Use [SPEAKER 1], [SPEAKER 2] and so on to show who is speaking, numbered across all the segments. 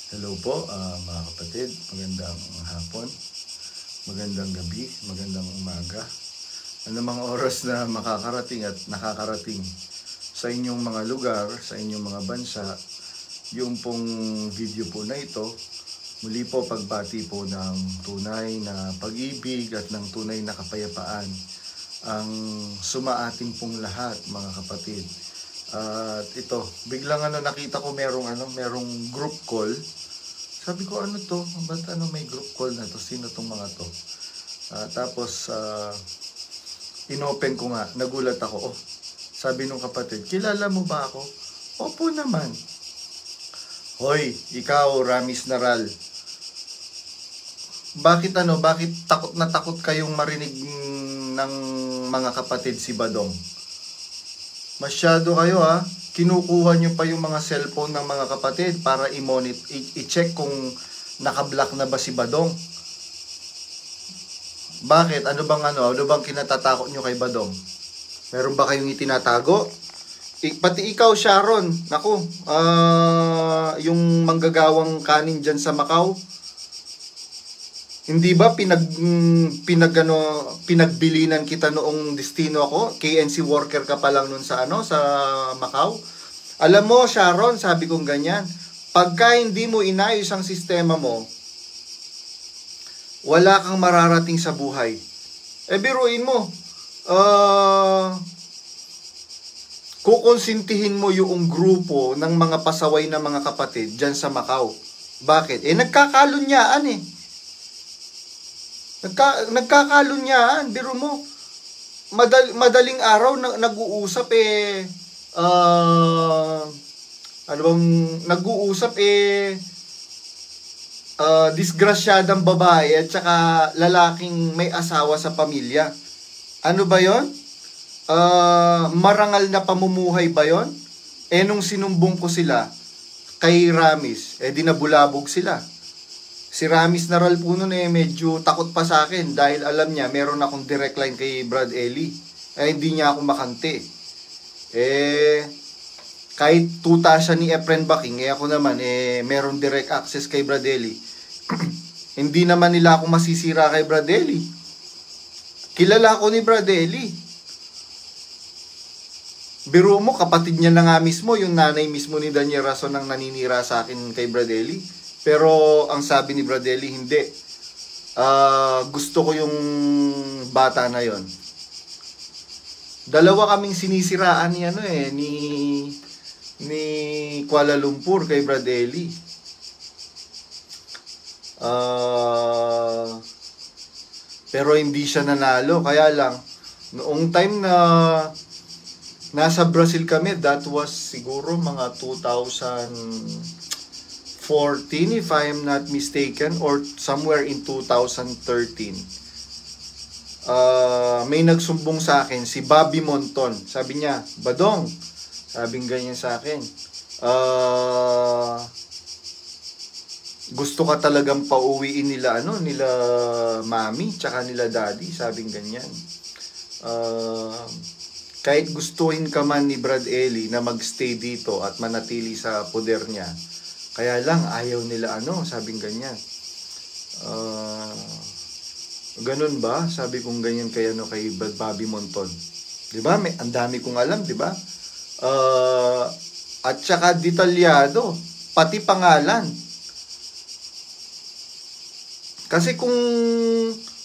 [SPEAKER 1] Hello po, mga kapatid. Magandang hapon, magandang gabi, magandang umaga. Ano mga oras na makakarating at nakakarating sa inyong mga lugar, sa inyong mga bansa, yung pong video po na ito, muli po pagbati po ng tunay na pag-ibig at ng tunay na kapayapaan ang sumaating pong lahat, mga kapatid. At ito, biglang nakita ko merong group call. Sabi ko, ano to? Ba't may group call na to? Sino tong mga to? Tapos inopen ko nga, nagulat ako. Sabi nung kapatid, kilala mo ba ako? Opo naman. Hoy, ikaw, Ramis Naral. Bakit takot kayong marinig ng mga kapatid si Badong? Masyado kayo kinukuha nyo pa yung mga cellphone ng mga kapatid para i-check kung naka-block na ba si Badong. Bakit? Ano bang kinatatakot nyo kay Badong? Meron ba kayong itinatago? Pati ikaw, Sharon, naku, yung manggagawang kanin dyan sa Macau, hindi ba pinagbilinan kita noong destino ako? KNC worker ka pa lang nun sa Macau. Alam mo, Sharon, sabi kong ganyan, pagka hindi mo inayos ang sistema mo, wala kang mararating sa buhay. Biruin mo, kukonsintihin mo yung grupo ng mga pasaway na mga kapatid dyan sa Macau. Bakit? Nagkakalunyaan Nagkakalunyaan, biro mo. Madaling araw nag-uusap disgrasyadang babae at saka lalaking may asawa sa pamilya. Ano ba 'yon? Marangal na pamumuhay ba 'yon? Nung sinumbong ko sila kay Ramis, di nabulabog sila. Si Ramis Naral po nun medyo takot pa sa akin dahil alam niya meron akong direct line kay Brad Eli. Hindi niya ako makante. Kahit tuta siya ni Efren Baking, ako naman meron direct access kay Brad Eli. Hindi naman nila ako masisira kay Brad Eli. Kilala ko ni Brad Eli. Biro mo, kapatid niya na nga mismo, yung nanay mismo ni Daniel Rason ang naninira sa akin kay Brad Eli. Pero ang sabi ni Bradley, hindi. Gusto ko yung bata na yon. Dalawa kaming sinisiraan ni Kuala Lumpur kay Bradley. Pero hindi siya nanalo. Kaya lang, noong time na nasa Brazil kami, that was siguro mga 2014 if I am not mistaken, or somewhere in 2013. May nagsumbong sa akin si Bobby Monton. Sabi niya, Badong, sabing ganyan sa akin, gusto ka talagang pauwiin nila nila mami tsaka nila daddy, sabing ganyan. Kahit gustuhin ka man ni Brad Eli na magstay dito at manatili sa poder niya, kaya lang, ayaw nila sabing ganyan. Ganun ba? Sabi kong ganyan kay Bobby Monton. 'Di ba? Ang dami kong alam, 'di ba? At saka detalyado, pati pangalan. Kasi kung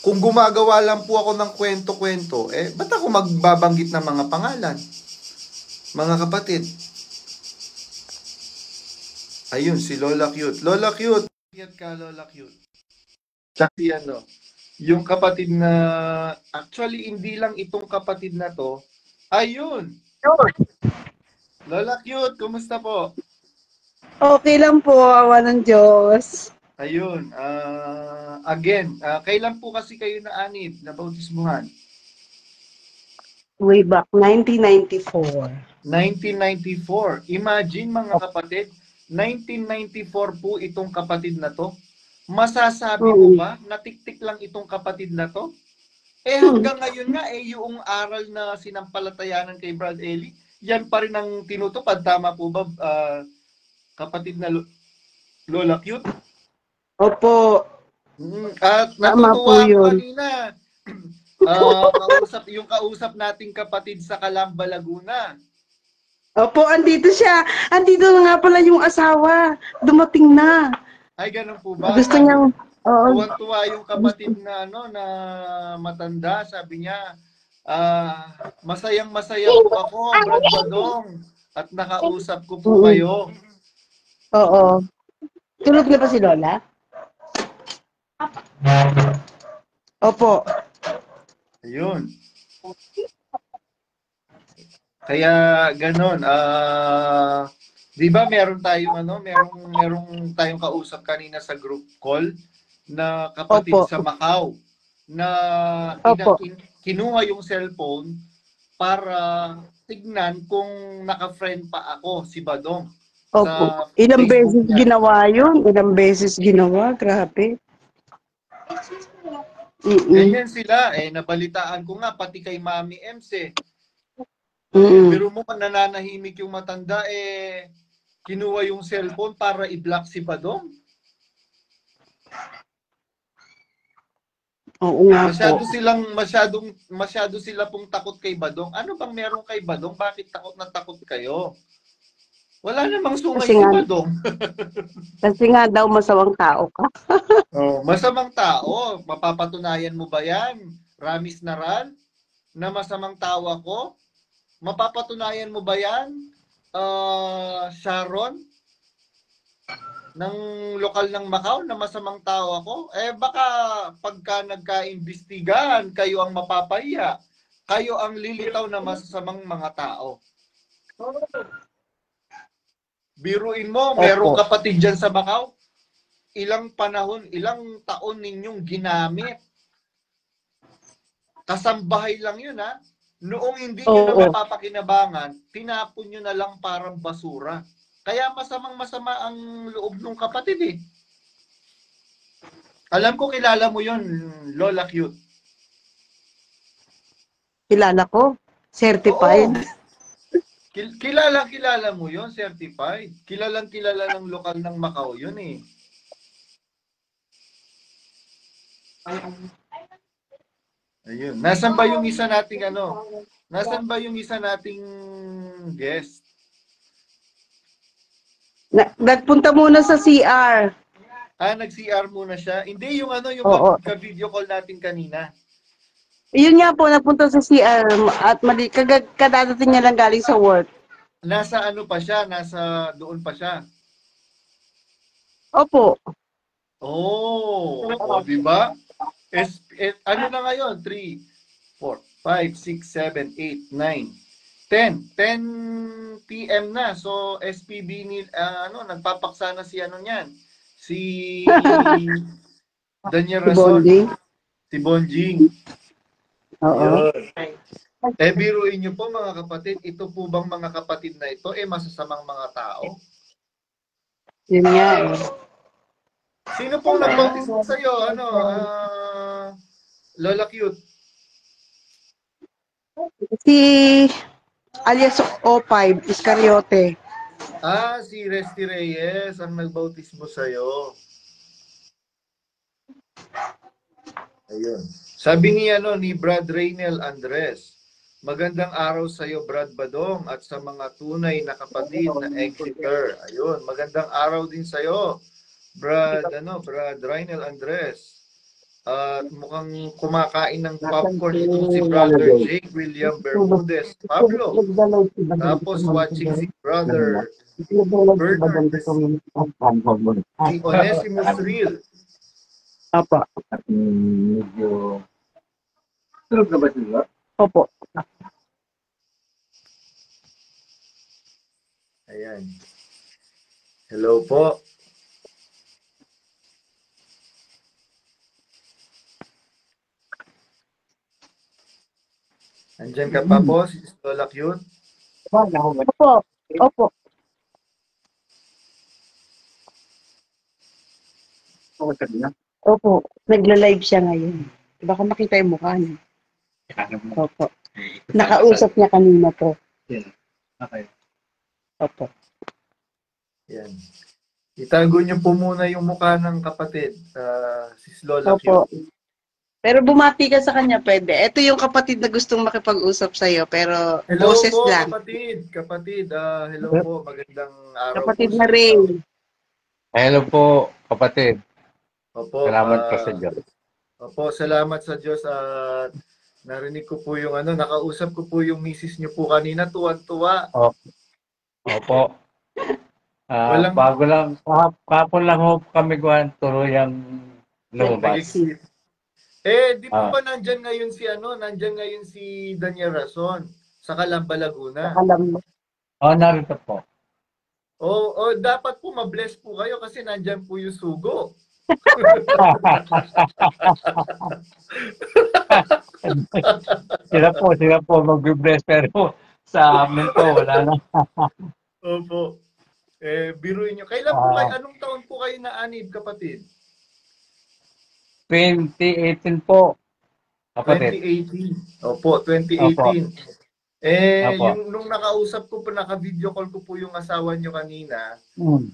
[SPEAKER 1] gumagawa lang po ako ng kwento-kwento, ba't ako magbabanggit ng mga pangalan? Mga kapatid. Ayun, si Lola Cute. Lola Cute! Piyat ka, Lola Cute. Tsaka yung kapatid na, actually, hindi lang itong kapatid na to. Ayun! Lola Cute, kumusta po?
[SPEAKER 2] Okay lang po, awa ng Diyos.
[SPEAKER 1] Ayun, again, kailan po kasi kayo na-anid, nabautismuhan?
[SPEAKER 2] Way back, 1994.
[SPEAKER 1] 1994. Imagine mga kapatid, 1994 po itong kapatid na to. Masasabi mo ba, natiktik lang itong kapatid na to? Hanggang ngayon nga, yung aral na sinampalatayanan kay Brad Eli, yan pa rin ang tinutupad. Tama po ba, kapatid na Lola Cute.
[SPEAKER 2] Opo,
[SPEAKER 1] At
[SPEAKER 2] tama po
[SPEAKER 1] natutuwa ako
[SPEAKER 2] yun.
[SPEAKER 1] kanina. Kausap nating kapatid sa Calamba, Laguna.
[SPEAKER 2] Opo, andito siya. Andito na nga pala yung asawa. Dumating na.
[SPEAKER 1] Ay, ganun po ba?
[SPEAKER 2] Gusto niyang, oo,
[SPEAKER 1] Tuwan-tuwa yung kapatid na na matanda, sabi niya, masayang-masaya po ako, Brad Badong, at nakausap ko po
[SPEAKER 2] mm,
[SPEAKER 1] kayo.
[SPEAKER 2] oo. Tulog na ba si Lola? Opo.
[SPEAKER 1] Ayun. Kaya ganon, 'di ba meron tayong merong tayong kausap kanina sa group call na kapatid
[SPEAKER 2] Opo.
[SPEAKER 1] sa Macau na
[SPEAKER 2] Opo.
[SPEAKER 1] kinuha yung cellphone para tignan kung naka-friend pa ako si Badong
[SPEAKER 2] Opo.
[SPEAKER 1] sa
[SPEAKER 2] Ilang
[SPEAKER 1] Facebook
[SPEAKER 2] beses
[SPEAKER 1] niya.
[SPEAKER 2] ginawa yun. Ilang beses ginawa. Grabe. Mm-mm.
[SPEAKER 1] Ganyan sila nabalitaan ko nga pati kay Mami Ems
[SPEAKER 2] Mm-mm.
[SPEAKER 1] Pero mo nananahimik yung matanda kinuha yung cellphone para i-block si Badong.
[SPEAKER 2] Oo nga po.
[SPEAKER 1] Masyado sila pong takot kay Badong. Ano bang meron kay Badong? Bakit takot na takot kayo? Wala namang sungay
[SPEAKER 2] Kasi
[SPEAKER 1] si
[SPEAKER 2] nga,
[SPEAKER 1] Badong.
[SPEAKER 2] kasi nga daw masawang tao ka.
[SPEAKER 1] Masamang tao. Mapapatunayan mo ba yan? Ramis Naral? Na masamang tao ako? Mapapatunayan mo ba yan? Sharon? Ng lokal ng Macau na masamang tao ako? Baka pagka nagka-imbestigahan, kayo ang mapapahiya. Kayo ang lilitaw na masasamang mga tao. Biruin mo, merong
[SPEAKER 2] Opo.
[SPEAKER 1] kapatid dyan sa Macau, ilang taon ninyong ginamit. Kasambahay lang yun ha. Noong hindi nyo na
[SPEAKER 2] Oo.
[SPEAKER 1] mapapakinabangan, tinapon nyo na lang parang basura. Kaya masamang-masama ang loob ng kapatid Alam ko kilala mo yon Lola Cute.
[SPEAKER 2] Kilala ko. Certified.
[SPEAKER 1] Oo. Kilala mo yon certified. Kilalang kilala ng lokal ng Macau yun Ayun. Nasaan ba yung isa nating Nasaan ba yung isa nating guest?
[SPEAKER 2] Nagpunta muna sa CR.
[SPEAKER 1] Nag-CR muna siya. Hindi yung yung
[SPEAKER 2] Oo.
[SPEAKER 1] ka-video call natin kanina.
[SPEAKER 2] Yun nga po, nagpunta sa CR at kadadating niya lang galing sa work.
[SPEAKER 1] Nasa pa siya? Nasa doon pa siya.
[SPEAKER 2] Opo.
[SPEAKER 1] Di ba? Ano na ngayon? 3, 4, 5, 6, 7, 8, 9, 10. 10 PM na. So, SPB ni, nagpapaksa na si niyan. Si Daniel
[SPEAKER 2] Si
[SPEAKER 1] Rason.
[SPEAKER 2] Bonding.
[SPEAKER 1] Si Bonjing.
[SPEAKER 2] Oo.
[SPEAKER 1] Yun. Biruin niyo po mga kapatid, ito po bang mga kapatid na ito, masasamang mga tao?
[SPEAKER 2] Yun nga
[SPEAKER 1] Sino pong nagbautismo sa iyo? Lola Cute?
[SPEAKER 2] Si alias O5, Iscariote.
[SPEAKER 1] Si Resty Reyes ang nagbautismo sa iyo. Ayun. Sabi ni Brad Raynel Andres, magandang araw sa iyo Brad Badong at sa mga tunay na kapatid na Exeter. Ayun, magandang araw din sa iyo. Brad Raynel Andres. At mukhang kumakain ng popcorn itong si Brother Jake William Bermudez Pablo. Tapos watching si Brother Bernard, si Onesimus Real.
[SPEAKER 2] Apa.
[SPEAKER 3] Medyo... Tulog na ba sila?
[SPEAKER 2] Opo.
[SPEAKER 1] Ayan. Hello po. Andyan ka pa po, si Lola Cute?
[SPEAKER 2] Opo. Opo. Opo. Nagla-live siya ngayon. Baka makita yung mukha niya. Opo. Nakausap niya kanina po.
[SPEAKER 3] Okay.
[SPEAKER 2] Opo.
[SPEAKER 1] Yan. Itago niyo po muna yung mukha ng kapatid, Sis Lola Q.
[SPEAKER 2] Opo. Pero bumati ka sa kanya, pwede. Ito yung kapatid na gustong makipag-usap sa'yo, pero
[SPEAKER 1] Hello
[SPEAKER 2] boses
[SPEAKER 1] po,
[SPEAKER 2] lang.
[SPEAKER 1] kapatid. Kapatid, hello po. Magandang araw po
[SPEAKER 2] Kapatid
[SPEAKER 1] sa
[SPEAKER 2] na Ray.
[SPEAKER 1] inyo.
[SPEAKER 4] Hello po, kapatid.
[SPEAKER 1] Opo,
[SPEAKER 4] Salamat po sa Diyos.
[SPEAKER 1] opo, salamat sa Diyos at narinig ko po yung nakausap ko po yung misis niyo po kanina, tuwan-tuwa.
[SPEAKER 4] Opo.
[SPEAKER 1] Walang
[SPEAKER 4] Bago lang, kahapon lang ho kami turuyang lumabas.
[SPEAKER 1] nag-exit. Di po ba nandyan ngayon si Daniel Rason sa Calamba, Laguna?
[SPEAKER 2] Alam mo.
[SPEAKER 4] Narito po.
[SPEAKER 1] Dapat po ma-bless po kayo kasi nandyan po yung sugo.
[SPEAKER 4] sila po mag-bless pero sa amin po wala na.
[SPEAKER 1] Opo. Biruin nyo. Kailan po kayo, anong taon po kayo na-anib, kapatid?
[SPEAKER 4] 2018 po, kapatid.
[SPEAKER 1] 2018. Opo, 2018.
[SPEAKER 4] Opo.
[SPEAKER 1] Nung nakausap ko po, naka-video call ko po yung asawa nyo kanina,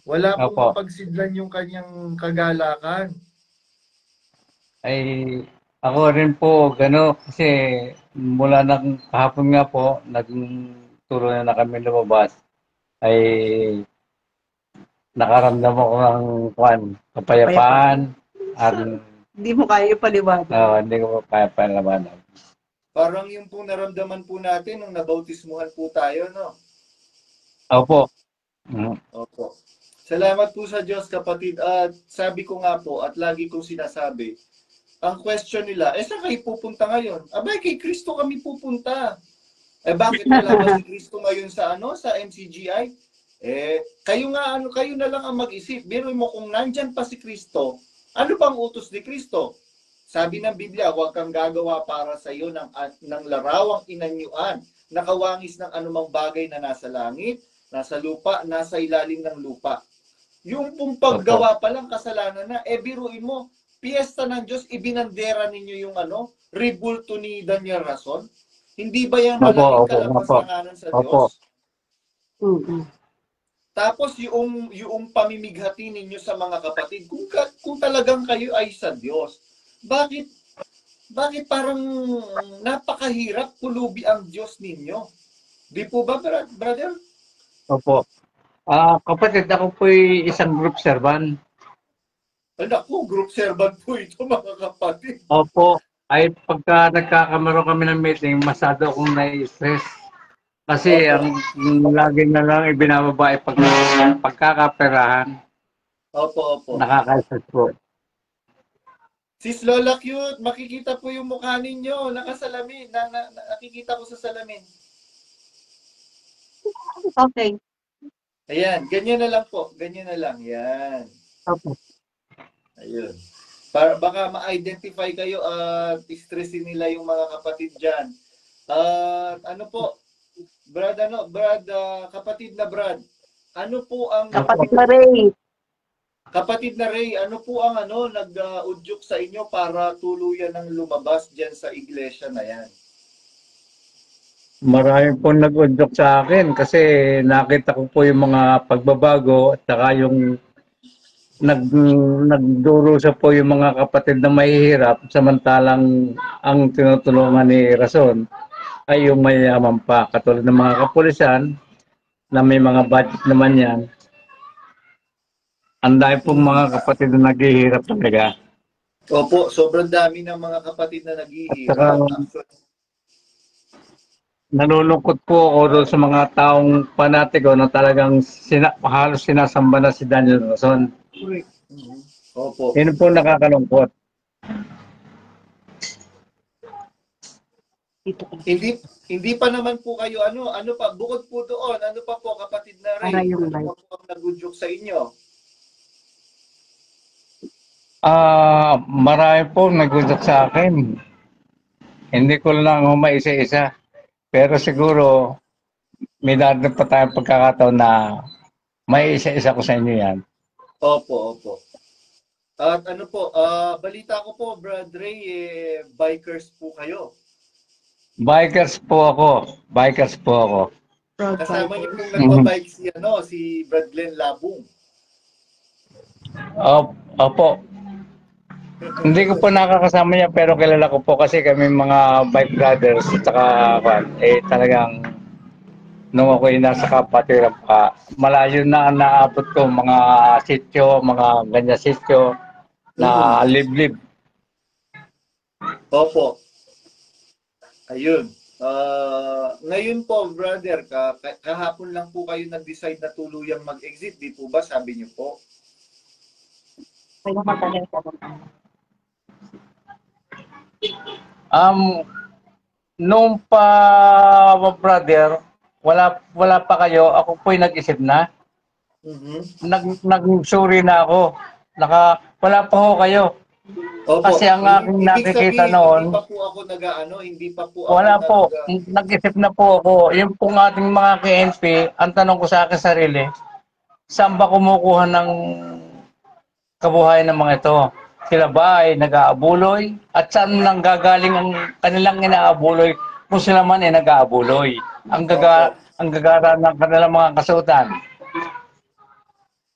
[SPEAKER 1] wala pong
[SPEAKER 4] Opo.
[SPEAKER 1] mapagsidlan yung kanyang kagalakan.
[SPEAKER 4] Ay, ako rin po, kasi mula ng kahapon nga po, nagturo na kami lumabas, ay nakaramdam ako ng kapayapaan, at
[SPEAKER 2] Hindi mo kaya ipaliwanag.
[SPEAKER 4] hindi ko kaya palabanan.
[SPEAKER 1] Parang yung pong naramdaman po natin nung nabautismuhan po tayo, no?
[SPEAKER 4] Opo.
[SPEAKER 1] Opo. Salamat po sa Diyos, kapatid. At sabi ko nga po, at lagi kong sinasabi, ang question nila, saan kayo pupunta ngayon? Abay, kay Kristo kami pupunta. Bakit wala ba si Kristo ngayon sa MCGI? Kayo na lang ang mag-isip. Biro mo kung nandyan pa si Kristo, ano bang utos ni Kristo? Sabi ng Biblia, huwag kang gagawa para sa iyo ng larawang inanyuan, nakawangis ng anumang bagay na nasa langit, nasa lupa, nasa ilalim ng lupa. Yung pong paggawa pa lang kasalanan na, biruin mo, piyesta ng Diyos, ibinandera ninyo yung ribulto ni Daniel Rason? Hindi ba yan malaking kalapastanganan sa Diyos? Tapos yung pamimighati ninyo sa mga kapatid, kung talagang kayo ay sa Diyos, bakit parang napakahirap pulubi ang Diyos ninyo? Di po ba, brother?
[SPEAKER 4] Opo. Kapatid, ako po'y isang group servant.
[SPEAKER 1] Naku, group servant po ito, mga kapatid.
[SPEAKER 4] Opo. Ay pagka nagkakamaro kami ng meeting, masyado akong nai-stress. Kasi ang lagi na lang ibinababa ay pagkakaperahan.
[SPEAKER 1] Opo.
[SPEAKER 4] Nakaka-stress po.
[SPEAKER 1] Sis Lola Cute, makikita po yung mukha ninyo, nakasalamin, nakikita ko sa salamin.
[SPEAKER 2] Okay.
[SPEAKER 1] Ayan, ganyan na lang po, ganyan na lang, yan.
[SPEAKER 2] Okay.
[SPEAKER 1] Ayun. Para baka ma-identify kayo at stressin nila yung mga kapatid dyan. Kapatid na Brad, ano po ang...
[SPEAKER 2] Kapatid na Ray.
[SPEAKER 1] Kapatid na Ray, ano po ang nag-udyok sa inyo para tuluyan ng lumabas dyan sa iglesia na yan?
[SPEAKER 4] Marami po nag-udyok sa akin kasi nakita ko po yung mga pagbabago at saka yung nagdurusa po yung mga kapatid na mahihirap samantalang ang tinutulungan ni Rason ay yung mayayaman pa. Katulad ng mga kapulisan na may mga budget naman yan. Ang dami pong mga kapatid na naghihirap talaga.
[SPEAKER 1] Opo, sobrang dami ng mga kapatid na naghihirap.
[SPEAKER 4] Nalulungkot po ako doon sa mga taong panatiko na talagang halos sinasamba na si Daniel Rason.
[SPEAKER 1] Opo.
[SPEAKER 4] Yun po nakakalungkot.
[SPEAKER 1] Hindi pa naman po kayo ano pa bukod po doon, ano pa po kapatid na Ray? Ano pa po ang nagudyok sa inyo?
[SPEAKER 4] Marami po nagudyok sa akin. Hindi ko lang maisa-isa. Pero siguro may darating pa tayong pagkakataon na may isa-isa ko sa inyo yan.
[SPEAKER 1] Opo. At balita ko po, Brad Ray, bikers po kayo.
[SPEAKER 4] Bikers po ako.
[SPEAKER 1] Kasama niyo pong nagbabike si Brad Glenn Labong.
[SPEAKER 4] Opo. Hindi ko po nakakasama niya pero kilala ko po kasi kami mga bike brothers at saka talagang nung ako'y nasa kapatiran pa, malayo na ang naabot ko mga sityo, mga ganyan sityo na liblib.
[SPEAKER 1] Opo. Ayun. Ngayon po, brother, kahapon lang po kayo nag-decide na tuluyang mag-exit, di po ba? Sabi niyo po.
[SPEAKER 4] Nung pa brother, wala pa kayo, ako po'y nag-isip na. Nag-sorry na ako. Wala pa ho kayo.
[SPEAKER 1] Opo.
[SPEAKER 4] Kasi ang aking nakikita noon,
[SPEAKER 1] hindi pa po ako hindi pa po ako
[SPEAKER 4] wala po. Nag-isip na po ako. Yung pong ating mga KNP, ang tanong ko sa akin sarili, saan ba kumukuha ng kabuhayan ng mga ito? Sila ba ay nag-aabuloy? At saan nang gagaling ang kanilang inaabuloy kung sila man ay nag-aabuloy? Ang gagara ng kanilang mga kasuotan.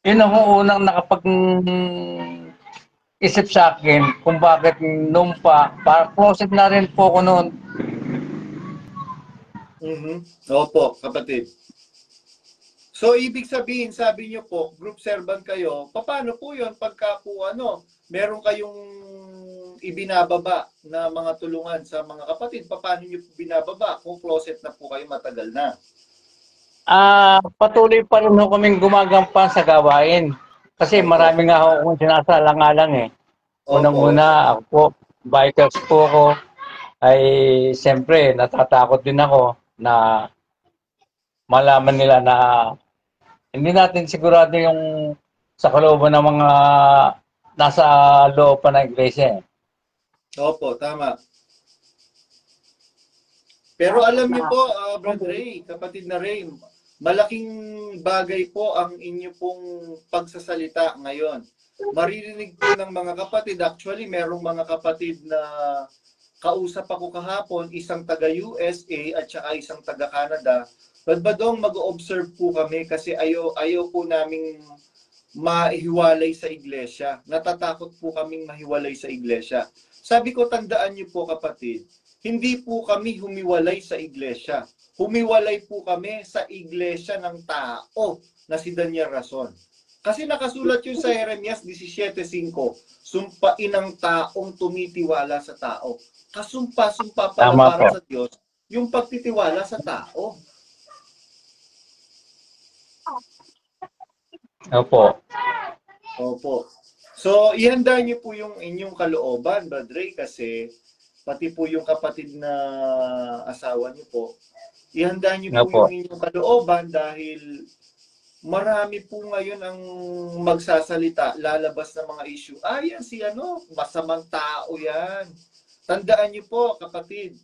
[SPEAKER 4] Yun ang unang isip sa akin kung bakit nung para closet na rin po ko noon.
[SPEAKER 1] Opo, kapatid. So, ibig sabihin, sabi niyo po, group servant kayo, paano po yun pagka po meron kayong ibinababa na mga tulungan sa mga kapatid, paano niyo po binababa kung closet na po kayo matagal na?
[SPEAKER 4] Patuloy pa rin ho kaming gumagampan sa gawain. Kasi marami nga ako kung sinasalang-alang eh. Unang-una, ako po, bikers po ako, ay siyempre natatakot din ako na malaman nila na hindi natin sigurado yung sa kalooban ng mga nasa loob pa ng iglesia.
[SPEAKER 1] Opo, tama. Pero alam niyo po, Brother Ray, kapatid na Ray, malaking bagay po ang inyo pong pagsasalita ngayon. Maririnig po ng mga kapatid, actually merong mga kapatid na kausap ako kahapon, isang taga-USA at saka isang taga-Canada. Badong mag-observe po kami kasi ayaw po naming mahiwalay sa iglesia. Natatakot po kaming mahiwalay sa iglesia. Sabi ko, tandaan niyo po kapatid, hindi po kami humiwalay sa iglesia. Humiwalay po kami sa iglesia ng tao na si Daniel Rason. Kasi nakasulat yun sa Jeremias 17:5, sumpain ang taong tumitiwala sa tao. Kasumpa-sumpa pala para sa Diyos yung pagtitiwala sa tao.
[SPEAKER 4] Opo.
[SPEAKER 1] Opo. So, ihanda niyo po yung inyong kalooban, Brad Ray, kasi pati po yung kapatid na asawa niyo po, ihanda niyo po yung inyong kalooban dahil marami po ngayon ang magsasalita, lalabas na mga issue. Yan si masamang tao yan. Tandaan niyo po, kapatid,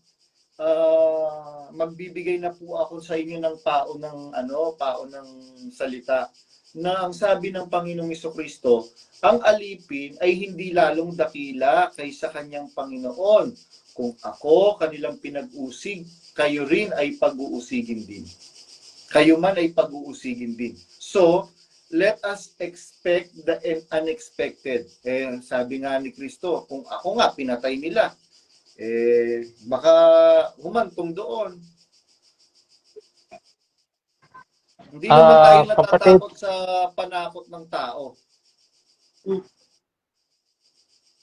[SPEAKER 1] magbibigay na po ako sa inyo ng pao ng salita na ang sabi ng Panginoong Jesucristo, ang alipin ay hindi lalong dakila kaysa kanyang Panginoon. Kung ako kanilang pinag-usig, kayo rin ay pag-uusigin din. Kayo man ay pag-uusigin din. So, let us expect the unexpected. Sabi nga ni Kristo, kung ako nga pinatay nila, baka humantong doon. Hindi naman tayo natatakot sa panakot ng tao.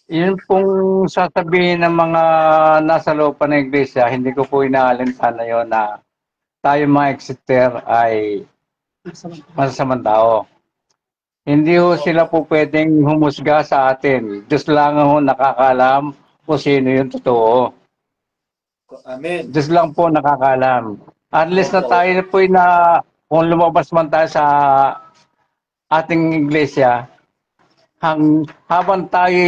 [SPEAKER 4] Yun pong sasabihin ng mga nasa loob pa ng iglesia, hindi ko po inaalintana yun na tayo mga exeter ay masasamang tao. Hindi ho sila po pwedeng humusga sa atin. Diyos lang ho nakakalam kung sino yung totoo.
[SPEAKER 1] Amen.
[SPEAKER 4] Diyos lang po nakakalam. Unless na tayo po kung lumabas man tayo sa ating iglesia, habang tayo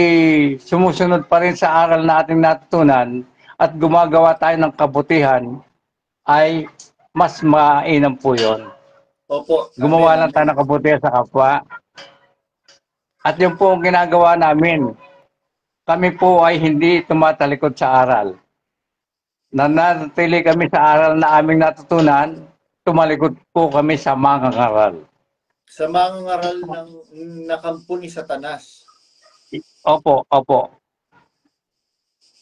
[SPEAKER 4] sumusunod pa rin sa aral na ating natutunan at gumagawa tayo ng kabutihan, ay mas mainam po yun.
[SPEAKER 1] Opo.
[SPEAKER 4] Gumawa lang tayo ng kabutihan sa kapwa. At yun po ang ginagawa namin. Kami po ay hindi tumatalikod sa aral. Nanatili kami sa aral na aming natutunan, tumalikod po kami sa mga aral.
[SPEAKER 1] Sa mga ngaral ng nakampo ni Satanas.
[SPEAKER 4] Opo, opo.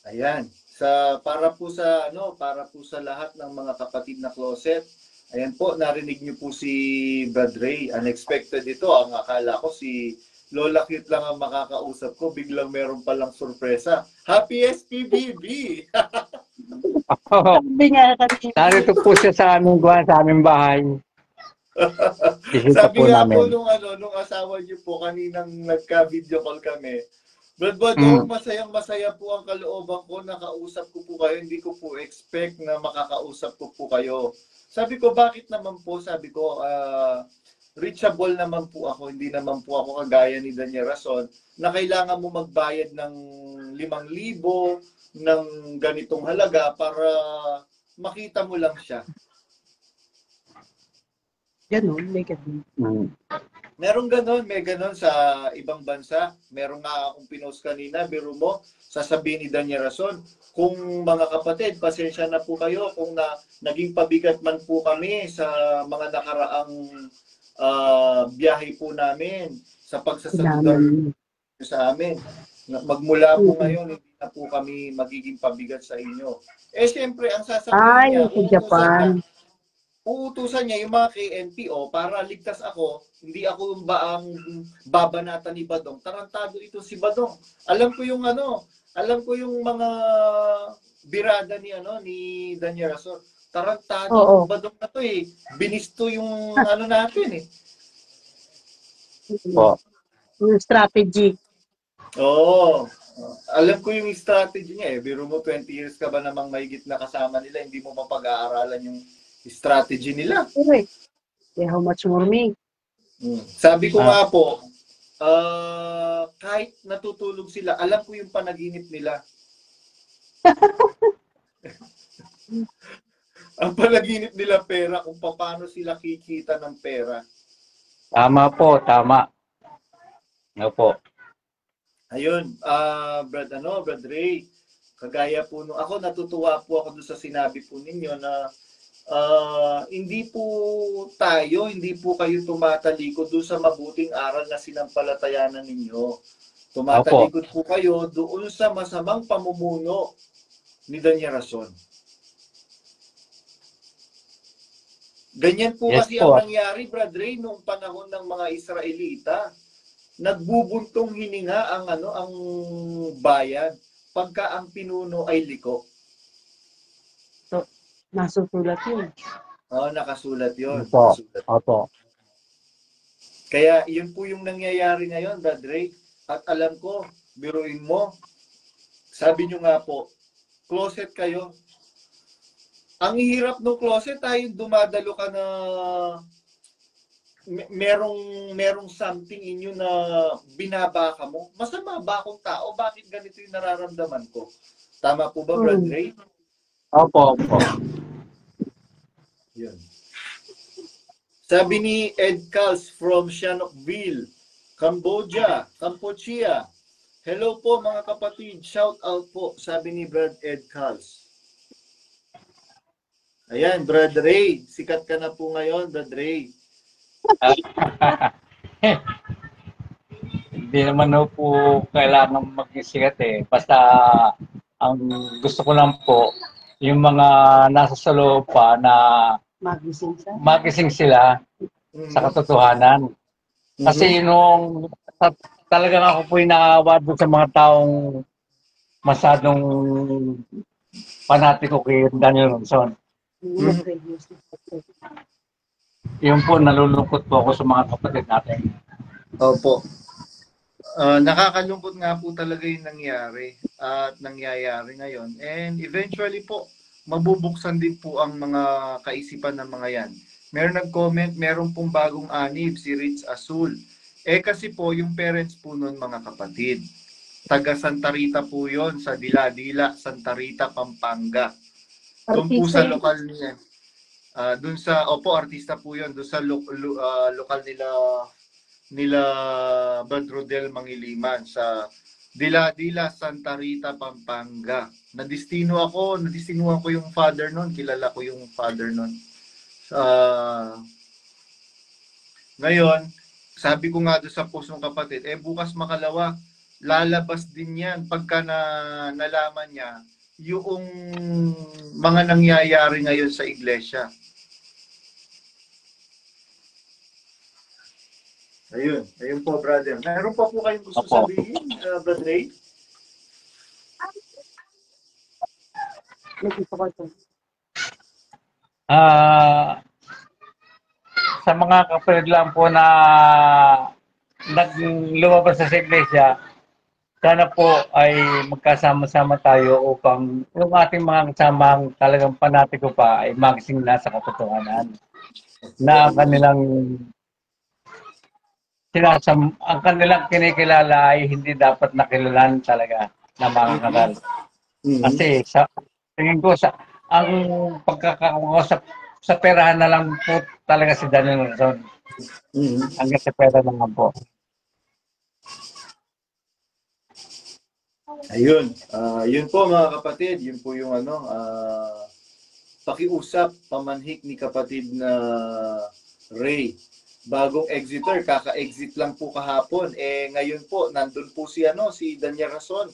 [SPEAKER 1] Ayan. Para po sa lahat ng mga kapatid na closet. Ayan po, narinig niyo po si Brad Ray. Unexpected ito. Ang akala ko si Lola Cute lang ang makakausap ko. Biglang meron palang sorpresa. Happy SPBB!
[SPEAKER 2] Sabi nga kami.
[SPEAKER 4] Narito po siya sa aming sa aming bahay. Isita
[SPEAKER 1] Sabi
[SPEAKER 4] po
[SPEAKER 1] nga po
[SPEAKER 4] namin.
[SPEAKER 1] nung asawa niyo po kaninang nagka-video call kami. Brad, masayang-masaya po ang kalooban ko. Nakausap ko po kayo. Hindi ko po expect na makakausap ko po kayo. Sabi ko, bakit naman po? Sabi ko, reachable naman po ako. Hindi naman po ako kagaya ni Daniel Rason na kailangan mo magbayad ng 5,000 ng ganitong halaga para makita mo lang siya.
[SPEAKER 2] Ganon, may ganon.
[SPEAKER 1] Meron ganon, may ganon sa ibang bansa. Meron nga akong pinost kanina, biro mo, sasabihin ni Daniel Rason, kung mga kapatid, pasensya na po kayo kung naging pabigat man po kami sa mga nakaraang biyahe po namin sa pagsasaludar sa amin. Magmula po ngayon, hindi na po kami magiging pabigat sa inyo. Eh, siyempre, ang sasabihin niya,
[SPEAKER 2] Ay, sa Japan.
[SPEAKER 1] uutusan niya yung mga KNPO para ligtas ako, hindi ako ang babanatan ni Badong. Tarantado ito si Badong. Alam ko yung mga birada ni Daniel Rason. Tarantado yung Badong na to eh. Binisto yung natin eh.
[SPEAKER 2] Yung strategy.
[SPEAKER 1] Oo. Alam ko yung strategy niya eh. Biro mo 20 years ka ba namang mahigit na kasama nila, hindi mo mapag-aaralan yung strategy nila.
[SPEAKER 2] Okay. How much more me?
[SPEAKER 1] Sabi ko nga po, kahit natutulog sila, alam ko yung panaginip nila. Ang panaginip nila pera, kung paano sila kikita ng pera.
[SPEAKER 4] Tama po, tama. Opo.
[SPEAKER 1] Ayun, Brad Ray, kagaya po ako natutuwa po ako doon sa sinabi po ninyo na hindi po kayo tumatalikod doon sa mabuting aral na sinampalatayanan ninyo. Tumatalikod po kayo doon sa masamang pamumuno ni Daniel Rason. Ganyan po kasi ang nangyari, Brad Ray, noong panahon ng mga Israelita. Nagbubuntong hininga ang bayan pagka ang pinuno ay liko.
[SPEAKER 2] Nasusulat yun.
[SPEAKER 1] Oo, nakasulat yun.
[SPEAKER 4] Opo.
[SPEAKER 1] Kaya yun po yung nangyayari ngayon, Brad Ray. At alam ko, biruin mo, sabi nyo nga po, closet kayo. Ang hirap ng closet, tayo dumadalo ka na merong something inyo na binabaka mo. Masama ba akong tao? Bakit ganito yung nararamdaman ko? Tama po ba, Brad Ray?
[SPEAKER 4] Opo.
[SPEAKER 1] Yun. Sabi ni Ed Cals from Sihanoukville, Cambodia. Hello po mga kapatid, shout out po, sabi ni Brad Ed Cals. Ayan, Brad Ray, sikat ka na po ngayon, Brad Ray.
[SPEAKER 4] Hindi naman po kailangan mag-isikat eh. Basta ang gusto ko lang po, yung mga nasa sa loob pa na magising sila sa katotohanan. Kasi talagang ako po yung naawa doon sa mga taong masyadong panatiko kay Daniel Rason. Yun po, nalulungkot po ako sa mga kapatid natin.
[SPEAKER 1] Opo. Nakakalungkot nga po talaga yung nangyari at nangyayari ngayon. And eventually po, mabubuksan din po ang mga kaisipan ng mga yan. Meron nag-comment, meron pong bagong anib, si Rich Azul. Kasi po, yung parents po nun mga kapatid, taga Santa Rita po yon sa Dila-Dila, Santa Rita, Pampanga. Doon po sa lokal niya. Artista po yun. Doon sa lokal nila Badrodel Mangiliman sa Dila-Dila, Santa Rita, Pampanga. Nadistinuhan ko yung father nun. Kilala ko yung father nun. Ngayon, sabi ko nga doon sa pusong kapatid, bukas makalawa, lalabas din yan pagka nalaman niya yung mga nangyayari ngayon sa iglesia. Ayun po, brother. Meron pa po kayong gusto
[SPEAKER 4] Opo.
[SPEAKER 1] sabihin, Brother Ray?
[SPEAKER 2] May gusto ko ito.
[SPEAKER 4] Sa mga kapatid lang po na lumabas sa iglesia, sana po ay magkasama-sama tayo upang yung ating mga kasamang talagang panatiko pa ay magising na sa katotohanan na ang kanilang kinikilala ay hindi dapat nakilalan talaga na mga kanal. Kasi sa tingin ko ang pagkakausap sa perahan na lang po talaga si Daniel Rason. Hanggang sa pera naman po.
[SPEAKER 1] Ayun. Yun po mga kapatid, yun po yung pakiusap, pamanhik ni kapatid na Ray. Bagong exiter, kaka-exit lang po kahapon. Ngayon po, nandun po si Daniel Rason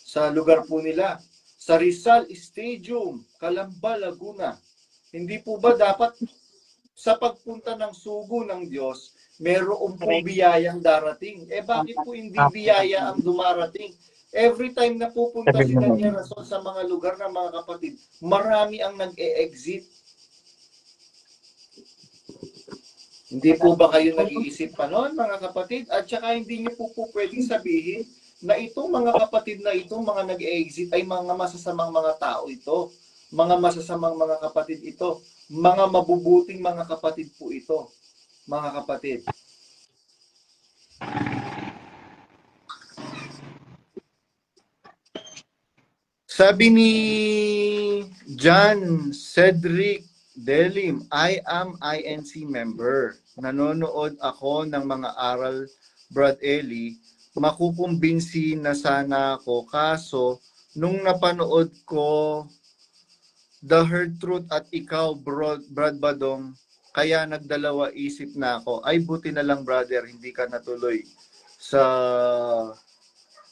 [SPEAKER 1] sa lugar po nila. Sa Rizal Stadium, Calamba, Laguna. Hindi po ba dapat sa pagpunta ng sugo ng Diyos, mayroong po biyayang darating? Bakit po hindi biyaya ang dumarating? Every time na pupunta si Daniel Rason sa mga lugar ng mga kapatid, marami ang nag-e-exit. Hindi po ba kayo nag-iisip pa noon, mga kapatid? At saka hindi niyo po pwedeng sabihin na itong mga kapatid na itong mga nag-e-exit ay mga masasamang mga tao ito. Mga masasamang mga kapatid ito. Mga mabubuting mga kapatid po ito. Mga kapatid. Sabi ni John Cedric Delim, I am INC member. Nanonood ako ng mga aral, Brad Eli. Makukumbinsi na sana ako. Kaso, nung napanood ko The Herd Truth at ikaw, Brad Badong, kaya nagdalawa isip na ako. Ay, buti na lang, brother, hindi ka natuloy sa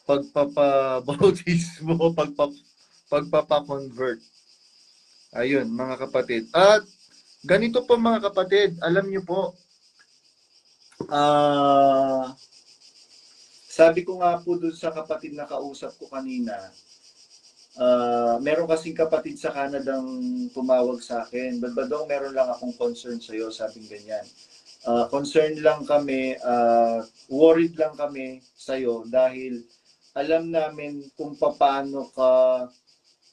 [SPEAKER 1] pagpapabautismo, pagpapakonvert. Ayun, mga kapatid. At ganito po mga kapatid, alam niyo po, sabi ko nga po dun sa kapatid na kausap ko kanina, meron kasing kapatid sa Canadang tumawag sa akin, Badong, meron lang akong concern sa'yo, sabing ganyan. Concerned lang kami, worried lang kami sa'yo dahil alam namin kung paano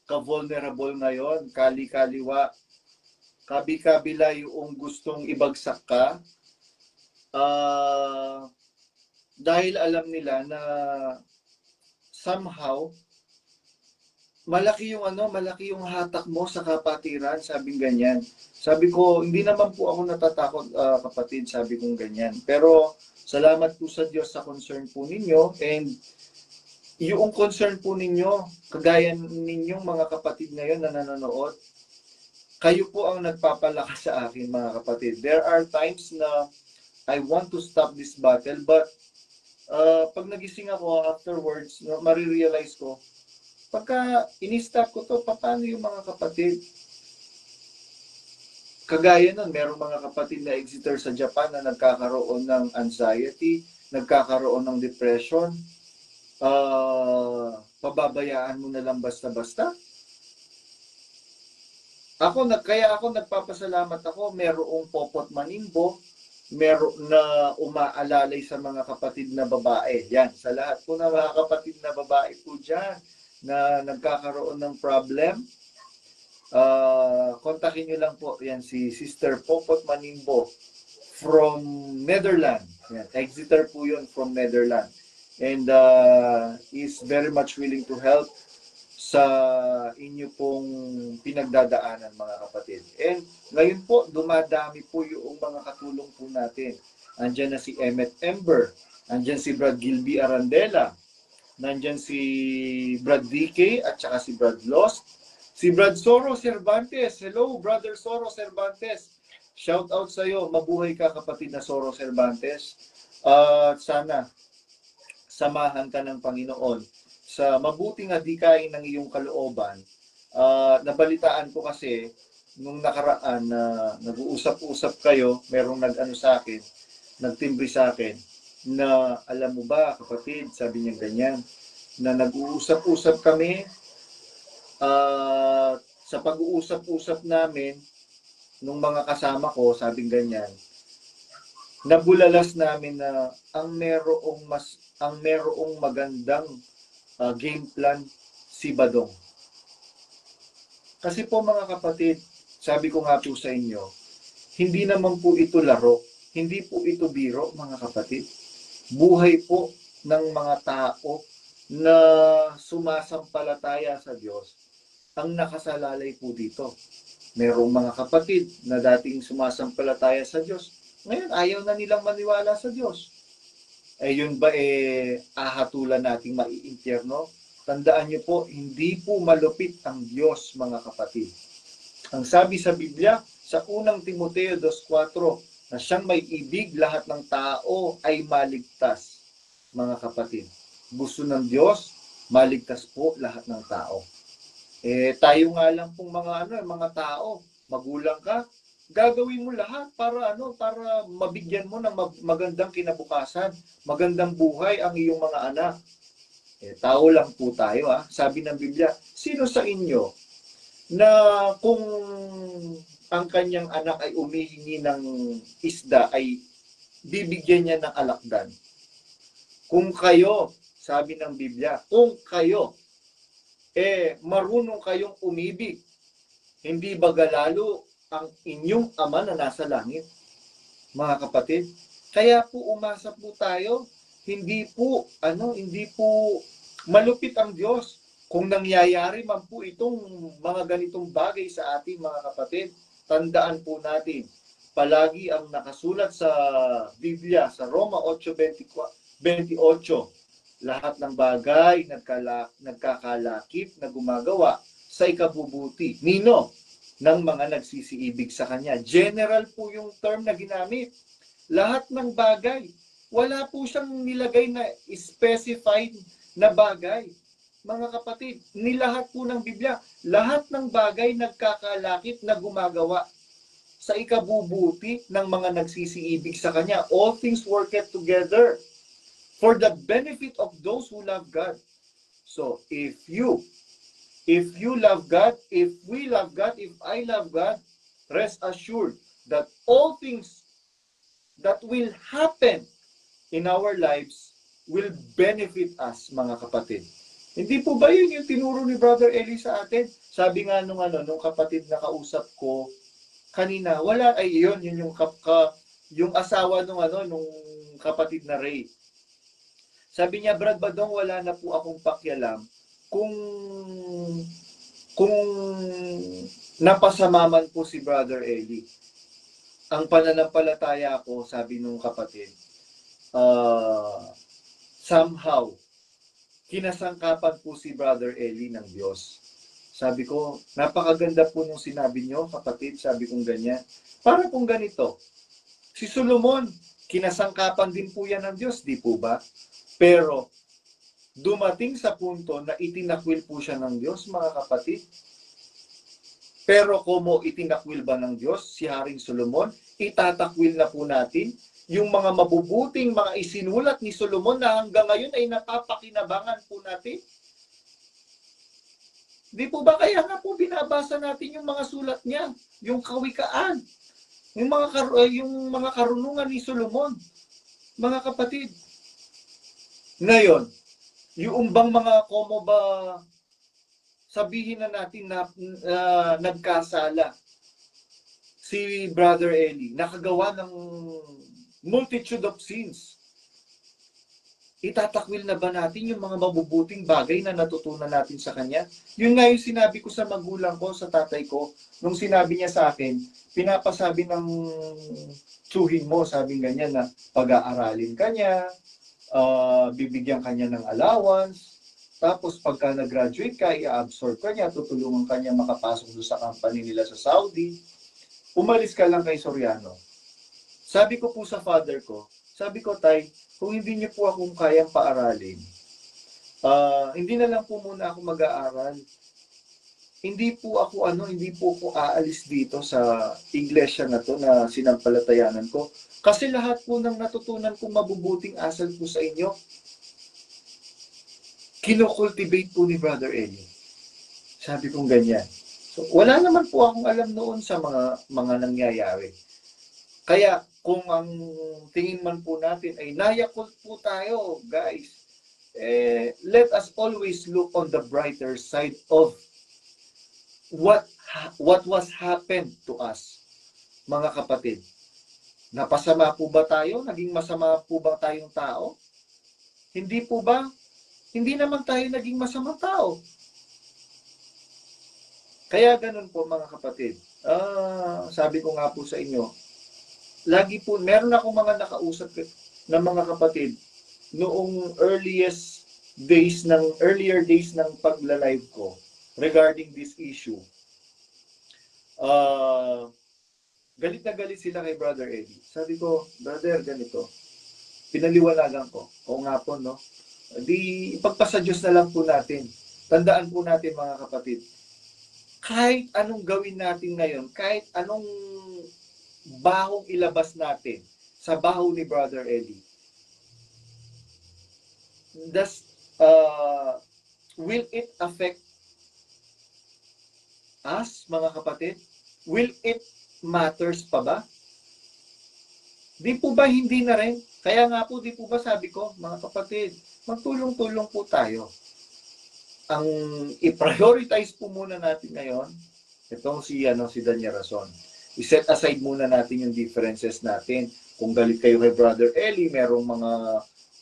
[SPEAKER 1] ka-vulnerable ngayon, kali-kaliwa, kabi-kabila yung gustong ibagsak ka. Dahil alam nila na somehow malaki yung hatak mo sa kapatiran, sabing ganyan. Sabi ko, hindi naman po ako natatakot, kapatid, sabi kong ganyan. Pero salamat po sa Diyos sa concern po ninyo, and yung concern po ninyo, kagaya ninyong mga kapatid ngayon na nanonood, kayo po ang nagpapalakas sa akin, mga kapatid. There are times na I want to stop this battle, but pag nagising ako afterwards, marirealize ko, pagka in-stop ko to, paano yung mga kapatid? Kagaya nun, merong mga kapatid na exiter sa Japan na nagkakaroon ng anxiety, nagkakaroon ng depression. Pababayaan mo na lang basta-basta. Kaya ako nagpapasalamat ako, merong Popot Manimbo, meron na umaalalay sa mga kapatid na babae. Yan, sa lahat po na mga kapatid na babae po dyan, na nagkakaroon ng problem, kontakin nyo lang po yan si Sister Popot Manimbo from Netherlands. Yan, exiter po yun from Netherlands, and is very much willing to help sa inyo pong pinagdadaanan, mga kapatid. And ngayon po, dumadami po yung mga katulong po natin. Andyan na si Emmet Ember, andyan si Brad Gilby Arandela, nandyan si Brad DK at saka si Brad Lost. Si Brad Soro Cervantes. Hello, Brother Soro Cervantes. Shout out sa iyo. Mabuhay ka, kapatid na Soro Cervantes. At sana samahan ka ng Panginoon sa mabuting adhikain ng iyong kalooban. Nabalitaan ko kasi nung nakaraan na nag-uusap-usap kayo, merong nag-ano sa akin, nagtimbre sa akin, na alam mo ba, kapatid, sabi niya ganyan, na nag-uusap-usap kami, sa pag-uusap-usap namin, nung mga kasama ko, sabing ganyan, nabulalas namin na ang merong magandang game plan si Badong. Kasi po mga kapatid, sabi ko nga po sa inyo, hindi naman po ito laro, hindi po ito biro mga kapatid. Buhay po ng mga tao na sumasampalataya sa Diyos ang nakasalalay po dito. Merong mga kapatid na dating sumasampalataya sa Diyos, ngayon ayaw na nilang maniwala sa Diyos. Yun ba ahatulan nating maiimpyerno? Tandaan niyo po, hindi po malupit ang Diyos mga kapatid. Ang sabi sa Biblia, sa unang Timoteo 2:4, na siyang may ibig, lahat ng tao ay maligtas, mga kapatid. Gusto ng Diyos, maligtas po lahat ng tao. Tayo nga lang pong mga tao, magulang ka, gagawin mo lahat para mabigyan mo ng magandang kinabukasan, magandang buhay ang iyong mga anak. Tao lang po tayo. Sabi ng Biblia, sino sa inyo na kung ang kanyang anak ay umihingi ng isda ay bibigyan niya ng alakdan? Kung kayo, sabi ng Biblia, kung kayo marunong kayong umibig, hindi ba galalo ang inyong Ama na nasa langit? Mga kapatid, kaya po umasa po tayo, hindi po malupit ang Diyos. Kung nangyayari man po itong mga ganitong bagay sa ating mga kapatid, tandaan po natin, palagi ang nakasulat sa Biblia, sa Roma 8:28, lahat ng bagay nagkakalakip na gumagawa sa ikabubuti. Nino? Ng mga nagsisiibig sa Kanya. General po yung term na ginamit. Lahat ng bagay. Wala po siyang nilagay na specified na bagay. Mga kapatid, nilahat po ng Biblia, lahat ng bagay nagkakalakip na gumagawa sa ikabubuti ng mga nagsisiibig sa Kanya. All things work together for the benefit of those who love God. So, if you love God, if we love God, if I love God, rest assured that all things that will happen in our lives will benefit us, mga kapatid. Hindi po ba yun yung tinuro ni Brother Eli sa atin? Sabi nga nung kapatid na kausap ko kanina, yun yung asawa nung kapatid na Ray. Sabi niya, Brad Badong, wala na po akong pakialam kung napasamaman po si Brother Eli. Ang pananampalataya ko, sabi nung kapatid, somehow, kinasangkapan po si Brother Eli ng Diyos. Sabi ko, napakaganda po nung sinabi niyo, kapatid, sabi kong ganyan. Para pong ganito, si Solomon, kinasangkapan din po yan ng Diyos, di po ba? Pero, dumating sa punto na itinakwil po siya ng Diyos, mga kapatid. Pero kumo itinakwil ba ng Diyos si Haring Solomon? Itatakwil na po natin yung mga mabubuting mga isinulat ni Solomon na hanggang ngayon ay napapakinabangan po natin. Di po ba kaya nga po binabasa natin yung mga sulat niya, yung kawikaan, yung mga karunungan ni Solomon, mga kapatid. Ngayon, yung bang mga komo ba sabihin na natin na nagkasala si Brother Eli, nakagawa ng multitude of sins. Itatakwil na ba natin yung mga mabubuting bagay na natutunan natin sa kanya? Yun nga yung sinabi ko sa magulang ko, sa tatay ko, nung sinabi niya sa akin, pinapasabi ng tsuhin mo, sabi ganyan na pag-aaralin kanya, bibigyan kanya ng allowance, tapos pagka nag-graduate ka, i-absorb ka niya, tutulungan kanya makapasok doon sa company nila sa Saudi. umalis ka lang kay Soriano. Sabi ko po sa father ko, sabi ko, Tay, kung hindi niyo po akong kayang paaralin, hindi na lang po muna ako mag-aaral. Hindi po ako aalis dito sa iglesia na to na sinampalatayanan ko. Kasi lahat po ng natutunan kong mabubuting asal po sa inyo, kinocultivate po ni Brother Eli. Sabi kong ganyan. So, wala naman po akong alam noon sa mga nangyayari. Kaya, kung ang tingin man po natin ay nayakult po tayo, guys, let us always look on the brighter side of what was happened to us, mga kapatid. Napasama po ba tayo? Naging masama po ba tayong tao? Hindi po ba? Hindi naman tayo naging masamang tao. Kaya ganun po, mga kapatid. Sabi ko nga po sa inyo, lagi po, meron akong mga nakausap na mga kapatid noong earlier days ng pagla-live ko regarding this issue. Galit na galit sila kay Brother Eddie. Sabi ko, brother, ganito. Pinaliwanagan ko. O nga po, no? Di, ipagpasa Diyos na lang po natin. Tandaan po natin, mga kapatid. Kahit anong gawin natin ngayon, kahit anong bahong ilabas natin sa baho ni Brother Eddie, will it affect us, mga kapatid? Will it matters pa ba? Di po ba hindi na rin? Kaya nga po, di po ba sabi ko, mga kapatid, magtulong-tulong po tayo. Ang i-prioritize po muna natin ngayon, itong si Daniel Rason. I-set aside muna natin yung differences natin. Kung galit kayo kay Brother Eli, merong mga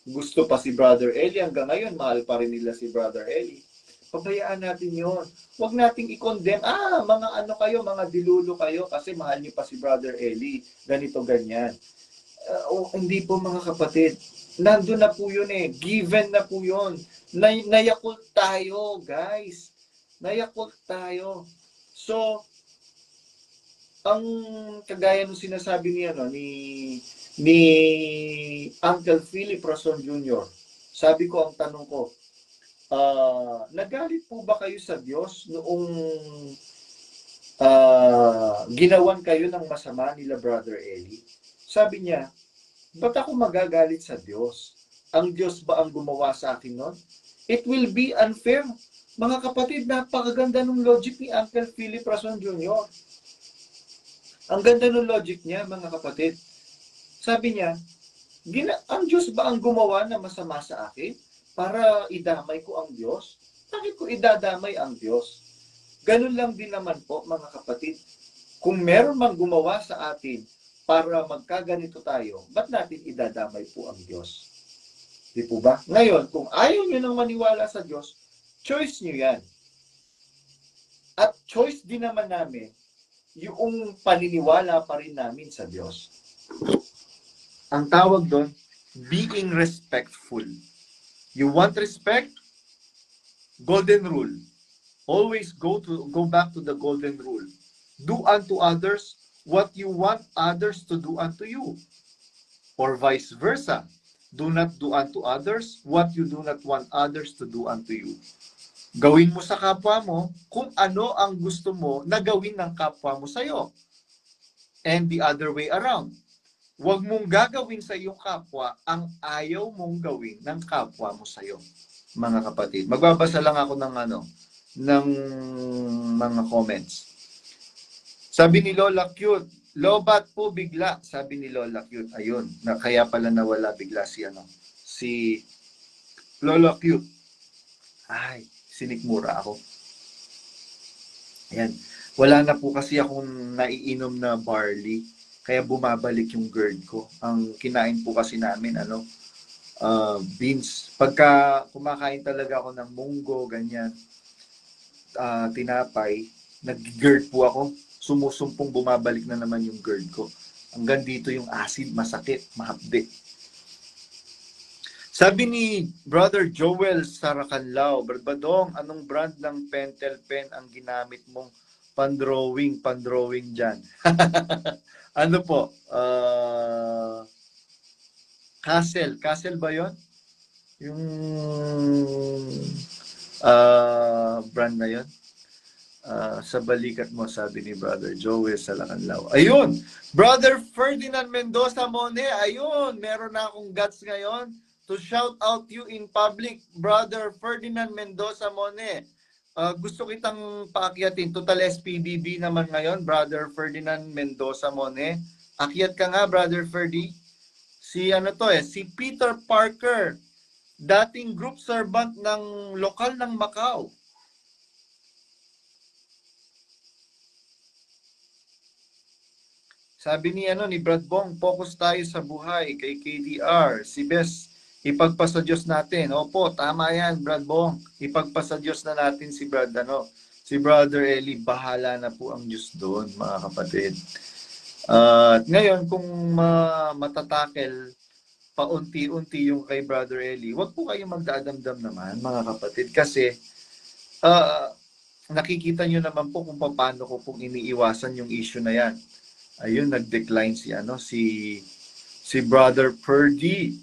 [SPEAKER 1] gusto pa si Brother Eli, hanggang ngayon, mahal pa rin nila si Brother Eli. Pabayaan natin yon. Huwag nating i-condemn, mga mga dilulo kayo kasi mahal niyo pa si Brother Eli. Ganito, ganyan. Hindi po, mga kapatid. Nandun na po yun eh. Given na po yun. Nayakult tayo, guys. Nayakult tayo. So, ang kagaya nung sinasabi ni Uncle Philip Rason Jr., sabi ko, ang tanong ko, nagalit po ba kayo sa Diyos noong ginawan kayo ng masama nila Brother Eli? Sabi niya, ba't ako magagalit sa Diyos? Ang Diyos ba ang gumawa sa akin nun? It will be unfair. Mga kapatid, napakaganda ng logic ni Uncle Philip Rason Jr. Ang ganda ng logic niya, mga kapatid. Sabi niya, ang Diyos ba ang gumawa na masama sa akin para idamay ko ang Diyos? Bakit ko idadamay ang Diyos? Ganun lang din naman po, mga kapatid. Kung meron mang gumawa sa atin para magkaganito tayo, ba't natin idadamay po ang Diyos? Di po ba? Ngayon, kung ayaw nyo nang maniwala sa Diyos, choice nyo yan. At choice din naman namin yung paniniwala pa rin namin sa Diyos. Ang tawag doon, being respectful. You want respect? Golden rule. Always go back to the golden rule. Do unto others what you want others to do unto you. Or vice versa. Do not do unto others what you do not want others to do unto you. Gawin mo sa kapwa mo kung ano ang gusto mo na gawin ng kapwa mo sa'yo. And the other way around. Huwag mong gagawin sa iyong kapwa ang ayaw mong gawin ng kapwa mo sa'yo. Mga kapatid, magbabasa lang ako ng mga comments. Sabi ni Lola Cute, lobat po bigla, sabi ni Lola Cute. Ayun, kaya pala nawala bigla si Lola Cute. Ay, sinikmura ako. Ayan. Wala na po kasi akong naiinom na barley. Kaya bumabalik yung GERD ko. Ang kinain po kasi namin, beans. Pagka kumakain talaga ako ng munggo, ganyan, tinapay, nag-GERD po ako. Sumusumpong bumabalik na naman yung GERD ko. Hanggang dito yung acid, masakit, mahapde. Sabi ni Brother Joel Saracanlao, Brad Badong, anong brand ng pentel pen ang ginamit mong Pandrowing dyan. Ano po? Castle ba yon? Yung brand na yon? Sa balikat mo, sabi ni Brother Joey sa Lacanlaw. Ayun! Brother Ferdinand Mendoza Mone, ayun! Meron na akong guts ngayon to shout out you in public, Brother Ferdinand Mendoza Mone. Gusto kitang paakyatin. Total SPBB naman ngayon, Brother Ferdinand Mendoza Mone. Akyat ka nga, Brother Ferdy. Si Peter Parker, dating group servant ng lokal ng Macau. Sabi ni Brad Bong, focus tayo sa buhay kay KDR. Si Bes, ipagpasa Diyos natin. Opo, tama yan, Brad Bong. Ipagpasa Diyos na natin si Brother Eli. Bahala na po ang Diyos doon, mga kapatid. At ngayon, kung matatakel paunti-unti yung kay Brother Eli, wag po kayong magdadamdam naman, mga kapatid. Kasi nakikita nyo naman po kung paano ko pong iniiwasan yung issue na yan. Ayun, nag-decline si Brother Purdy.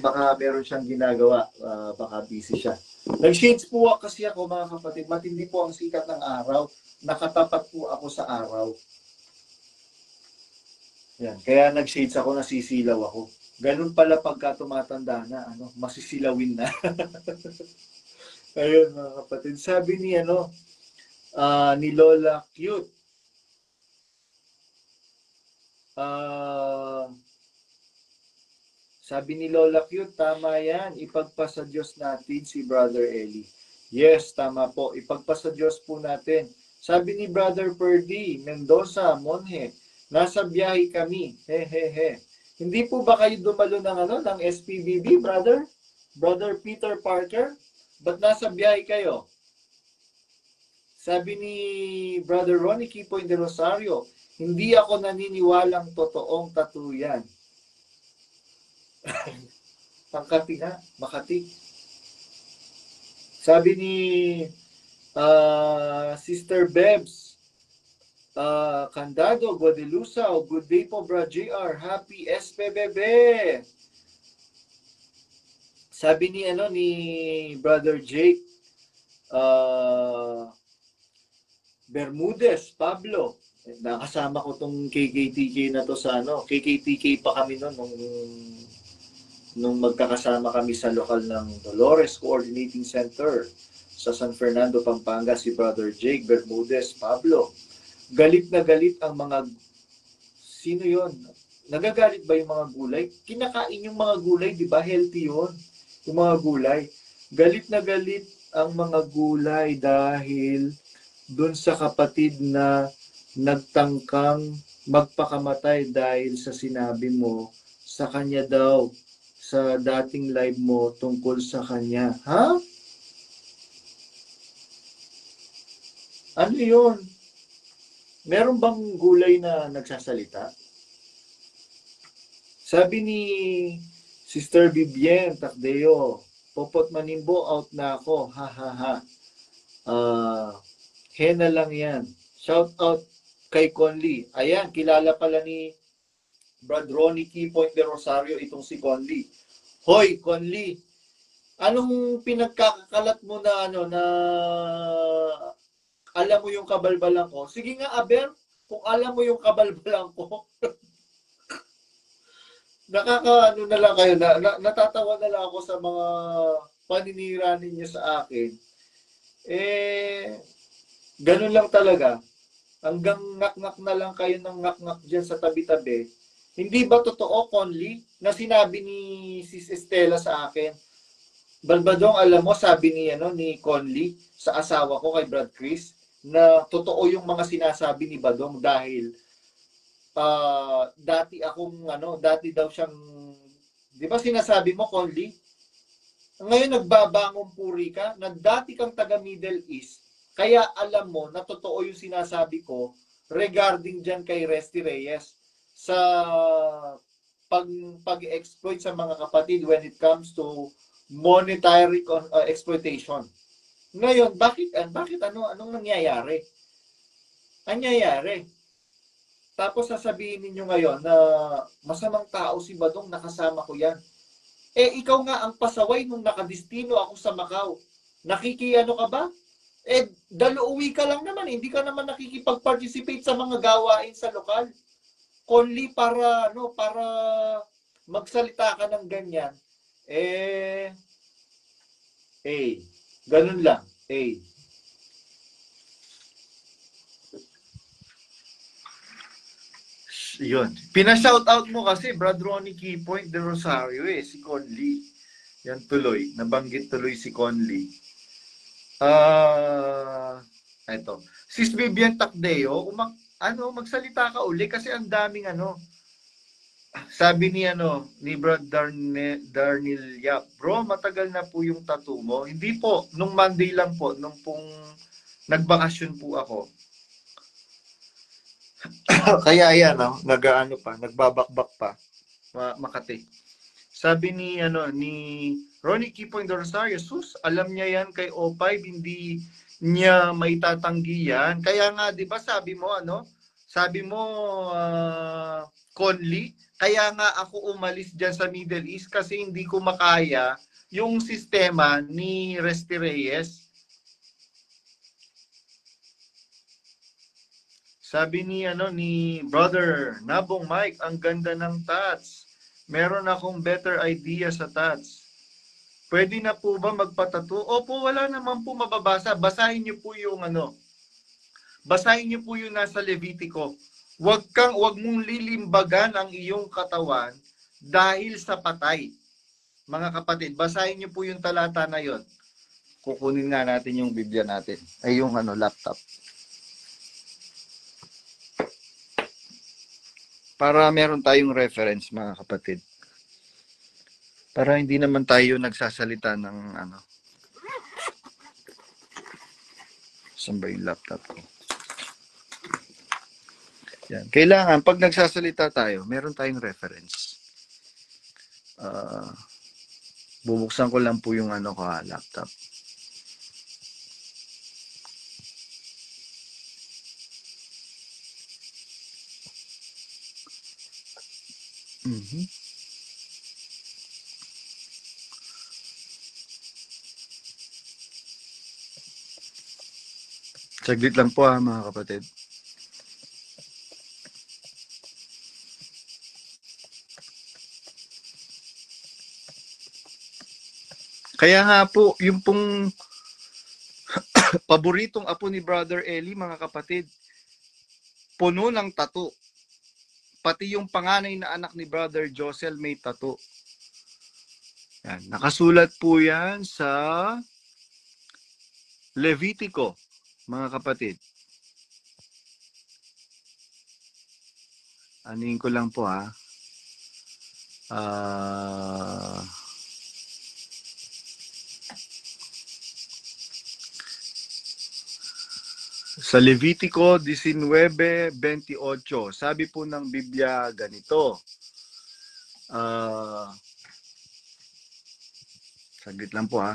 [SPEAKER 1] Baka meron siyang ginagawa, baka busy siya. Nag-shades po kasi ako, mga kapatid. Matindi po ang sikat ng araw. Nakatapat po ako sa araw. Yan. Kaya nag-shades ako, nasisilaw ako. Ganun pala pagka tumatanda na, masisilawin na. Ayun, mga kapatid. Sabi ni Lola Cute. Sabi ni Lola Cute, tama yan. Ipagpasa Diyos natin si Brother Eli. Yes, tama po. Ipagpasa Diyos po natin. Sabi ni Brother Purdy, Mendoza, Monhe, nasa biyahe kami. He. Hindi po ba kayo dumalo ng SPBB, brother? Brother Peter Parker? Ba't nasa biyahe kayo? Sabi ni Brother Ronnie Kipoy de Rosario, hindi ako naniniwalang totoong tattoo yan. Makati nga, Makati. Sabi ni Sister Bebs, Candado, Guadalusao, good day po, Bra JR. Happy SPBB. Sabi ni Brother Jake, Bermudez, Pablo. Nakasama ko tong KKTK na to sa KKTK pa kami nung magkakasama kami sa lokal ng Dolores Coordinating Center sa San Fernando, Pampanga, si Brother Jake, Bermudez, Pablo. Galit na galit ang mga, sino yon? Nagagalit ba yung mga gulay? Kinakain yung mga gulay, di ba? Healthy yun, yung mga gulay. Galit na galit ang mga gulay dahil dun sa kapatid na nagtangkang magpakamatay dahil sa sinabi mo sa kanya daw sa dating live mo tungkol sa kanya. Ha? Ano yun? Meron bang gulay na nagsasalita? Sabi ni Sister Vivienne Tacdeo, Popot Manimbo, out na ako. Ha ha ha. Hena lang yan. Shout out kay Conley. Ayan, kilala pala ni Brad Ronnie Kipoy de Rosario itong si Conley. Hoy, Conley, anong pinagkakalat mo na na alam mo yung kabalbalan ko? Sige nga, Aber, kung alam mo yung kabalbalan ko. Na lang kayo, natatawa na lang ako sa mga paninira ninyo sa akin. Ganun lang talaga. Hanggang ngak-ngak na lang kayo ng ngak-ngak dyan sa tabi-tabi. Hindi ba totoo, Conley, na sinabi ni Sis Estela sa akin? Balbadong, alam mo, sabi ni Conley sa asawa ko kay Brad Chris, na totoo yung mga sinasabi ni Badong dahil dati daw siyang, di ba sinasabi mo, Conley? Ngayon nagbabangong puri ka, na dati kang taga Middle East, kaya alam mo na totoo yung sinasabi ko regarding dyan kay Resty Reyes sa pag-exploit sa mga kapatid when it comes to monetary exploitation. Ngayon, bakit anong nangyayari? Anyayari. Tapos sasabihin ninyo ngayon na masamang tao si Badong, nakasama ko yan. Eh, ikaw nga ang pasaway nung nakadistino ako sa Macau. Nakikiano ka ba? Eh, daluwi ka lang naman. Hindi ka naman nakikipag-participate sa mga gawain sa lokal. Only para, para magsalita ka ng ganyan. Ganun lang. Yun. Pina-shoutout mo kasi Brad Ronnie Keypoint de Rosario si Conley. Yan tuloy. Nabanggit tuloy si Conley. Ito. Sis Vivian Tacdeo, magsalita ka uli kasi ang daming sabi ni Brad Darnil Yap, bro, matagal na po yung tattoo mo. Hindi po, nung Monday lang po, nung pong nagbakasyon po ako. Kaya yan, nagbabakbak pa. Makati. Sabi ni Ronnie Keypoint de Rosario, sus, alam niya yan kay O5, hindi niya may tatanggi yan. Kaya nga, di ba, sabi mo, Conley, kaya nga ako umalis dyan sa Middle East kasi hindi ko makaya yung sistema ni Resty Reyes. Sabi ni Brother Nabong Mike, ang ganda ng tats. Meron akong better idea sa tats. Pwede na po ba magpatato? Opo, wala naman po mababasa. Basahin niyo po yung Basahin niyo po yung nasa Levitico. Wag mong lilimbagan ang iyong katawan dahil sa patay. Mga kapatid, basahin niyo po yung talata na yon. Kukunin nga natin yung Biblia natin. Ay yung laptop. Para meron tayong reference, mga kapatid. Para hindi naman tayo nagsasalita ng Saan ba yung laptop ko? Yan. Kailangan, pag nagsasalita tayo, meron tayong reference. Bubuksan ko lang po yung laptop. Saglit lang po mga kapatid. Kaya nga po, yung pong paboritong apo ni Brother Eli, mga kapatid, puno ng tattoo. Pati yung panganay na anak ni Brother Josel may tattoo. Yan. Nakasulat po yan sa Levitico, mga kapatid. Anin ko lang po sa Levitico 19:28, sabi po ng Biblia ganito. Saglit lang po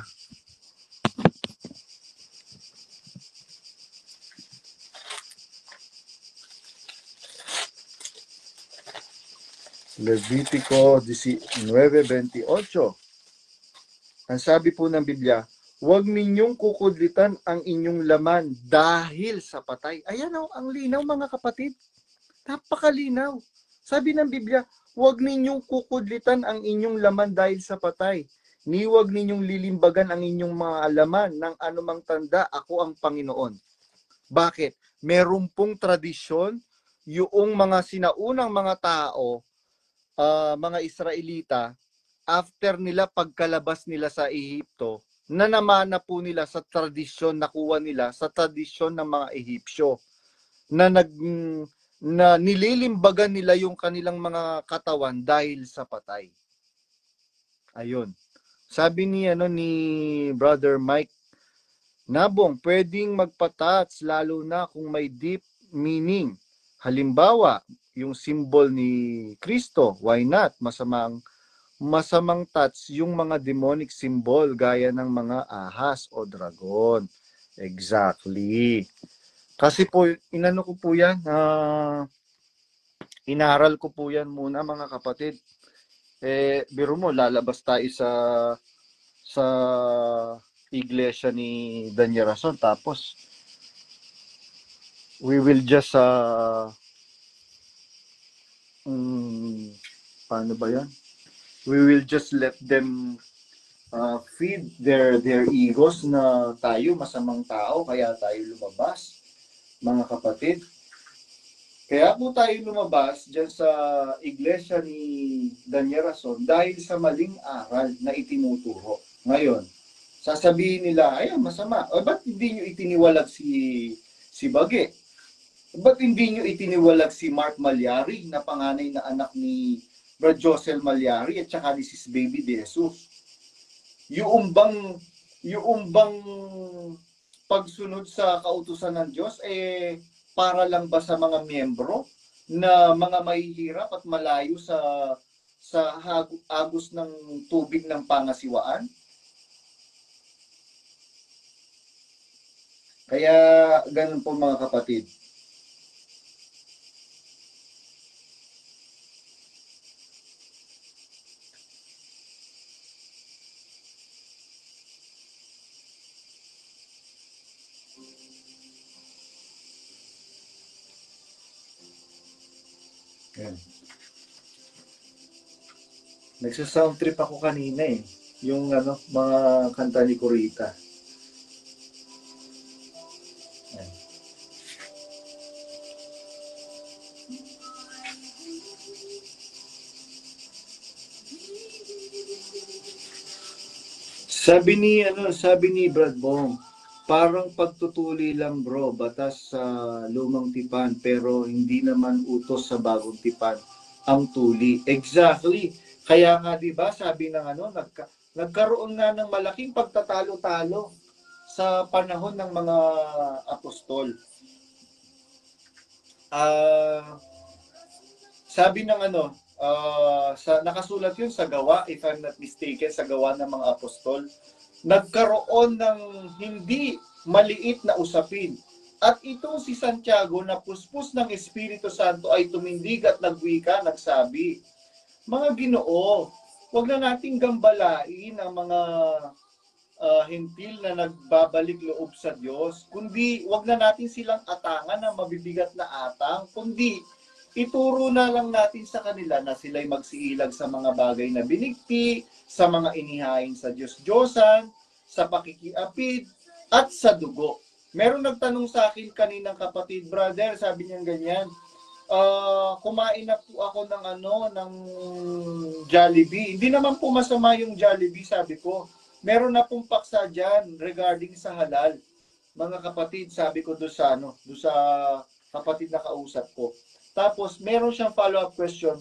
[SPEAKER 1] Levitico 19:28. Ang sabi po ng Biblia, huwag ninyong kukudlitan ang inyong laman dahil sa patay. Ayan ang linaw, mga kapatid. Napakalinaw. Sabi ng Biblia, huwag ninyong kukudlitan ang inyong laman dahil sa patay. Ni huwag ninyong lilimbagan ang inyong mga laman ng anumang tanda, ako ang Panginoon. Bakit? Meron pong tradisyon yung mga sinaunang mga tao, mga Israelita, after nila pagkalabas nila sa Ehipto, nanamana po nila sa tradisyon, nakuha nila sa tradisyon ng mga Ehipsyo, na nililimbagan nila yung kanilang mga katawan dahil sa patay. Ayun. Sabi ni Brother Mike Nabong, pwedeng magpatats lalo na kung may deep meaning. Halimbawa, yung symbol ni Kristo, why not? Masamang tats yung mga demonic symbol gaya ng mga ahas o dragon. Exactly. Kasi po, inano ko po yan, inaral ko po yan muna mga kapatid. Biro mo, lalabas tayo sa iglesia ni Daniel Rason, tapos we will just paano ba yan? We will just let them feed their egos na tayo masamang tao kaya tayo lumabas, mga kapatid. Kaya po tayo lumabas dyan sa iglesia ni Daniel Rason dahil sa maling aral na itinuturo. Ngayon, sasabihin nila, ay masama. O ba't hindi nyo itiniwalag si Bage? Ba't hindi nyo itiniwalag si Mark Malyari na panganay na anak ni Brad Josel Malyari at saka ni Sis Baby De Jesus? Yung bang pagsunod sa kautusan ng Diyos, para lang ba sa mga miyembro na mga mahihirap at malayo sa agos ng tubig ng pangasiwaan? Kaya ganun po mga kapatid. Yan. Nagsa-sound trip ako kanina yung mga kanta ni Corita. Yan. Sabi ni Brad Bong, parang pagtutuli lang bro, batas sa lumang tipan pero hindi naman utos sa bagong tipan ang tuli. Exactly. Kaya nga 'di ba, sabi ng nagkaroon nga ng malaking pagtatalo-talo sa panahon ng mga apostol. Sabi ng nakasulat yun sa Gawa, if I'm not mistaken, sa Gawa ng mga apostol, nagkaroon ng hindi maliit na usapin. At itong si Santiago na puspos ng Espiritu Santo ay tumindig at nagwika, nagsabi, mga Ginoo, wag na nating gambalain ang mga hintil na nagbabalik loob sa Diyos, kundi wag na natin silang atangan ng mabibigat na atang, kundi ituro na lang natin sa kanila na sila'y magsiilag sa mga bagay na binigti, sa mga inihain sa Diyos-Diyosan, sa pakikiapid, at sa dugo. Meron nagtanong sa akin kaninang kapatid, brother, sabi niya ganyan, kumain na po ako ng Jollibee. Hindi naman po masama yung Jollibee, sabi ko. Meron na pong paksa dyan regarding sa halal. Mga kapatid, sabi ko doon sa kapatid na kausap ko. Tapos, meron siyang follow-up question.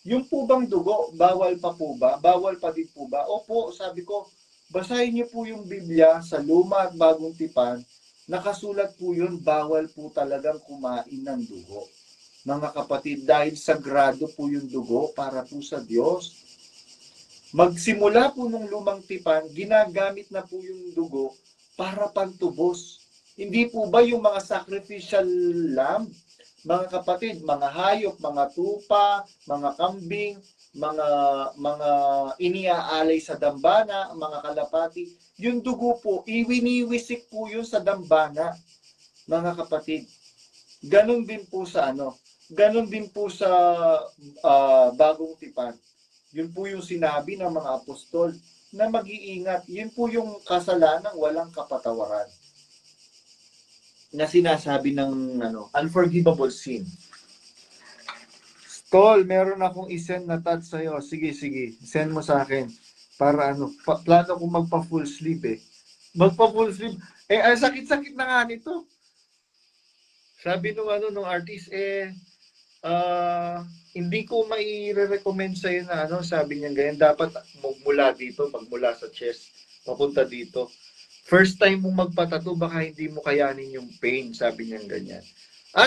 [SPEAKER 1] Yung po bang dugo, bawal pa po ba? Bawal pa din po ba? Opo, sabi ko, basahin niyo po yung Biblia sa Luma at Bagong Tipan. Nakasulat po yun, bawal po talagang kumain ng dugo. Mga kapatid, dahil sagrado po yung dugo para po sa Diyos. Magsimula po nung Lumang Tipan, ginagamit na po yung dugo para pantubos. Hindi po ba yung mga sacrificial lamb, mga kapatid, mga hayop, mga tupa, mga kambing, mga iniaalay sa dambana, mga kalapati, yung dugo po, iwiniwisik po yun sa dambana, mga kapatid. Ganon din po sa ganon din po sa Bagong Tipan. Yun po yung sinabi ng mga apostol na mag-iingat. Yun po yung kasalanang walang kapatawaran na sinasabi ng unforgivable sin. Tol, meron akong isend na touch sa'yo. Sige. Send mo sa akin. Para plano kong magpa-full sleep Magpa-full sleep. Sakit-sakit na nga nito. Sabi nung artist, hindi ko mai-recommend sa'yo na sabi niya ganyan. Dapat magmula dito, magmula sa chest, papunta dito. First time mong magpatato, baka hindi mo kayanin yung pain, sabi niya ganyan.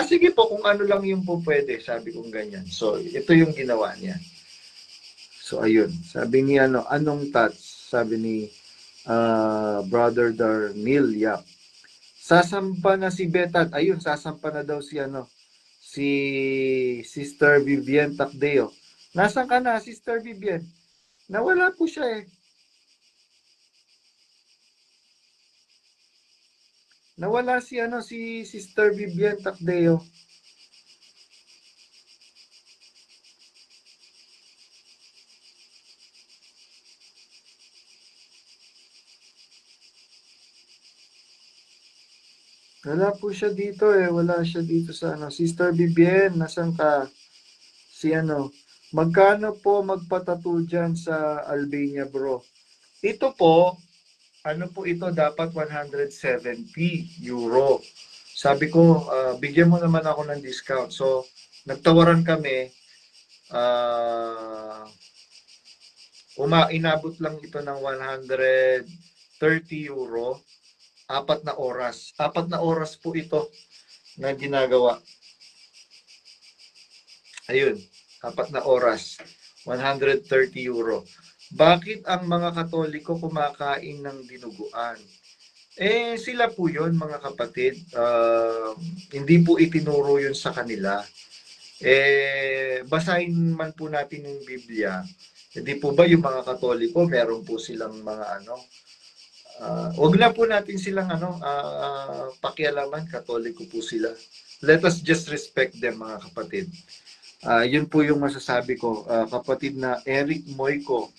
[SPEAKER 1] Sige po, kung ano lang yung po pwede, sabi kong ganyan. So, ito yung ginawa niya. So, ayun. Sabi niya, anong touch? Sabi ni Brother Darnil Yap. Sasampa na si Betad. Ayun, sasampa na daw si si Sister Vivian Tacdeo. Nasaan ka na, Sister Vivian? Nawala po siya eh. Nawala si Sister Vivian Tacdeo. Wala po siya dito eh. Wala siya dito sa Sister Vivian, nasan ka? Si magkano po magpatato dyan sa Albania bro? Ito po, po ito dapat 170 euro. Sabi ko, bigyan mo naman ako ng discount. So, nagtawaran kami. Inabot lang ito ng 130 euro. 4 na oras. 4 na oras po ito na ginagawa. Ayun, 4 na oras. 130 euro. Bakit ang mga Katoliko kumakain ng dinuguan? Sila po yun, mga kapatid. Hindi po itinuro yun sa kanila. Basahin man po natin yung Biblia. Hindi po ba yung mga Katoliko, meron po silang mga wag na po natin silang pakialaman, Katoliko po sila. Let us just respect them, mga kapatid. Yun po yung masasabi ko, kapatid na Eric Moico.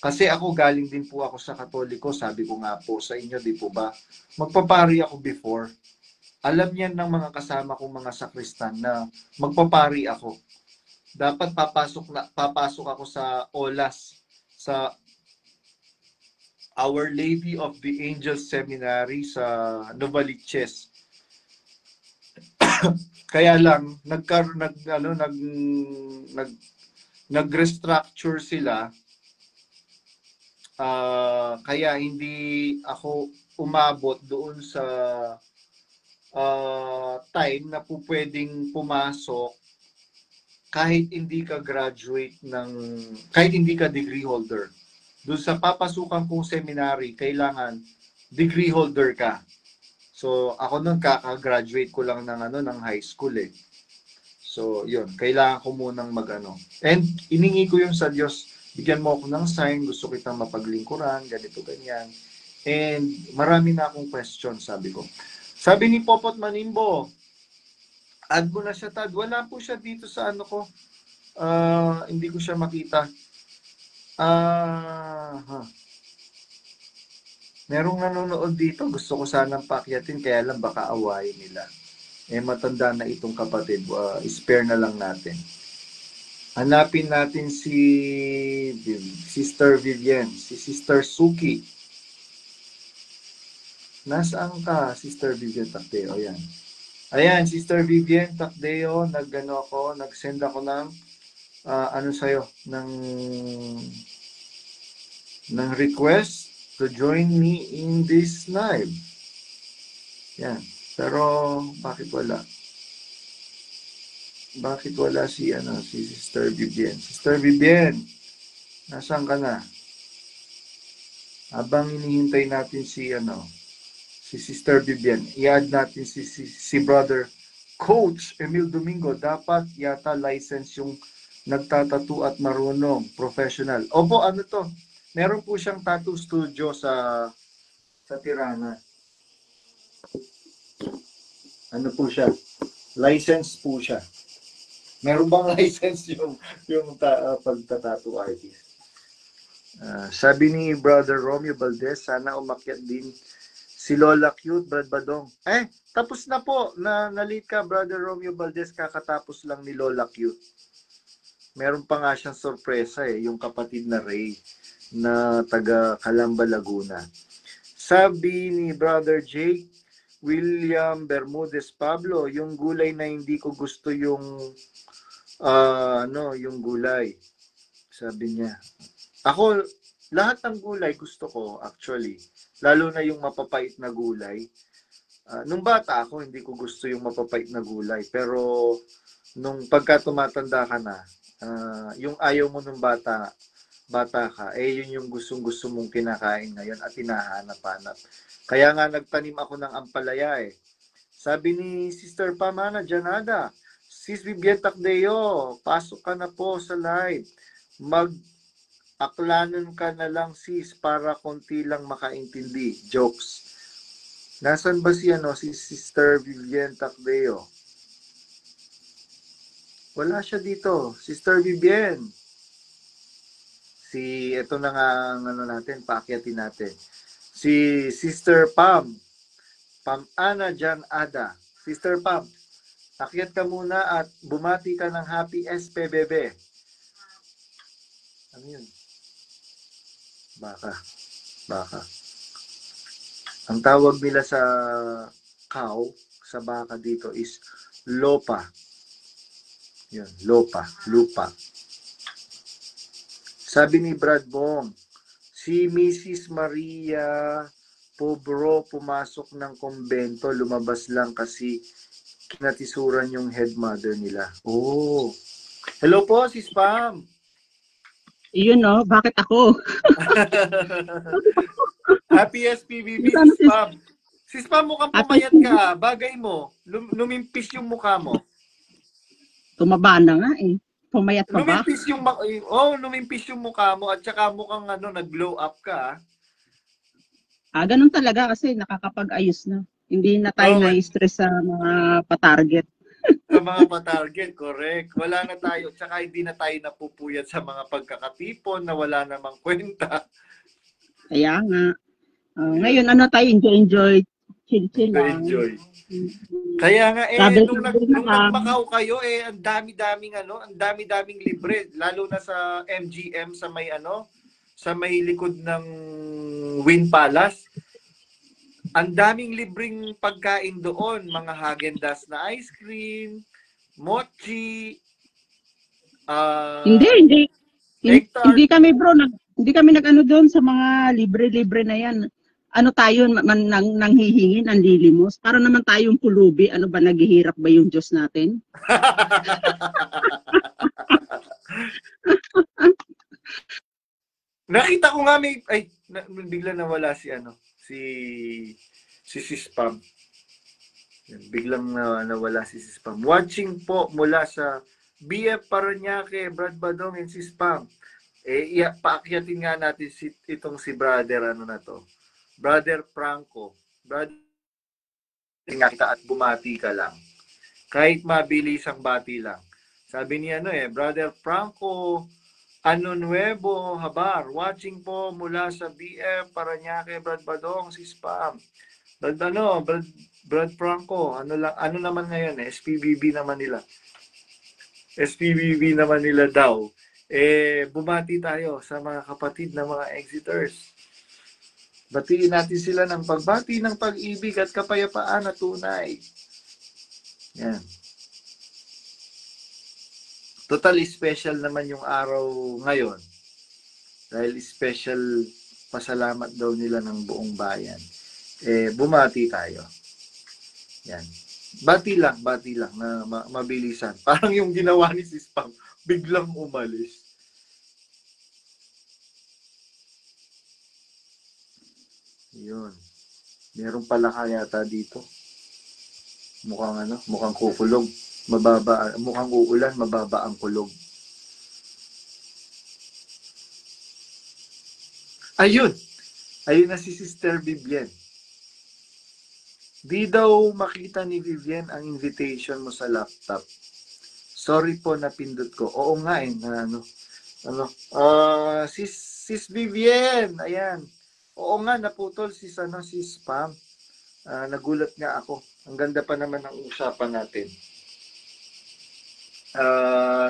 [SPEAKER 1] Kasi ako galing din po ako sa Katoliko, sabi ko nga po sa inyo, di po ba? Magpapari ako before. Alam niyan ng mga kasama kong mga sakristan na magpapari ako. Dapat papasok ako sa OLAS, sa Our Lady of the Angels Seminary sa Novaliches. Kaya lang nag-restructure sila. Kaya hindi ako umabot doon sa time na po pwedeng pumasok kahit hindi ka kahit hindi ka degree holder. Doon sa papasukan kong seminary, kailangan degree holder ka. So, ako nung kaka-graduate ko lang ng high school eh. So, yun. Kailangan ko munang And, iningi ko yung sa Diyos, bigyan mo ako ng sign, gusto kitang mapaglingkuran, ganito, ganyan. And, marami na akong question, sabi ko. Sabi ni Popot Manimbo, add mo na siya, Tad. Wala po siya dito sa ko. Hindi ko siya makita. Merong nanonood dito, gusto ko sanang paakyatin, kaya lang baka awayin nila. Matanda na itong kapatid, spare na lang natin. Hanapin natin si Sister Vivian, si Sister Suki. Nasaan ka, Sister Vivian Tacdeo? Ayan. Ayan, Sister Vivian Tacdeo, nag-send ako ng sa'yo, ng request to join me in this live. Yan. Pero, bakit wala? Bakit wala si Sister Vivian? Sister Vivian, nasaan ka na? Habang hinihintay natin si Sister Vivian, i-add natin si Brother Coach Emil Domingo. Dapat yata license yung nagtatattoo at marunong, professional. Opo, to? Meron po siyang tattoo studio sa Tirana. Po siya? License po siya. Meron bang license yung pagtatattoo artist? Sabi ni Brother Romeo Valdez, sana umakyat din si Lola Cute, Brad Badong. Tapos na po. Nalit ka, Brother Romeo Valdez, kakatapos lang ni Lola Cute. Meron pa nga siyang sorpresa yung kapatid na Ray na taga Calamba, Laguna. Sabi ni Brother Jake William Bermudez Pablo, yung gulay na hindi ko gusto yung yung gulay. Sabi niya. Ako, lahat ng gulay gusto ko actually. Lalo na yung mapapait na gulay. Nung bata ako, hindi ko gusto yung mapapait na gulay. Pero nung pagka tumatanda ka na, yung ayaw mo nung bata, bata ka, yun yung gustong-gusto mong kinakain ngayon at hinahanap-hanap. Kaya nga nagtanim ako ng ampalaya eh. Sabi ni Sister Pamana Janada, Sis Vivian Tacdeo, pasok ka na po sa live. Mag-aklanon ka na lang sis para konti lang makaintindi. Jokes. Nasaan ba si Sister Vivian Tacdeo? Wala siya dito. Sister Vivian. Ito na nga ang natin, paakyatin natin. Si Sister Pam Ana Jan Ada. Sister Pam, akyat ka muna at bumati ka ng Happy SPBB. Ano yun? Baka. Ang tawag nila sa cow, sa baka dito is lopa. Yun, lupa. Sabi ni Brad Bong, si Mrs. Maria Pobro pumasok ng kumbento, lumabas lang kasi kinatisuran yung head mother nila. Oh. Hello po, Sis Pam.
[SPEAKER 2] Iyon no, bakit ako?
[SPEAKER 1] Happy SPBB, Sis Pam. Sis Pam, mukhang pumayat ka. Bagay mo. Lumimpis yung mukha mo.
[SPEAKER 2] Tumaba na nga eh. Pumayat pa ba?
[SPEAKER 1] Lumimpis yung mukha mo at saka mukhang nag-glow up ka.
[SPEAKER 2] Ganun talaga kasi nakakapag-ayos na. Hindi na tayo na-stress sa mga patarget.
[SPEAKER 1] Sa mga patarget, correct. Wala na tayo. Tsaka hindi na tayo napupuyat sa mga pagkakatipon na wala namang kwenta.
[SPEAKER 2] Kaya nga. Ngayon, tayo enjoy. Chill lang.
[SPEAKER 1] Enjoy. Kaya nga, nung nag-Macau kayo, ang dami-daming libre. Lalo na sa MGM, sa may likod ng Wynn Palace. Ang daming libreng pagkain doon. Mga Häagen-Dazs na ice cream, mochi,
[SPEAKER 2] Hindi kami bro, hindi kami nag-ano doon sa mga libre-libre na yan. Tayo nanghihingi, nanlilimos. Para naman tayong pulubi, ba, naghihirap ba yung Diyos natin?
[SPEAKER 1] Nakita ko nga bigla nawala si Sis Pam. Biglang nawala si Sis Pam. Watching po mula sa BF Paranaque, Brad Badong and Sis Pam. Paakyatin nga natin itong si brother Brother Franco. Brother, nga kita at bumati ka lang. Kahit mabilis ang bati lang. Sabi niya Brother Franco Ano Nuevo Habar, watching po mula sa BF Paranaque, Brad Badong, si Spam. Brad Franco, ano naman ngayon SPBB naman nila. SPBB naman nila daw. Bumati tayo sa mga kapatid na mga exiters. Batiin natin sila ng pagbati ng pag-ibig at kapayapaan na tunay. Yan. Totally special naman yung araw ngayon. Dahil special pasalamat daw nila ng buong bayan. Bumati tayo. Yan. Bati lang na mabilisan. Parang yung ginawa ni Sis Pam, biglang umalis. Yun. Meron pala yata dito. Mukhang kukulog. Mukhang uulan, mababa ang kulog. Ayun na si Sister Vivian. Di daw makita ni Vivian ang invitation mo sa laptop. Sorry po, napindot ko. Oo nga Sis Vivian, ayan. Oo nga, naputol si Spam. Nagulat nga ako. Ang ganda pa naman ng usapan natin.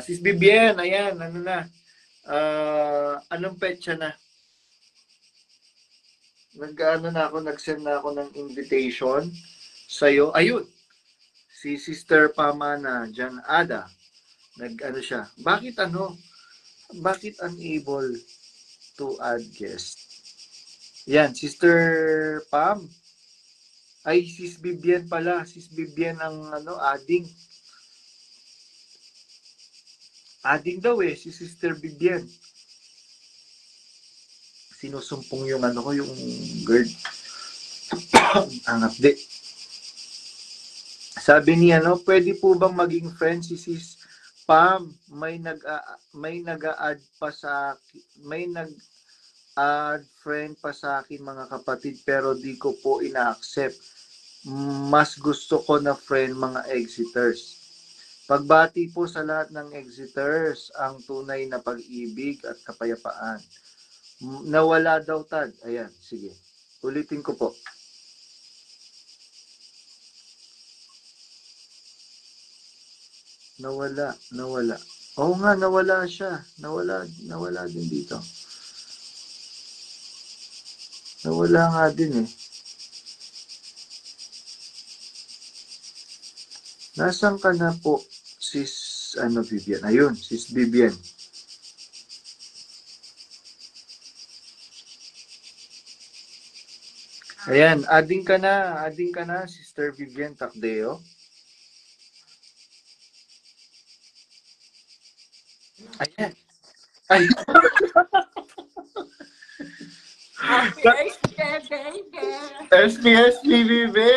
[SPEAKER 1] Sis Vivian, ayan, anong petsa na? Nag-send na ako ng invitation sa'yo. Ayun, si Sister Pamana Jan Ada, siya. Bakit unable to add guest? Yan, Sister Pam. Ay, Sis Vivian pala. Sis Vivian ang adding. Adding daw si Sister Vivian. sinusumpong yung ano ko, yung girl. Ang update. Sabi niya, no, pwede po bang maging friend si Sis Pam? May nag-a-add pa sa may nag-add friend pa sa akin mga kapatid pero di ko po ina-accept. Mas gusto ko na friend mga exiters. Pagbati po sa lahat ng exiters ang tunay na pag-ibig at kapayapaan. Nawala daw, Tad. Ayan, sige. Ulitin ko po. Nawala. Oo nga, nawala siya. Nawala din dito. Nawala nga din eh. Nasaan ka na po, Sis, Vivian? Ayun, Sis Vivian. Ayan, adding ka na, Sister Vivian Takdeo. Ayan. Ay.
[SPEAKER 5] Happy birthday, baby!
[SPEAKER 1] SPS Bibe!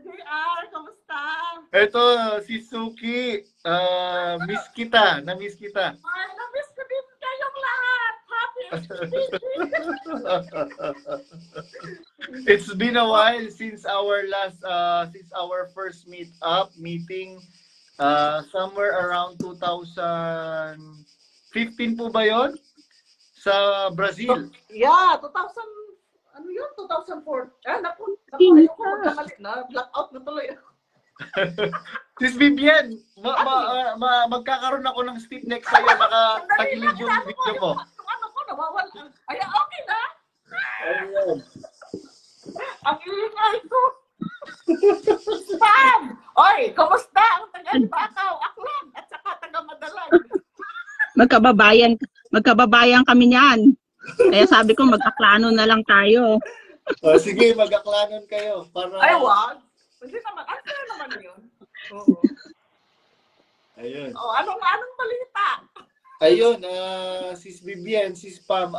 [SPEAKER 5] JR, kamusta?
[SPEAKER 1] Ito, si Suki. Miss kita. Na-miss kita.
[SPEAKER 5] Ay, na-miss ko din kayong lahat. Happy birthday!
[SPEAKER 1] It's been a while since our first meeting somewhere around 2015 po ba yon? Sa Brazil.
[SPEAKER 5] Yeah, 2004. Naku, ayoko magkamali na. Blackout na tuloy ako.
[SPEAKER 1] Sis Vivian, magkakaroon ako ng stiff neck sa'yo. Nakatagilid yung video mo.
[SPEAKER 5] Ano ko, nawawala. Ay, okay na.
[SPEAKER 1] Ayun.
[SPEAKER 5] Ang ingay ko. Pam! Oy, kamusta ang taga-Bakaw, Aklan, at saka taga-Madalag?
[SPEAKER 2] Magkababayan kami niyan. Kaya sabi ko mag-aklano na lang tayo.
[SPEAKER 1] Sige, mag-aklanon kayo. Para...
[SPEAKER 5] Ay, wag. Hindi naman. Ano naman yun? Oo.
[SPEAKER 1] Ayun.
[SPEAKER 5] Oh, anong balita?
[SPEAKER 1] Ayun, Sis Vivian, Sis Pam,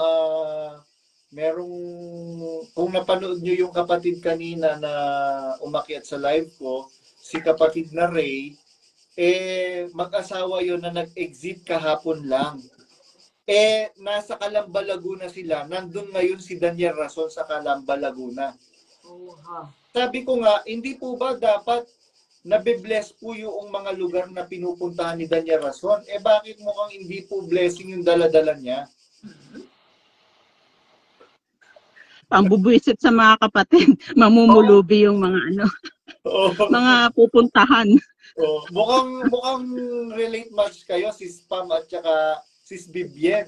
[SPEAKER 1] merong, kung napanood nyo yung kapatid kanina na umakyat sa live ko, si kapatid na Ray, mag-asawa yon na nag-exit kahapon lang. Nasa Calamba, Laguna sila. Nandun ngayon si Daniel Rason sa Calamba, Laguna. Sabi ko nga, hindi po ba dapat nabe-bless po yung mga lugar na pinupuntahan ni Daniel Rason? Bakit mukhang hindi po blessing yung dala-dala niya?
[SPEAKER 2] Pambubuisit sa mga kapatid, mamumulubi yung mga mga pupuntahan.
[SPEAKER 1] Mukhang relate much kayo, Sis Pam at saka Sis Vivian.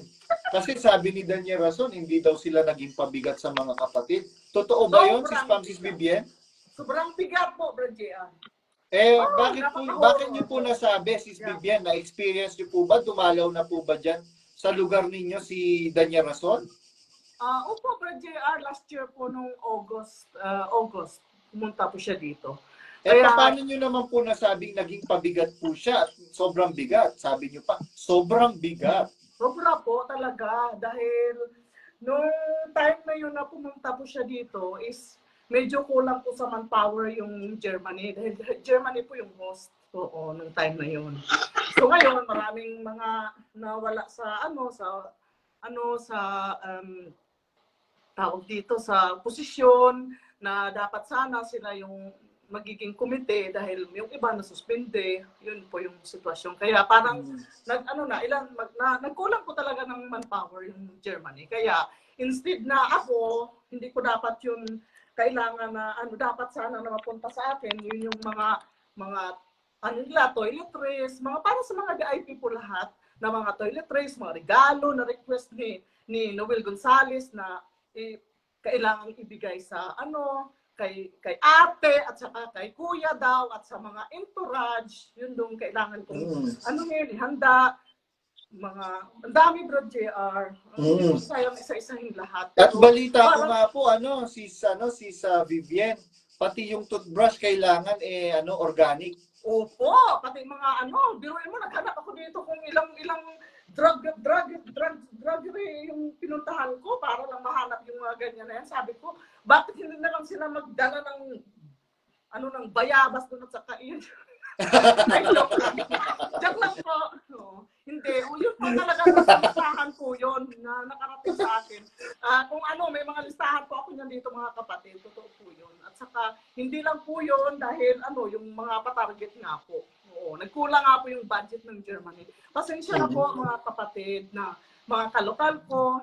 [SPEAKER 1] Kasi sabi ni Daniel Rason, hindi daw sila naging pabigat sa mga kapatid. Totoo ba yun, Sis Pam, Sis Vivian?
[SPEAKER 5] Sobrang bigat po, Bro JR.
[SPEAKER 1] Bakit niyo po nasabi, Sis Vivian, na experience niyo po ba? Dumalaw na po ba dyan sa lugar ninyo si Daniel Rason?
[SPEAKER 5] Opo, Bro JR, last year po nung August, pumunta po siya dito.
[SPEAKER 1] Paano nyo naman po nasabing naging pabigat po siya at sobrang bigat? Sabi nyo pa, sobrang bigat.
[SPEAKER 5] Sobra po talaga dahil nung time na yun na pumunta po siya dito is medyo kulang po sa manpower yung Germany. Dahil Germany po yung host nung time na yun. So ngayon maraming mga nawala sa tawag dito sa posisyon na dapat sana sila yung magiging komite dahil yung iba na suspende, yun po yung sitwasyon. Kaya parang nagkulang po talaga ng manpower yung Germany. Kaya instead na ako, hindi ko dapat yun kailangan na dapat sana na mapunta sa akin, yun yung mga toiletries, mga para sa mga VIP po lahat na mga toiletries, mga regalo na request ni Noel Gonzales na kailangang ibigay sa kay ate at saka kay kuya daw at sa mga entourage, yun dong kailangan kong handa, ang dami, Bro JR. Sayang isa-isahin lahat.
[SPEAKER 1] At balita ko nga po, sis Vivian, pati yung toothbrush kailangan organic.
[SPEAKER 5] Opo, pati mga biruin mo, naghanap ako dito kung ilang drug yung pinuntahan ko para lang mahanap yung mga ganyan na yan. Sabi ko, bakit hindi na lang sila magdala ng ng bayabas doon at saka yun. Joke lang po. No. Hindi. Yun po talaga nasa listahan po yun na nakarating sa akin. Kung may mga listahan po ako niyan dito mga kapatid. Totoo po yun. At saka, hindi lang po yun dahil yung mga patarget nga po. Oo, nagkulang nga po yung budget ng Germany. Pasensya na po mga kapatid na mga kalokal ko.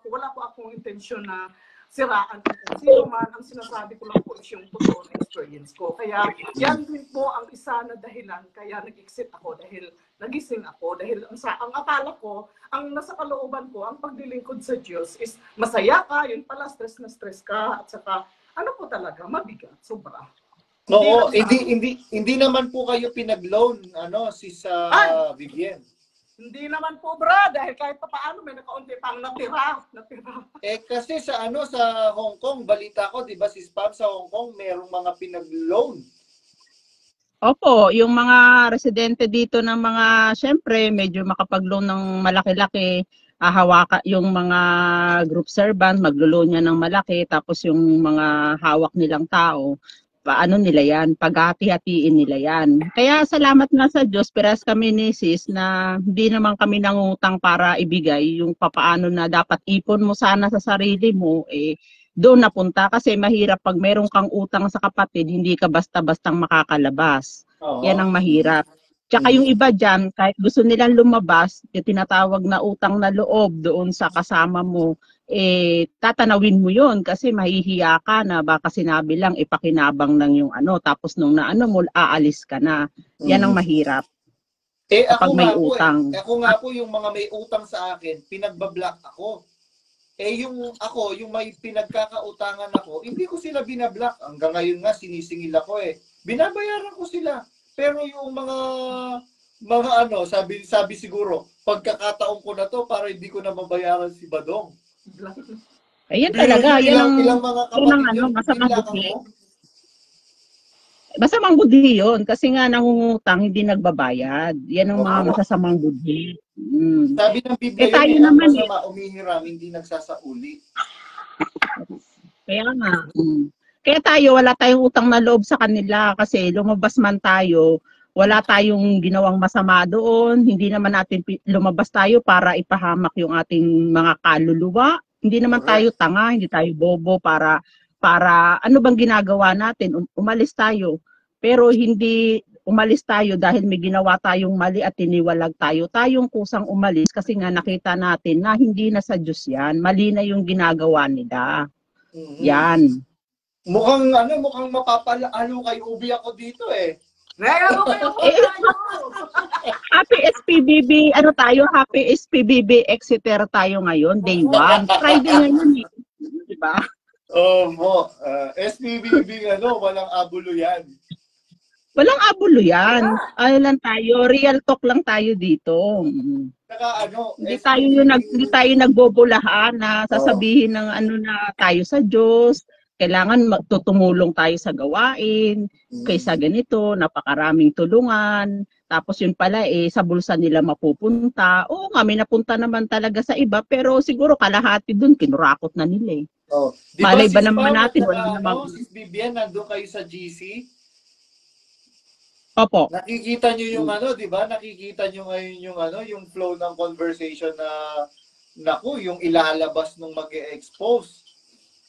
[SPEAKER 5] Wala po akong intensyon na siraan kung sino man. Ang sinasabi ko lang po is yung totoo na experience ko. Kaya yan din po ang isa na dahilan kaya nag-exit ako dahil nagising ako. Dahil ang akala ko, ang nasa kalooban ko, ang paglilingkod sa Diyos is masaya ka, yun pala stress na stress ka. At saka po talaga, mabigat, sobra.
[SPEAKER 3] Oo, hindi naman po kayo pinag-loan, sis Vivian.
[SPEAKER 5] Hindi naman po, bro, dahil kahit pa paano may nakaunti pang natira.
[SPEAKER 3] Kasi sa Hong Kong, balita ko, 'di ba, sis Pam, sa Hong Kong merong mga pinag-loan.
[SPEAKER 2] Opo, yung mga residente dito ng mga, syempre, medyo makapag-loan ng malaki-laki, hawaka yung mga group servant, maglo-loan niya ng malaki, tapos yung mga hawak nilang tao, paano nila yan, paghati-hatiin nila yan. Kaya salamat nga sa Diyos, peras kami ni sis na hindi naman kami nangutang para ibigay yung papaano na dapat ipon mo sana sa sarili mo, doon napunta kasi mahirap pag meron kang utang sa kapatid, hindi ka basta-bastang makakalabas. Yan ang mahirap. Tsaka yung iba dyan, kahit gusto nilang lumabas, yung tinatawag na utang na loob doon sa kasama mo, tatanawin mo yon kasi mahihiya ka na baka sinabi lang ipakinabang ng yung tapos nung mo aalis ka na. Yan ang mahirap.
[SPEAKER 3] Ako
[SPEAKER 2] may utang.
[SPEAKER 3] Ako nga po yung mga may utang sa akin, pinagbablock ako. Yung may pinagkakautangan ako, hindi ko sila binablock. Hanggang ngayon nga sinisingil ako Binabayaran ko sila. Pero yung mga sabi siguro, pagkakataon ko na to para hindi ko na mabayaran si Badong.
[SPEAKER 2] Ayan talaga, yan
[SPEAKER 3] ilang mga kapatid
[SPEAKER 2] masamang budhi. Masamang budhi yun, kasi nga nangungutang, hindi nagbabayad. Yan ang mga masasamang budhi.
[SPEAKER 3] Sabi ng Biblia,
[SPEAKER 2] tayo naman
[SPEAKER 3] masama umihiram, hindi nagsasauli.
[SPEAKER 2] Kaya nga. Kaya tayo, wala tayong utang na loob sa kanila kasi lumabas man tayo, wala tayong ginawang masama doon, hindi naman natin lumabas tayo para ipahamak yung ating mga kaluluwa. Hindi naman tayo tanga, hindi tayo bobo para ano bang ginagawa natin? Umalis tayo. Pero hindi umalis tayo dahil may ginawa tayong mali at tiniwalag tayo. Tayong kusang umalis kasi nga nakita natin na hindi na sa Diyos yan. Mali na yung ginagawa nila. Yan.
[SPEAKER 3] Mukhang mapapalalo kay Ubi ako dito
[SPEAKER 2] Happy SPBB, Happy SPBB Exeter tayo ngayon, day 1. Friday ngayon diba?
[SPEAKER 3] SPBB walang abulo yan.
[SPEAKER 2] Walang abulo yan. Lang tayo, real talk lang tayo dito.
[SPEAKER 3] Saka
[SPEAKER 2] Hindi tayo nagbobolahan na sasabihin ng na tayo sa Diyos. Kailangan tutumulong tayo sa gawain, kaysa ganito, napakaraming tulungan. Tapos yun pala, sa bulsa nila mapupunta. Oo nga, may napunta naman talaga sa iba, pero siguro kalahati dun, kinurakot na nila Malay ba naman natin?
[SPEAKER 3] Sis Vivian, nandun kayo sa GC?
[SPEAKER 2] Opo.
[SPEAKER 3] Nakikita nyo yung di ba? Nakikita nyo ngayon yung flow ng conversation na, yung ilalabas nung mag-e-expose.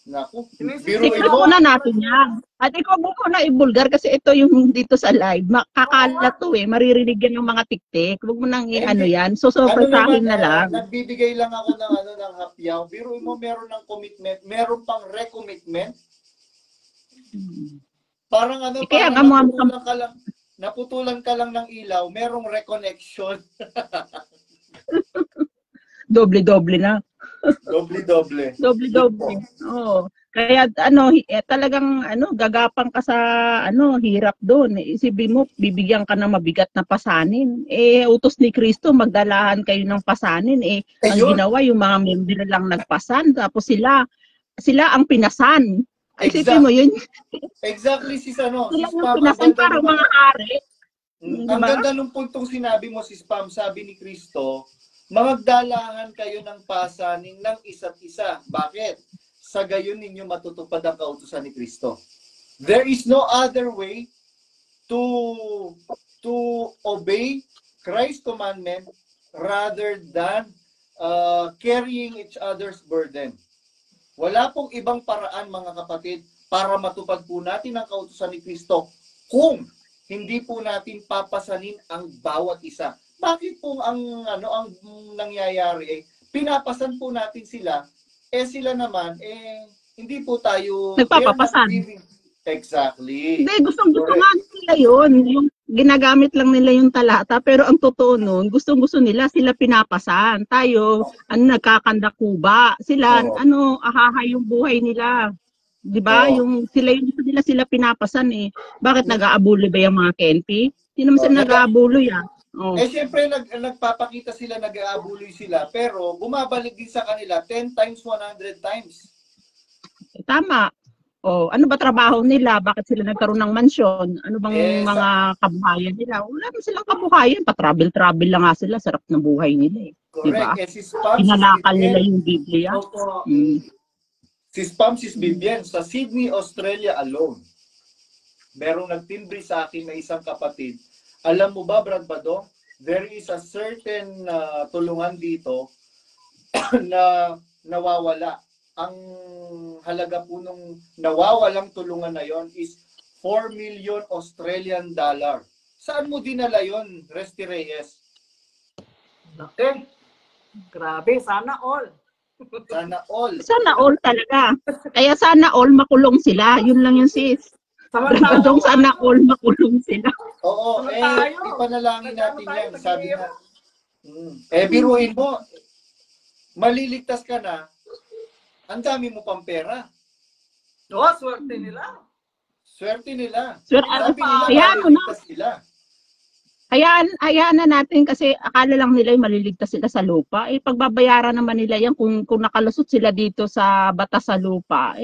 [SPEAKER 3] Naku, biruin mo.
[SPEAKER 2] Na natin yan. At ikaw mo na ibulgar kasi ito yung dito sa live. Makakalat to maririnig yan ng mga tiktik. Huwag mo nang yan. So sa akin na lang.
[SPEAKER 3] Nagbibigay lang ako ng hapyaw. Biruin mo, meron ng commitment, meron pang recommitment. Parang
[SPEAKER 2] kaya
[SPEAKER 3] naputulan ka lang ng ilaw, merong reconnection.
[SPEAKER 2] Doble-doble na.
[SPEAKER 3] Doble-doble.
[SPEAKER 2] Doble-doble. Oo. Kaya talagang gagapang ka sa hirap doon. Isipin mo, bibigyan ka ng mabigat na pasanin. Utos ni Kristo, magdalahan kayo ng pasanin. Ang ginawa, yung mga member lang nagpasan. Tapos sila ang pinasan. Isipin mo yun.
[SPEAKER 3] Exactly, sis
[SPEAKER 2] Sila yung pinasan para mga hari.
[SPEAKER 3] Ang ganda nung puntong sinabi mo, sis Pam, sabi ni Kristo, Magdalangan kayo ng pasanin ng isa't isa. Bakit? Sa gayon ninyo matutupad ang kautusan ni Kristo. There is no other way to obey Christ's commandment rather than carrying each other's burden. Wala pong ibang paraan, mga kapatid, para matupad po natin ang kautusan ni Kristo kung hindi po natin papasanin ang bawat isa. Bakit po ang nangyayari pinapasan po natin sila, sila naman hindi po tayo
[SPEAKER 2] Nagpapapasan.
[SPEAKER 3] Exactly.
[SPEAKER 2] Hindi, gustong-gusto nga nila yun. Yung ginagamit lang nila yung talata, pero ang totoo nun, gustong-gusto nila, sila pinapasan. Tayo, nagkakandakuba. Sila, ahahay yung buhay nila. Di ba? Yung sila pinapasan eh. Bakit nag-aabulo ba yung mga KNP? Hindi naman sila nag-aabulo yan. Oh.
[SPEAKER 3] Siyempre, nagpapakita sila, nag-aabuloy sila, pero bumabalik din sa kanila 10 times, 100 times.
[SPEAKER 2] Tama. Oh, ano ba trabaho nila? Bakit sila nagkaroon ng mansyon? Ano bang mga kabuhayan nila? Wala naman silang kabuhayan. Pa-travel lang nga sila. Sarap ng buhay nila eh.
[SPEAKER 3] Correct.
[SPEAKER 2] Diba? Pinalakal nila yung Biblia.
[SPEAKER 3] Si Spam, Sis Vivian, sa Sydney, Australia alone, merong nagtimbre sa akin na isang kapatid. Alam mo ba, Brad Badong, there is a certain tulungan dito na nawawala. Ang halaga po nung nawawalang tulungan na yon is 4 million Australian dollar. Saan mo dinala yon, Resty Reyes?
[SPEAKER 5] Okay. Grabe, sana all.
[SPEAKER 3] Sana all.
[SPEAKER 2] Sana all talaga. Kaya sana all makulong sila. Yun lang yung sis. Badong sana all makulong sila.
[SPEAKER 3] Oo, ipanalangin natin yan. Sabi na, biruin mo, maliligtas ka na, ang dami mo pang pera.
[SPEAKER 5] Swerte nila.
[SPEAKER 3] Swerte nila.
[SPEAKER 2] Sabi
[SPEAKER 3] nila, maliligtas sila.
[SPEAKER 2] Hayaan na natin kasi akala lang nila yung maliligtas sila sa lupa. Pagbabayaran naman nila yan kung nakalusot sila dito sa batas sa lupa.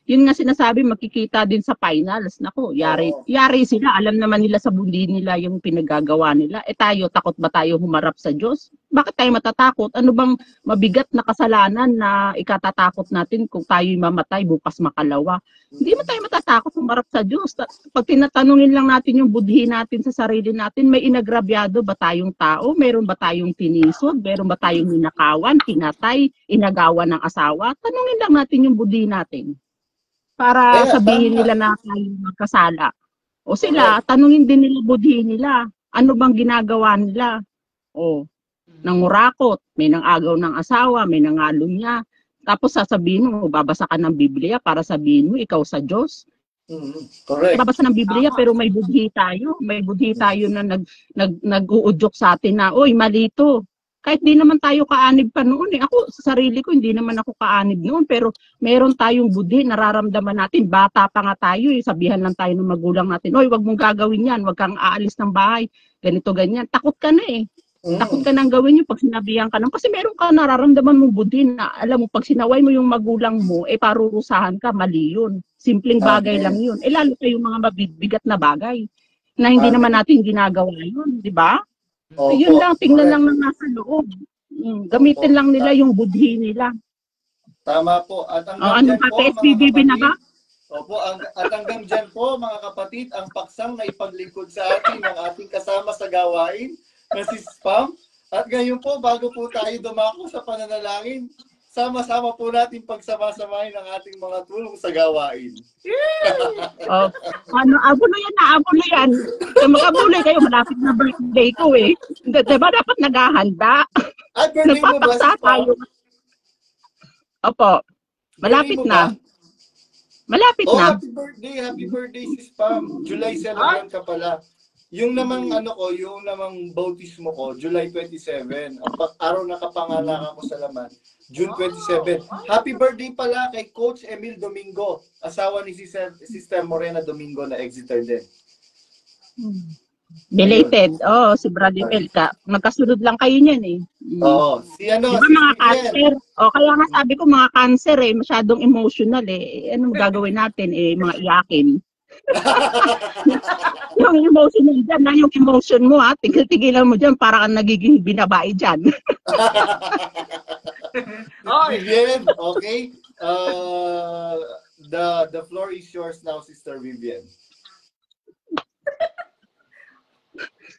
[SPEAKER 2] Yun nga sinasabi, makikita din sa finals. Nako, yari sila. Alam naman nila sa bundi nila yung pinagagawa nila. Tayo, takot ba tayo humarap sa Diyos? Bakit tayo matatakot? Ano bang mabigat na kasalanan na ikatatakot natin kung tayo'y mamatay bukas makalawa? Hindi mo tayo matatakot humarap sa Diyos. Pag tinatanungin lang natin yung budhi natin sa sarili natin, may inagrabyado ba tayong tao? Meron ba tayong tinisod? Meron ba tayong ninakawan, pinatay, inagawan ng asawa? Tanungin lang natin yung budhi natin. Para sabihin nila na tayo magkasala. O sila, tanungin din nila budhi nila. Ano bang ginagawa nila? Nangurakot, may nangagaw ng asawa, may nangalo niya. Tapos sasabihin mo, babasa ka ng Biblia para sabihin mo, ikaw sa Diyos.
[SPEAKER 3] Correct.
[SPEAKER 2] Babasa ng Biblia pero may budhi tayo. May budhi tayo na nag-uudyok sa atin na, oy, malito. Kahit di naman tayo kaanib pa noon. Ako, sa sarili ko, hindi naman ako kaanib noon. Pero meron tayong budhi, nararamdaman natin. Bata pa nga tayo, sabihan lang tayo ng magulang natin, oy, wag mong gagawin yan, wag kang aalis ng bahay, ganito, ganyan. Takot ka na eh. Takot ka nang gawin yun pag sinabihan ka kasi meron ka nararamdaman mong budhi na alam mo, pag sinaway mo yung magulang mo, parurusahan ka, mali yun. Simpleng bagay lang yun. Lalo pa yung mga mabibigat na bagay na hindi naman natin ginagawa yun, di ba? Yun lang, tingnan lang ng nasa loob. Gamitin lang nila yung budhi nila.
[SPEAKER 3] Tama po. At
[SPEAKER 2] ano pa, PSBB na ba?
[SPEAKER 3] Opo, at hanggang dyan po, mga kapatid, ang paksang na ipaglingkod sa atin ng ating kasama sa gawain na si Spam. At ngayon po, bago po tayo dumako sa pananalangin, sama-sama po natin pagsama-samahin ang ating mga tulong sa gawain.
[SPEAKER 2] Abulo yan. Mag-abuloy kayo, malapit na birthday ko eh. Diba dapat naghahanda?
[SPEAKER 3] At birthday mo ba si Spam?
[SPEAKER 2] Opo, malapit na. Malapit na.
[SPEAKER 3] Happy birthday si Spam. July 7 ka pala. Yung namang yung namang bautismo ko, July 27. Ang araw na kapangalan ko sa laman, June 27. Happy birthday pala kay Coach Emil Domingo, asawa ni Sister Morena Domingo na Exeter din.
[SPEAKER 2] Belated. Si Brother Belka. Magkasunod lang kayo niyan eh.
[SPEAKER 3] Si ano,
[SPEAKER 2] diba mga cancer? Kaya nga sabi ko mga cancer masyadong emotional Anong gagawin natin mga iyakin. Yung emotion mo dyan, na yung emotion mo ha, tigil-tigilan mo dyan, para kang nagiging binabae dyan.
[SPEAKER 5] Oy,
[SPEAKER 3] Vivian, okay? The floor is yours now, Sister Vivian.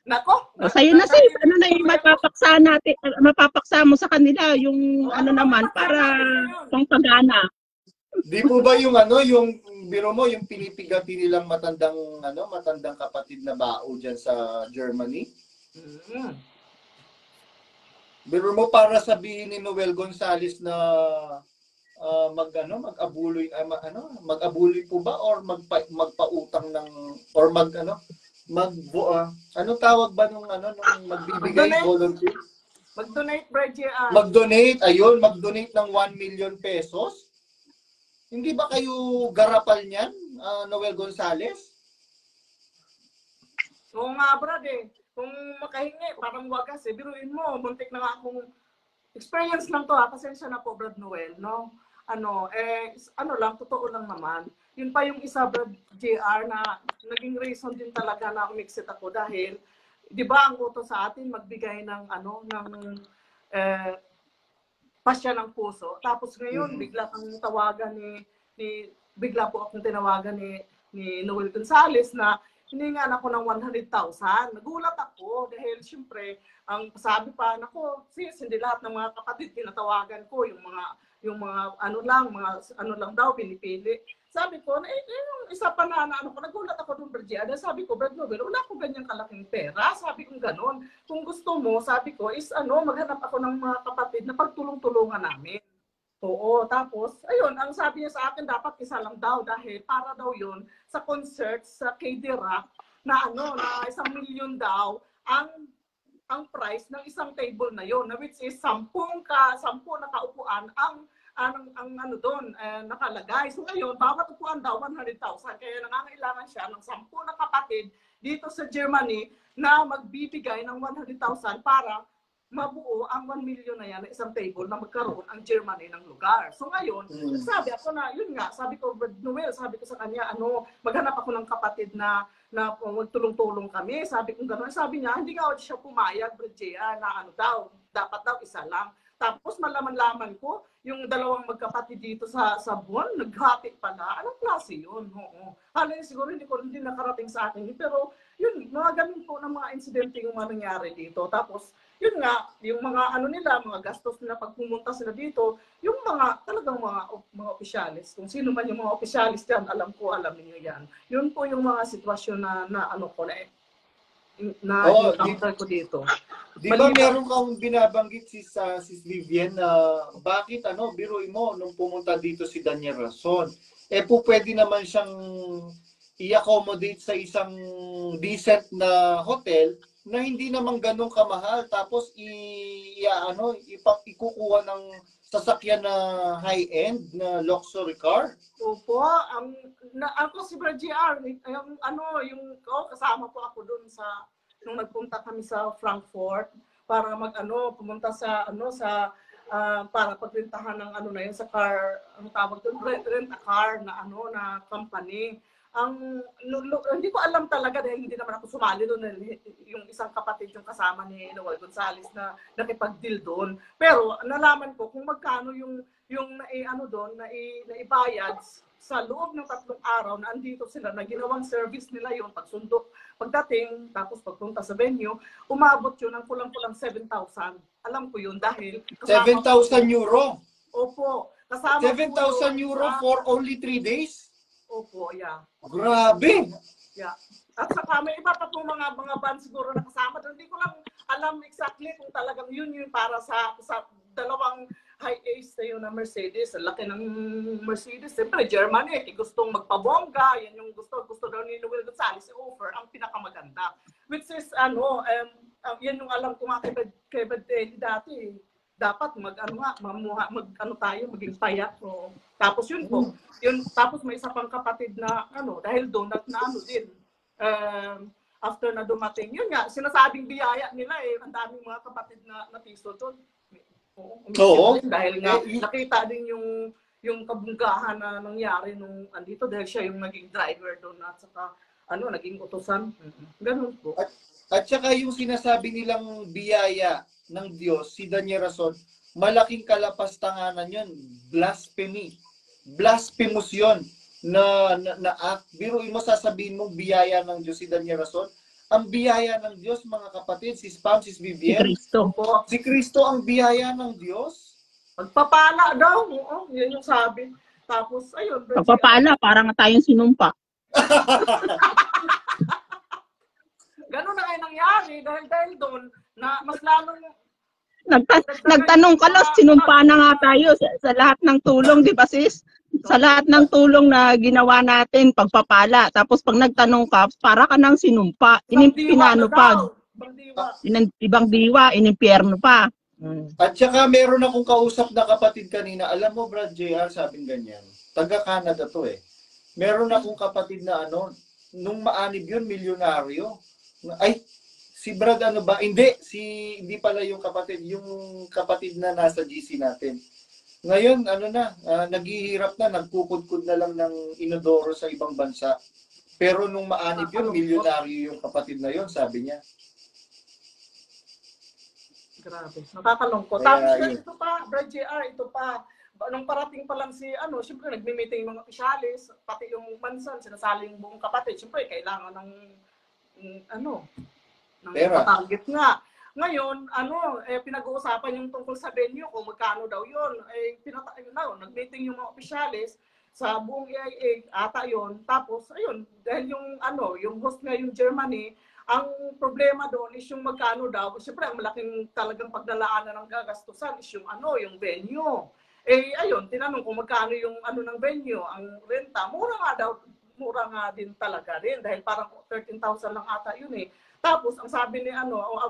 [SPEAKER 5] nako.
[SPEAKER 2] O, sa'yo na sis, ano na yung mapapaksa natin, mapapaksa mo sa kanila, yung ano naman, para pang pagana.
[SPEAKER 3] Di po ba yung yung biro mo, yung pinipigati nilang matandang kapatid na bao diyan sa Germany?
[SPEAKER 5] Mm.
[SPEAKER 3] Biro mo para sabihin ni Noel Gonzales na mag-abuloy mag-abuloy po ba or magpautang ng or ano tawag ba nung magbibigay volunteer?
[SPEAKER 5] Mag-donate, Bridget.
[SPEAKER 3] Mag-donate ng 1 million pesos. Hindi ba kayo garapal niyan, Noel Gonzales?
[SPEAKER 5] Oo nga, brad eh. Kung makahingi, parang wagas eh. Biruin mo, muntik na nga akong experience lang to ha. Pasensya na po, Brad Noel, no? Totoo lang naman. Yun pa yung isa, Brad JR, na naging reason din talaga na umixit ako dahil, di ba ang utos sa atin magbigay ng pasya ng puso. Tapos ngayon, bigla kang tawagan bigla po akong tinawagan ni Noel Gonzales na hiningan ako ng 100,000. Nagulat ako dahil siyempre, ang sabi pa, nako, sis, hindi lahat ng mga kapatid tinatawagan ko, yung mga ano lang daw, pinipili. Sabi ko, yung isa pa na nagulat ako doon, Bridget. Sabi ko, Brad Noel, wala ko ganyang kalaking pera. Sabi ko gano'n. Kung gusto mo, sabi ko, maghanap ako ng mga kapatid na pagtulong-tulungan namin. Oo, tapos, ayun, ang sabi niya sa akin, dapat isa lang daw dahil para daw yun sa concert sa KD Rock na na 1 million daw ang price ng isang table na yon, na which is 10 na kaupuan ang doon nakalagay. So ngayon, bawat upuan daw 100,000. Kaya nangangailangan siya ng 10 na kapatid dito sa Germany na magbibigay ng 100,000 para mabuo ang 1 million na yan na isang table na magkaroon ang Germany ng lugar. So ngayon, sabi ako na, yun nga, sabi ko, Noel, sabi ko sa kanya, maghanap ako ng kapatid na magtulong-tulong kami. Sabi ko gano'n. Sabi niya, hindi nga siya pumayag, Bridget, na dapat daw isa lang. Tapos malaman-laman ko, yung dalawang magkapatid dito sa Bon, naghati pala. Anong klase yun? Oo. Halin siguro hindi nakarating sa akin. Pero yun, mga ganun po ng mga insidente yung nangyari dito. Tapos, yun nga, yung mga mga gastos nila pag pumunta sila dito, yung talagang mga opisyalis. Kung sino man yung mga opisyalis dyan, alam niyo yan. Yun po yung mga sitwasyon na encounter ko dito.
[SPEAKER 3] Di ba meron kang binabanggit si Vivian na bakit biruin mo nung pumunta dito si Daniel Rason, pwede naman siyang i-accommodate sa isang decent na hotel na hindi naman ganun kamahal, tapos ikukuha ng sasakyan na high-end na luxury car.
[SPEAKER 5] Opo, ako si Brad JR, kasama po ako doon nung nagpunta kami sa Frankfurt para pumunta sa para pagbentahan ng sa car, ang tawag doon, rent a car na na company. Hindi ko alam talaga dahil hindi naman ako sumali doon, yung isang kapatid yung kasama ni Noel Gonzales na nakipag-deal doon. Pero nalaman ko kung magkano yung naibayad sa loob ng 3 araw na andito sila, na ginawang service nila yung pagsundok, pagdating, tapos pagpunta sa venue, umabot yun ng kulang-kulang 7,000. Alam ko yun dahil
[SPEAKER 3] 7,000 euro?
[SPEAKER 5] Opo.
[SPEAKER 3] 7,000 euro for only 3 days?
[SPEAKER 5] Opo, yeah.
[SPEAKER 3] Grabe!
[SPEAKER 5] Yeah. At saka may iba pa pong mga band siguro na kasama. Hindi ko lang alam exactly kung talagang yun para sa dalawang high-ace na yun na Mercedes. Ang laki ng Mercedes. Siyempre, Germany, gustong magpabongga. Yan yung gusto daw ni Noel Gonzales i-offer ang pinakamaganda. Which is, yan yung alam ko nga kay Badeli dati. Dapat maging payat. So, tapos yun po. Tapos may isa pang kapatid na, dahil doon, din. After na dumating, yun nga, sinasabing biyaya nila ang daming mga kapatid na piso doon. Oo. Dahil nga nakita din yung kabunggahan na nangyari nung andito dahil siya yung naging driver doon at saka naging utusan. Ganun po.
[SPEAKER 3] At saka yung sinasabi nilang biyaya ng Diyos, si Daniel Rason, malaking kalapastanganan yun. Blasphemy. Blasphemous yun na act. Biruin mo, sasabihin mong biyaya ng Diyos si Daniel Rason. Ang biyaya ng Diyos, mga kapatid, si Spam, si
[SPEAKER 2] Si
[SPEAKER 3] Vivian,
[SPEAKER 2] Kristo.
[SPEAKER 3] si Kristo ang biyaya ng Diyos.
[SPEAKER 5] Magpapala daw. Oo, yan yung sabi. Tapos, ayun.
[SPEAKER 2] Pagpapala, parang tayong sinumpa.
[SPEAKER 5] Ganun na kayo nangyari dahil doon na mas lalong
[SPEAKER 2] Nagtanong ka lang, sinumpa na nga tayo sa lahat ng tulong, di ba sis? Sa lahat ng tulong na ginawa natin, pagpapala. Tapos pag nagtanong ka, para ka nang sinumpa. Pinano pa. Ibang diwa, inimpyerno pa.
[SPEAKER 3] At saka meron akong kausap na kapatid kanina, alam mo Brad JR, sabing ganyan, taga Canada to eh. Meron akong kapatid na nung maanib yun, milyonaryo. Ay, si Brad ba? Hindi pala yung kapatid na nasa GC natin. Ngayon, naghihirap na, nagkukudkud na lang ng inodoro sa ibang bansa. Pero nung maanib yun, milyonaryo yung kapatid na yun, sabi niya.
[SPEAKER 5] Grabe, nakakalungkot. Tapos ito pa, Brad JR, ito pa. Nung parating pa lang siyempre nagme-meeting yung mga opisyalis, pati yung mansan, sinasali yung buong kapatid. Siyempre, kailangan ng target nga. Ngayon, pinag-uusapan yung tungkol sa venue, kung magkano daw yun. Nag-meeting yung mga opisyalis sa buong EIA, ata yun. Tapos, ayun, dahil yung host nga yung Germany, ang problema doon is yung magkano daw. Siyempre, ang malaking talagang paglalaanan ng gagastusan is yung venue. Ayun, tinanong kung magkano yung ng venue, ang renta. Mura nga din talaga rin dahil parang 13,000 lang ata yun eh. Tapos, ang sabi ni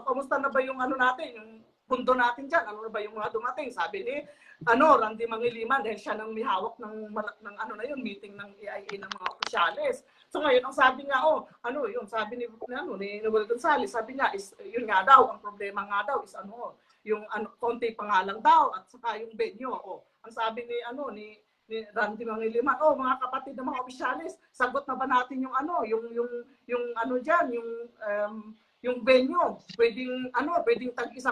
[SPEAKER 5] kamusta na ba yung natin, yung pundo natin dyan, ano na ba yung mga dumating? Sabi ni Randy Mangiliman dahil siya nang may hawak ng meeting ng EIA ng mga opisyalis. So ngayon, ang sabi niya, sabi ni Noel Gonzales, sabi niya, is, yun nga daw, ang problema nga daw is yung konti pangalang daw, at saka yung venue. Ang sabi ni Randy Mangiliman, mga kapatid ng mga opisyalis, sagot na ba natin yung yung venue, pwedeng tag 1,000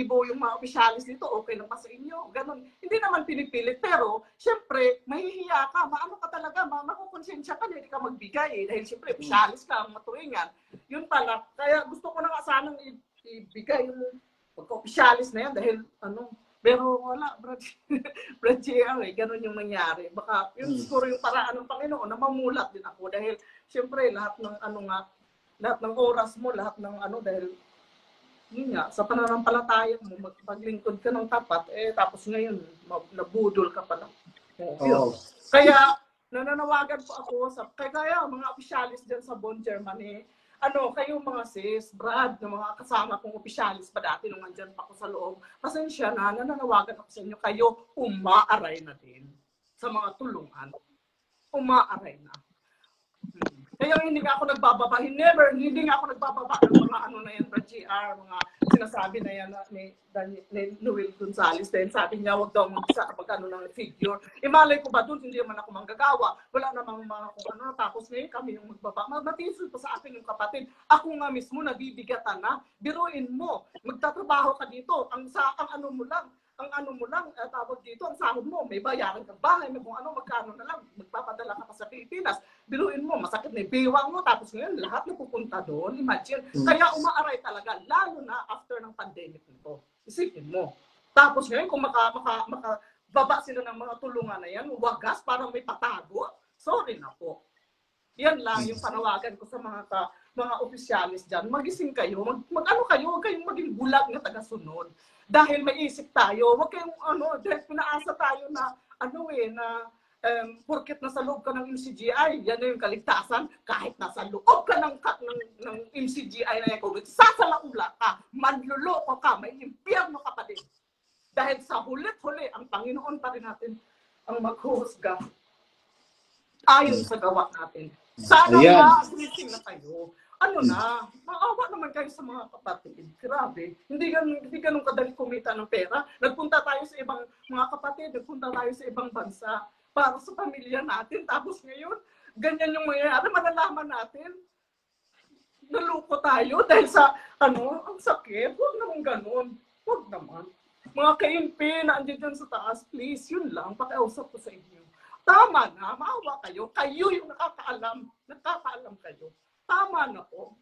[SPEAKER 5] yung mga opisyalis dito, okay lang pa sa inyo. Ganon. Hindi naman pinipilit, pero syempre, mahihiya ka, ka talaga, makukonsensya ka, hindi ka magbigay dahil syempre, opisyalis ka, maturingan. Yun pala, kaya gusto ko na nga sanang ibigay yung pagka-opisyalis na yan dahil pero wala, Brad JR, ganon yung nangyari. Baka yun siguro yung paraan ng Panginoon na mamulat din ako dahil syempre lahat ng lahat ng oras mo, lahat ng dahil yun nga, sa pananampalataya mo, maglingkod ka ng tapat, tapos ngayon, nabudol ka pa lang. Kaya, nananawagan po ako kaya mga opisyalis dyan sa Bonn, Germany, kayo mga sis, Brad, ng mga kasama kong opisyalis pa dati nung andyan pa ako sa loob, pasensya na, nananawagan ako sa inyo, kayo umaaray na din sa mga tulungan. Umaaray na. Kaya hindi nga ako nagbababa, hindi nga ako nagbababa ng mga na yan, Brad JR, mga sinasabi na yan ni Noel Gonzales. Then sabi niya, wag daw magkano ng figure. Malay ko ba doon, hindi naman ako manggagawa. Wala namang mga kung tapos ngayon kami yung magbaba. Matisod pa sa akin yung kapatid. Ako nga mismo, nabibigatan na. Biruin mo, magtatrabaho ka dito. Ang tawag dito, ang sahod mo, may bayaran kang bahay, may kung magkano na lang, magpapadala ka pa sa Pilipinas. Biruin mo, masakit na yung biwang mo, tapos ngayon, lahat na pupunta doon, imagine. Kaya umaaray talaga, lalo na after ng pandemic nito. Isipin mo. Tapos ngayon, kung makababa sila ng mga tulungan na yan, wagas, parang may patago, sorry na po. Yan lang yung panawagan ko sa mga opisyalis dyan. Magising kayo, huwag kayong maging bulag na taga-sunod. Dahil may isip tayo, huwag kayong dahil pinaasa tayo na porket nasa loob ka ng MCGI, yan na yung kaligtasan, kahit nasa loob ka ng MCGI na yan, kung sasalaula ka, manluloko ka, may impyerno ka pa din. Dahil sa hulit-huli, ang Panginoon pa rin natin ang maghuhusga ayon sa gawa natin. Sana magising na kayo. ano na, maawa naman kayo sa mga kapatid. Grabe. Hindi ganun kadali kumita ng pera. Nagpunta tayo sa ibang mga kapatid, nagpunta tayo sa ibang bansa para sa pamilya natin. Tapos ngayon, ganyan yung mangyayari. Malalaman natin, naluko tayo dahil sa, ang sakit. Huwag naman ganun. Huwag naman. Mga ka-INP na andyan dyan sa taas, please, yun lang, pakiusap ko sa inyo. Tama na, maawa kayo. Kayo yung nakakaalam. Nakakaalam kayo. Tama na po.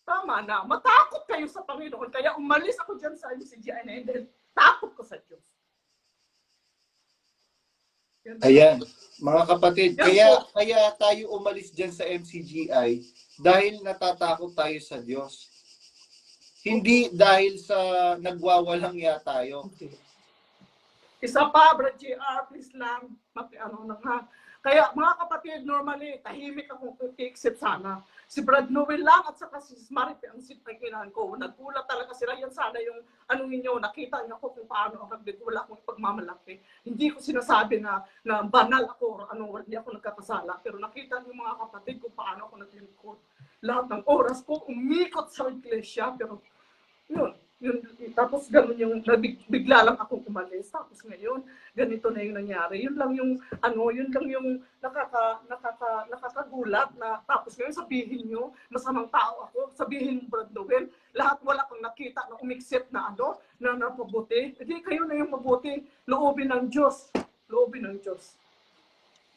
[SPEAKER 5] Tama na. Matakot kayo sa Panginoon. Kaya umalis ako dyan sa MCGI na dahil takot ko sa Diyos.
[SPEAKER 3] Ayan, mga kapatid,
[SPEAKER 5] Yan
[SPEAKER 3] kaya tayo umalis dyan sa MCGI dahil natatakot tayo sa Diyos. Hindi dahil sa nagwawalang ya tayo.
[SPEAKER 5] Okay. Isa pa, Brad JR, please lang. Kaya mga kapatid, normally, tahimik akong i-accept sana. Si Brad Noel lang at saka si Maripe ang sitnaginan ko. Nagkulat talaga sila. Yan sana yung ninyo, nakita niyo ko kung paano ako nagdagula akong ipagmamalaki. Hindi ko sinasabi na banal ako or hindi ako nagkakasala. Pero nakita niyo mga kapatid kung paano ako naglingkod. Lahat ng oras ko umikot sa iglesia. Pero yun. Tapos gano'n yung bigla lang akong umalis. Tapos ngayon, ganito na yung nangyari. Yun lang yung nakakagulat na tapos ngayon sabihin nyo, masamang tao ako, sabihin mo, Brad Noel, lahat wala kang nakita na umiksit na na napabuti. Hindi kayo na yung mabuti. Loobin ng Diyos. Loobin ng Diyos.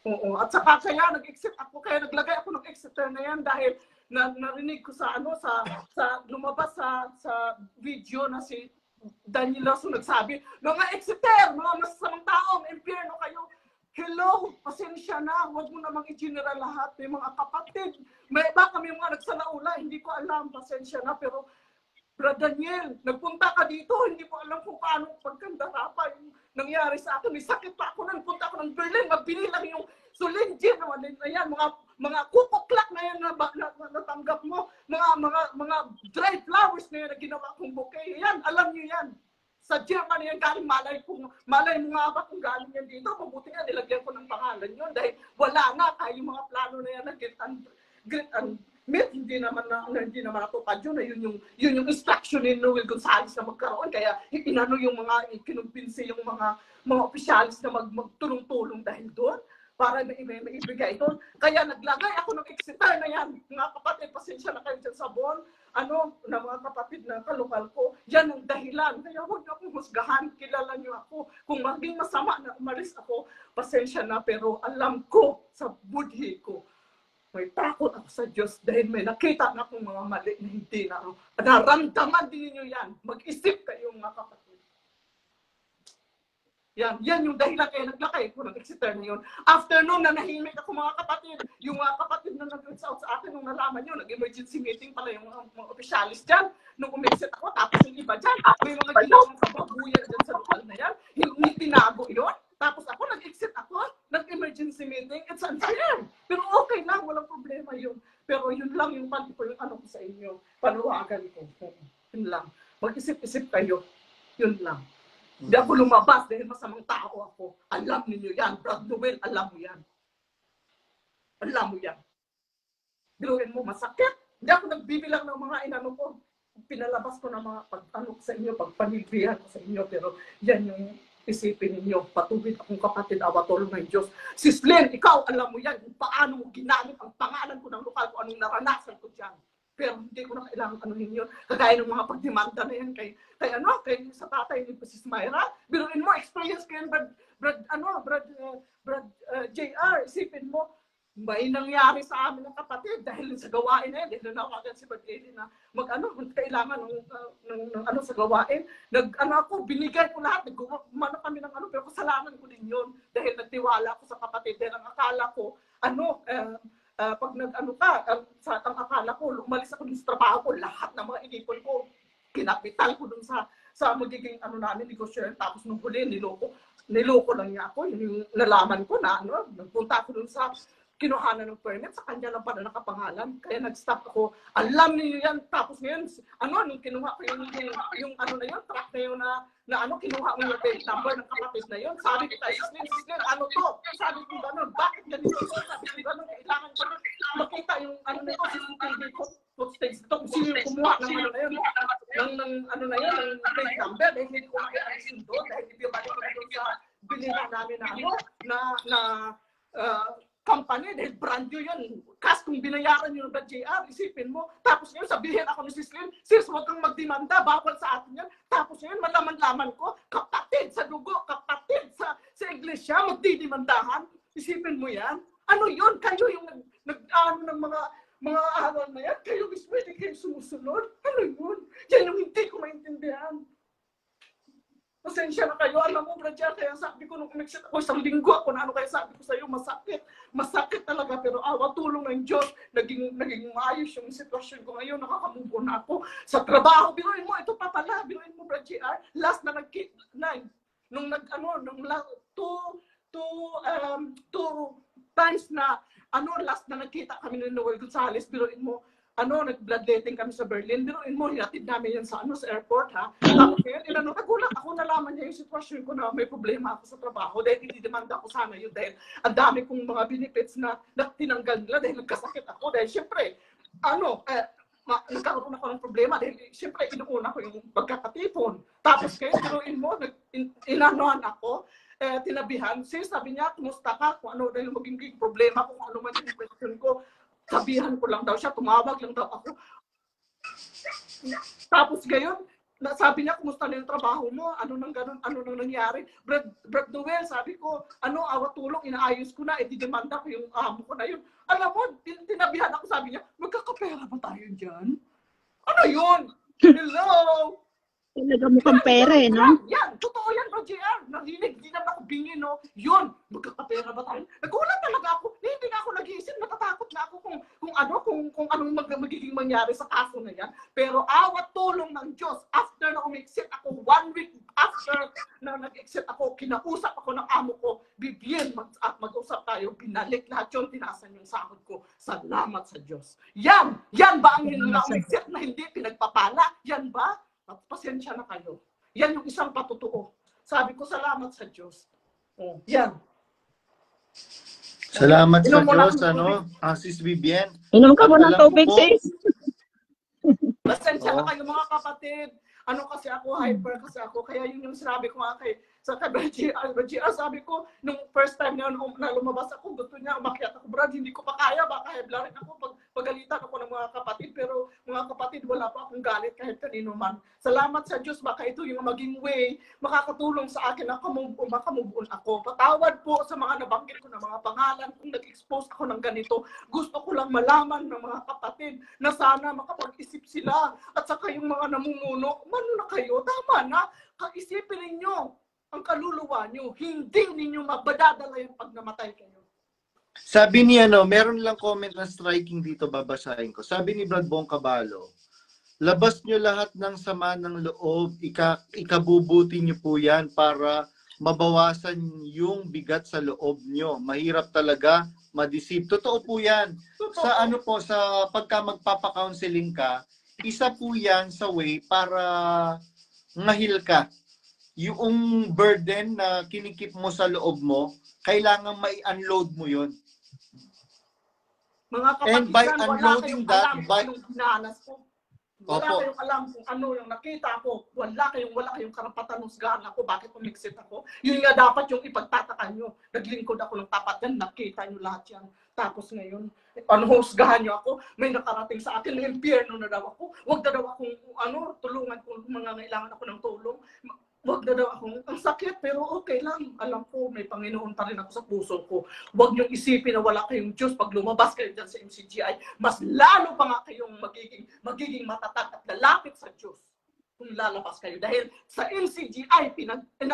[SPEAKER 5] Oo. At saka kaya nag-exit ako, kaya naglagay ako ng exiter na yan dahil narinig ko sa lumabas sa video na si Daniel Lasso nagsabi, mga exiter, mga masasamang tao, impyerno kayo. Hello, pasensya na, huwag mo namang i-general lahat. May mga kapatid, baka may mga nagsalaula, hindi ko alam, pasensya na, pero Brad Daniel, nagpunta ka dito, hindi ko alam kung paano pagkandara pa yung nangyari sa akin. May sakit pa ako, nagpunta ako ng Berlin, magbinilang yung Sulinjin naman din na yan, mga kukuklak na yan na natanggap mo, mga dry flowers na yan na ginawa kong bouquet. Yan, alam niyo yan. Sa Germany yan galing, malay mo nga ba kung galing yan dito, mabuti nga nilagyan ko ng pangalan yun dahil wala na kayo mga plano na yan na grit and meet, hindi naman natupad yun. Yun yung instruction ni Noel Gonzales na magkaroon. Kaya yung mga kinumpinsi yung mga opisyalis na magtulong-tulong dahil doon para may ibigay ito. Kaya naglagay ako ng exiter na yan. Mga kapatid, pasensya na kayo dyan sa Bon. Na mga kapatid na kalokal ko, yan ang dahilan. Kaya huwag niyo akong husgahan. Kilala niyo ako. Kung maging masama na umalis ako, pasensya na. Pero alam ko sa budhi ko, may takot ako sa Diyos dahil may nakita na akong mga mali na hindi na. Naramdaman din niyo yan. Mag-isip kayo mga kapatid. Yan yung dahilan kaya naglakay ko ng exiter na yun. After noon, nanahimik ako mga kapatid. Yung mga kapatid na nag-reach out sa akin nung nalaman nyo, nag-emergency meeting pala yung mga opisyalis dyan. Nung umexit ako, tapos yung iba dyan, may mga ginawang kababuyan dyan sa lokal na yan. Hindi tinago yun. Tapos ako, nag-exit ako, nag-emergency meeting, it's unfair. Pero okay lang, walang problema yun. Pero yun lang yung ko sa inyo, panuwagan ko. Yun lang. Mag-isip-isip kayo. Yun lang. Hindi ako lumabas dahil masamang tao ako. Alam niyo yan. Brad Noel, alam mo yan. Alam mo yan. Biruin mo, masakit. Hindi ako nagbibilang ng mga inano ko. Pinalabas ko ng mga sa inyo, pagpanilbihan ko sa inyo. Pero yan yung isipin ninyo. Patubig akong kapatid, awatulong ng Diyos. Sis Len, ikaw, alam mo yan kung paano mo ginamit ang pangalan ko ng lokal ko, anong naranasan ko dyan. Pero hindi ko na kailangan yun. Kagaya ng mga pagdemanda na yan kay sa tatay ni Sis Myra. Biruin mo, experience ko yan, Brad JR, isipin mo, may nangyari sa amin ng kapatid dahil sa gawain na yan. Dahil nanawagan si Brad Eli na kailangan ng sa gawain. Binigay ko lahat. Nagumano kami ng pero kasalanan ko din yun. Dahil nagtiwala ko sa kapatid. Dahil ang akala ko, pag ang akala ko, umalis ako dun sa trabaho ko, lahat ng mga inipon ko, kinapital ko dun sa magiging namin, negosyo. Tapos nung huli, niloko lang niya ako. Yung nalaman ko na, nagpunta ako dun sa kinuhanan ng permit, sa kanya lang pala nakapangalan. Kaya nag-stop ako. Alam niyo yan. Tapos ngayon, nung kinuha ko yung truck na yun kinuha mo yung plate number ng kapatid na yun. Sabi ko tayo, Sis Len, ano to? Sabi ko gano'n, bakit ganito? Sabi ko gano'n, kailangan ko makita yung ano nito, CCTV footage ito, kung sino yung kumuha ng ano na yun, ng ano na yun, ng plate number, dahil hindi ko makialisin doon, dahil hindi balik ko na doon sa bilihan namin na ano, na company, dahil brand new yun. Kas kung binayaran nyo ng JR, isipin mo. Tapos ngayon, sabihin ako ni Sis Lynn, sis, huwag kang magdemanda, bawal sa atin yan. Tapos ngayon, malaman-laman ko, kapatid sa dugo, kapatid sa iglesia, magdidemandahan. Isipin mo yan. Ano yun? Kayo yung nag-ano ng mga aral na yan? Kayo mismo, hindi kayo sumusunod? Ano yun? Yan yung hindi ko maintindihan. Pasensya na kayo. Alam mo, Bradya, kaya sabi ko nung umexit ako, isang linggo ako na ano, kaya sabi ko sa'yo, masakit. Masakit talaga, pero awa, tulong ng Diyos, naging maayos yung sitwasyon ko ngayon, nakakamubo na ako. Sa trabaho, biruin mo, ito pa pala, biruin mo, Bradya, last na two times na, last na nagkita kami ni Noel Gonzales, biruin mo, nag-bloodletting kami sa Berlin. Biruin mo, hinatid namin yan sa airport, ha? Tapos ngayon, nagulat ako, nalaman niya yung sitwasyon ko na may problema ako sa trabaho dahil hindi-demanda ko sana yun dahil ang dami kong mga benefits na tinanggal nila dahil nagkasakit ako. Dahil syempre, nagkaroon ako ng problema dahil syempre, inuuna ko yung pagkakatipon. Tapos kayo, biruin mo, inanoan ako, tinabihan. Sabi niya, kumusta ka? Kung ano dahil maging problema, kung ano man yung question ko, sabihan ko lang daw siya, tumawag lang daw ako. Tapos gayon, sabi niya, kumusta na yung trabaho mo? Ano nang ganun? Ano nang nangyari? Brad Noel, sabi ko, awa tulong, inaayos ko na, demanda ko yung amo ko na yun. Alam mo, tinabihan ako, sabi niya, magkakapera ba tayo dyan? Ano yun? Hello?
[SPEAKER 2] Talaga mukhang pera no?
[SPEAKER 5] Yan, totoo yan, JR. Narinig, di naman ako bingin, no? Yun, magkakapera ba tayo? Nagulat talaga ako. Hindi nga ako nag-iisip, natatakot na ako kung anong magiging mangyari sa kaso na yan. Pero awat tulong ng Diyos, after na umexit ako, 1 week after na nag-exit ako, kinausap ako ng amo ko, Bibien, mag-usap tayo, binalik lahat yun, tinasan yung sahod ko. Salamat sa Diyos. Yan ba ang umexit na hindi pinagpapala? Yan ba? At pasensya na kayo. Yan yung isang patutuo. Sabi ko, salamat sa Diyos. Yan.
[SPEAKER 1] Salamat sa Diyos, Sis Vivian.
[SPEAKER 2] Inom ka mo ng tubig, sis.
[SPEAKER 5] Pasensya na kayo mga kapatid. Kasi ako, hyper kasi ako. Kaya yun yung sinabi ko nga sa GR, sabi ko, nung first time na lumabas ako, gusto niya, umakyat ako, Brad, hindi ko pa kaya, baka heblarin ako, pagalitan ako ng mga kapatid, pero mga kapatid, wala pa akong galit kahit kanino man. Salamat sa Diyos, baka ito yung maging way, makakatulong sa akin na makamove on ako. Patawad po sa mga nabanggit ko na mga pangalan, kung nag-expose ako ng ganito, gusto ko lang malaman ng mga kapatid na sana makapag-isip sila, at saka yung mga namumuno, mano na kayo, tama na, kaisipin ninyo, ang kaluluwa nyo, hindi ninyo mabadadala yung pag namatay kayo.
[SPEAKER 1] Sabi ni meron lang comment na striking dito, babasahin ko. Sabi ni Brad Bong Caballo, labas nyo lahat ng sama ng loob, ikabubuti nyo po yan para mabawasan yung bigat sa loob nyo. Mahirap talaga ma-deceive. Totoo po yan. Totoo. Sa pagka magpapa-counseling ka, isa po yan sa way para mahil ka. Yung burden na kinikip mo sa loob mo, kailangan mai-unload mo yun.
[SPEAKER 5] Mga kapatid,
[SPEAKER 1] and by unloading that,
[SPEAKER 5] anong dinanas ko. Wala kayong alam kung ano yung nakita ko. Wala kayong karapatan husgahan ako. Bakit umexit ako? Yun nga dapat yung ipagtatakan nyo. Naglingkod ako ng tapat yan. Nakita nyo lahat yan. Tapos ngayon, husgahan nyo ako. May nakarating sa akin. Impyerno na daw ako. Huwag na daw akong tulungan kung mangangailangan ako ng tulong. Huwag na daw akong, ang sakit, pero okay lang. Alam ko, may Panginoon pa rin ako sa puso ko. Huwag niyong isipin na wala kayong Diyos. Pag lumabas kayo dyan sa MCGI, mas lalo pa nga kayong magiging matatag at lalapit sa Diyos kung lalabas kayo. Dahil sa MCGI, pinaasa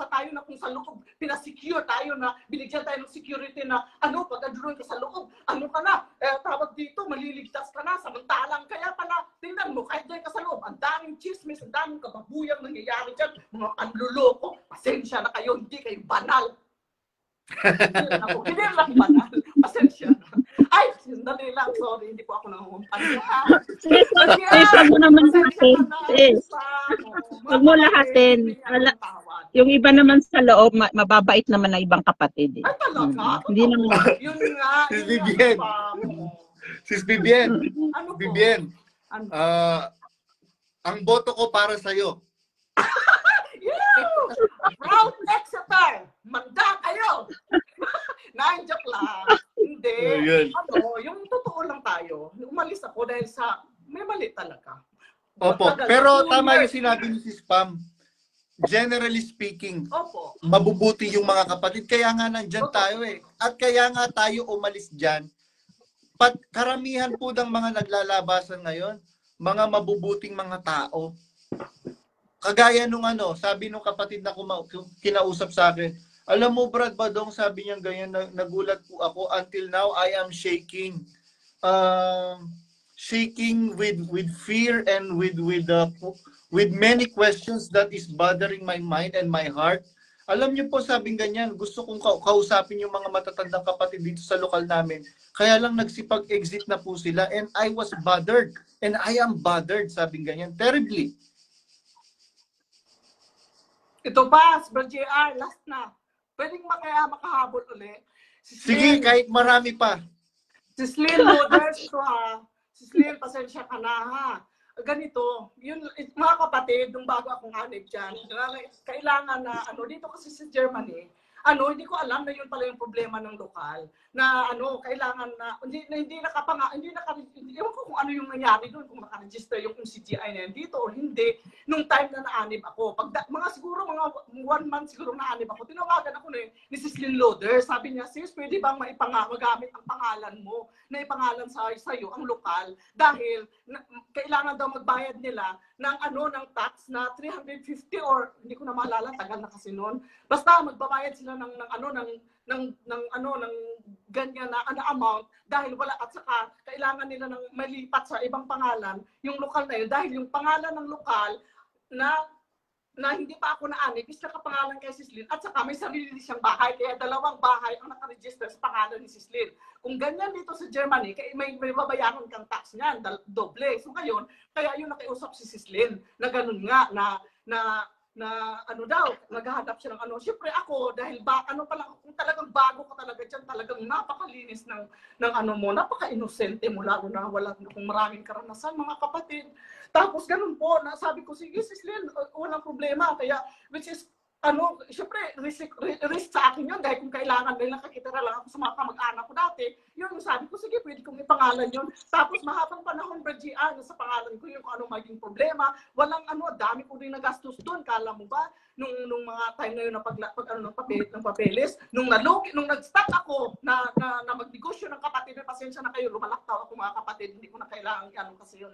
[SPEAKER 5] tayo na kung sa loob, pinasecure tayo na, binigyan tayo ng security na, pag adjuron ka sa loob, ka na, tawag dito, maliligtas ka na, samantalang kaya pala, tingnan mo, kahit dyan ka sa loob, ang daming chismis, ang daming kababuyang nangyayari dyan, mga panluloko, pasensya na kayo, hindi kayo banal. Hindi lang banal, pasensya na. Ay, sandali lang, sorry, hindi po ako nangungumpanya.
[SPEAKER 2] Sis, wag mo naman lahatin. Sis, wag mo lahatin. Yung iba naman sa loob, mababait naman na ibang kapatid. Eh.
[SPEAKER 5] Ay, talaga?
[SPEAKER 2] Hindi naman.
[SPEAKER 5] Yun nga.
[SPEAKER 1] Sis
[SPEAKER 5] Yun
[SPEAKER 1] Vivian.
[SPEAKER 5] nga.
[SPEAKER 1] Sis Vivian,
[SPEAKER 5] Ano po?
[SPEAKER 1] Vivian,
[SPEAKER 5] Ano?
[SPEAKER 1] ang boto ko para sa'yo.
[SPEAKER 5] Proud Exeter! Manda kayo! Joke lang. Hindi.
[SPEAKER 1] Ayan.
[SPEAKER 5] Yung totoo lang tayo. Umalis ako dahil sa may mali talaga.
[SPEAKER 1] Opo,
[SPEAKER 5] Matagal.
[SPEAKER 1] pero
[SPEAKER 5] 2
[SPEAKER 1] tama yung
[SPEAKER 5] years.
[SPEAKER 1] sinabi ni Sis Pam. Generally speaking,
[SPEAKER 5] Opo.
[SPEAKER 1] mabubuti yung mga kapatid. Kaya nga nandyan tayo eh. At kaya nga tayo umalis dyan. Karamihan po ng mga naglalabasan ngayon, mga mabubuting mga tao. Kagaya nung sabi nung kapatid na kinausap sa akin, alam mo Brad Badong, sabi niya ganyan, nagulat po ako, until now I am shaking. Shaking with fear and with many questions that is bothering my mind and my heart. Alam niyo po, sabing ganyan, gusto kong kausapin yung mga matatandang kapatid dito sa lokal namin. Kaya lang nagsipag-exit na po sila and I was bothered. And I am bothered, sabing ganyan, terribly.
[SPEAKER 5] Ito pa, Bro JR, last na. Pwedeng makahabol ulit.
[SPEAKER 1] Sige, kahit marami pa.
[SPEAKER 5] Si Slin Moders ito ha. Si Slin, pasensya ka na ha. Ganito, yun, mga kapatid, nung bago akong hanip dyan, kailangan na, dito kasi sa Germany, hindi ko alam na yun pala yung problema ng lokal, na kailangan na, ewan ko kung ano yung nangyari doon, kung nakaregister yung CGI na yan dito o hindi, nung time na naanib ako. Siguro mga 1 month siguro naanib ako, tinawagan ako ni Sis Lynn Loader, sabi niya, sis, pwede bang magamit ang pangalan mo, na ipangalan sa'yo, ang lokal, dahil kailangan daw magbayad nila ng tax na 350 or hindi ko na maalala, tagal na kasi noon. Basta magbabayad sila ng ganyan na amount dahil wala, at saka kailangan nila ng malipat sa ibang pangalan yung lokal na yun dahil yung pangalan ng lokal na hindi pa ako naanib is nakapangalan kay Sis Lynn at saka may sarili siyang bahay kaya 2 bahay ang nakaregister sa pangalan ni Sis Lynn. Kung ganyan dito sa Germany, may babayaran kang tax niyan, doble. So ngayon, kaya yun nakiusap si Sis Lynn na ganun nga na naghahanap siya ng Siyempre ako, dahil kung talagang bago ka talaga dyan, talagang napakalinis ng napaka-inosente mo, lalo na wala kung maraming karanasan, mga kapatid. Tapos ganun po, sabi ko, sige Sis Lynn, walang problema. Kaya, which is, siyempre, risk sa akin yun, dahil kung kailangan nila nakakitira lang ako sa mga kamag-anak ko dati, yun, sabi ko, sige, pwede kong ipangalan yun. Tapos mahabang panahon, Brajian, sa pangalan ko yung kung anong maging problema, walang dami ko rin nagastos doon, kala mo ba, nung mga time na yun ng papeles, nung nag-start ako na magnegosyo ng kapatid, pasensya na kayo, lumalaktaw ako mga kapatid, hindi ko na kailangan kasi yun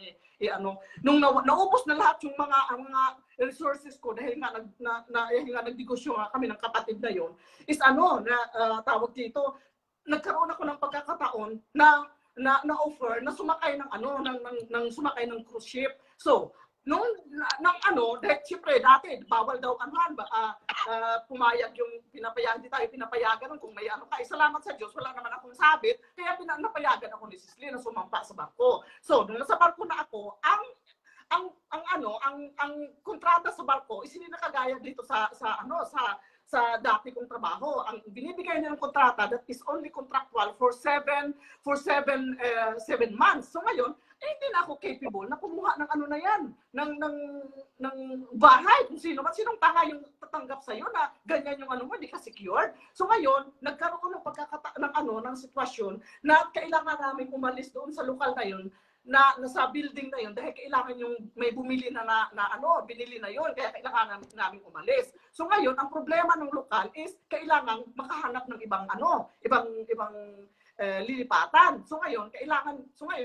[SPEAKER 5] nung naubos na lahat yung mga resources ko dahil nga nagnegosyo nga kami ng kapatid na yun, is tawag dito, nagkaroon ako ng pagkakataon na offer na sumakay ng sumakay ng cruise ship. So, dahil siyempre dati bawal daw pumayag yung hindi tayo pinapayagan kung may salamat sa Diyos, wala naman akong sabit, kaya pinapayagan ako ni Sis Lynn na sumampa sa barko. So, nung nasa barko na ako, ang kontrata sa barko is hindi nakagaya dito sa dati kong trabaho. Ang binibigay niya ng kontrata that is only contractual for 7 months. So ngayon, hindi na ako capable na kumuha ng na yan, ng bahay, kung sinong tanga yung tatanggap sa iyo na ganyan yung mo, hindi ka secured. So ngayon, nagkaroon ng ng sitwasyon na kailangan namin umalis doon sa lokal na yun, na sa building na yun dahil kailangan yung may bumili binili na yun, kaya kailangan namin umalis. So ngayon, ang problema ng lokal is kailangan makahanap ng ibang lilipatan. So ngayon,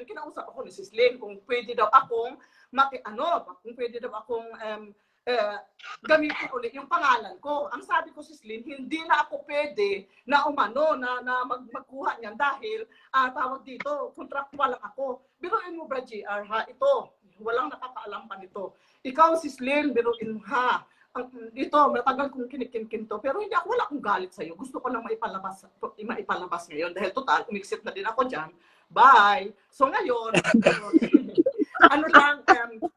[SPEAKER 5] kinausap ako ni Sis Lynn kung pwede daw akong gamitin ulit yung pangalan ko. Ang sabi ko, Sis Lynn, hindi na ako pwede na magkuha niyan dahil tawag dito, contractual lang ako. Biruin mo ba, JR, ha? Ito, walang nakakaalam pa nito. Ikaw, Sis Lynn, biruin mo, ha? Dito, matagal kong kinikinkin to, pero wala akong galit sa'yo. Gusto ko lang maipalabas ngayon dahil total, umiksit na din ako dyan. Bye! So ngayon,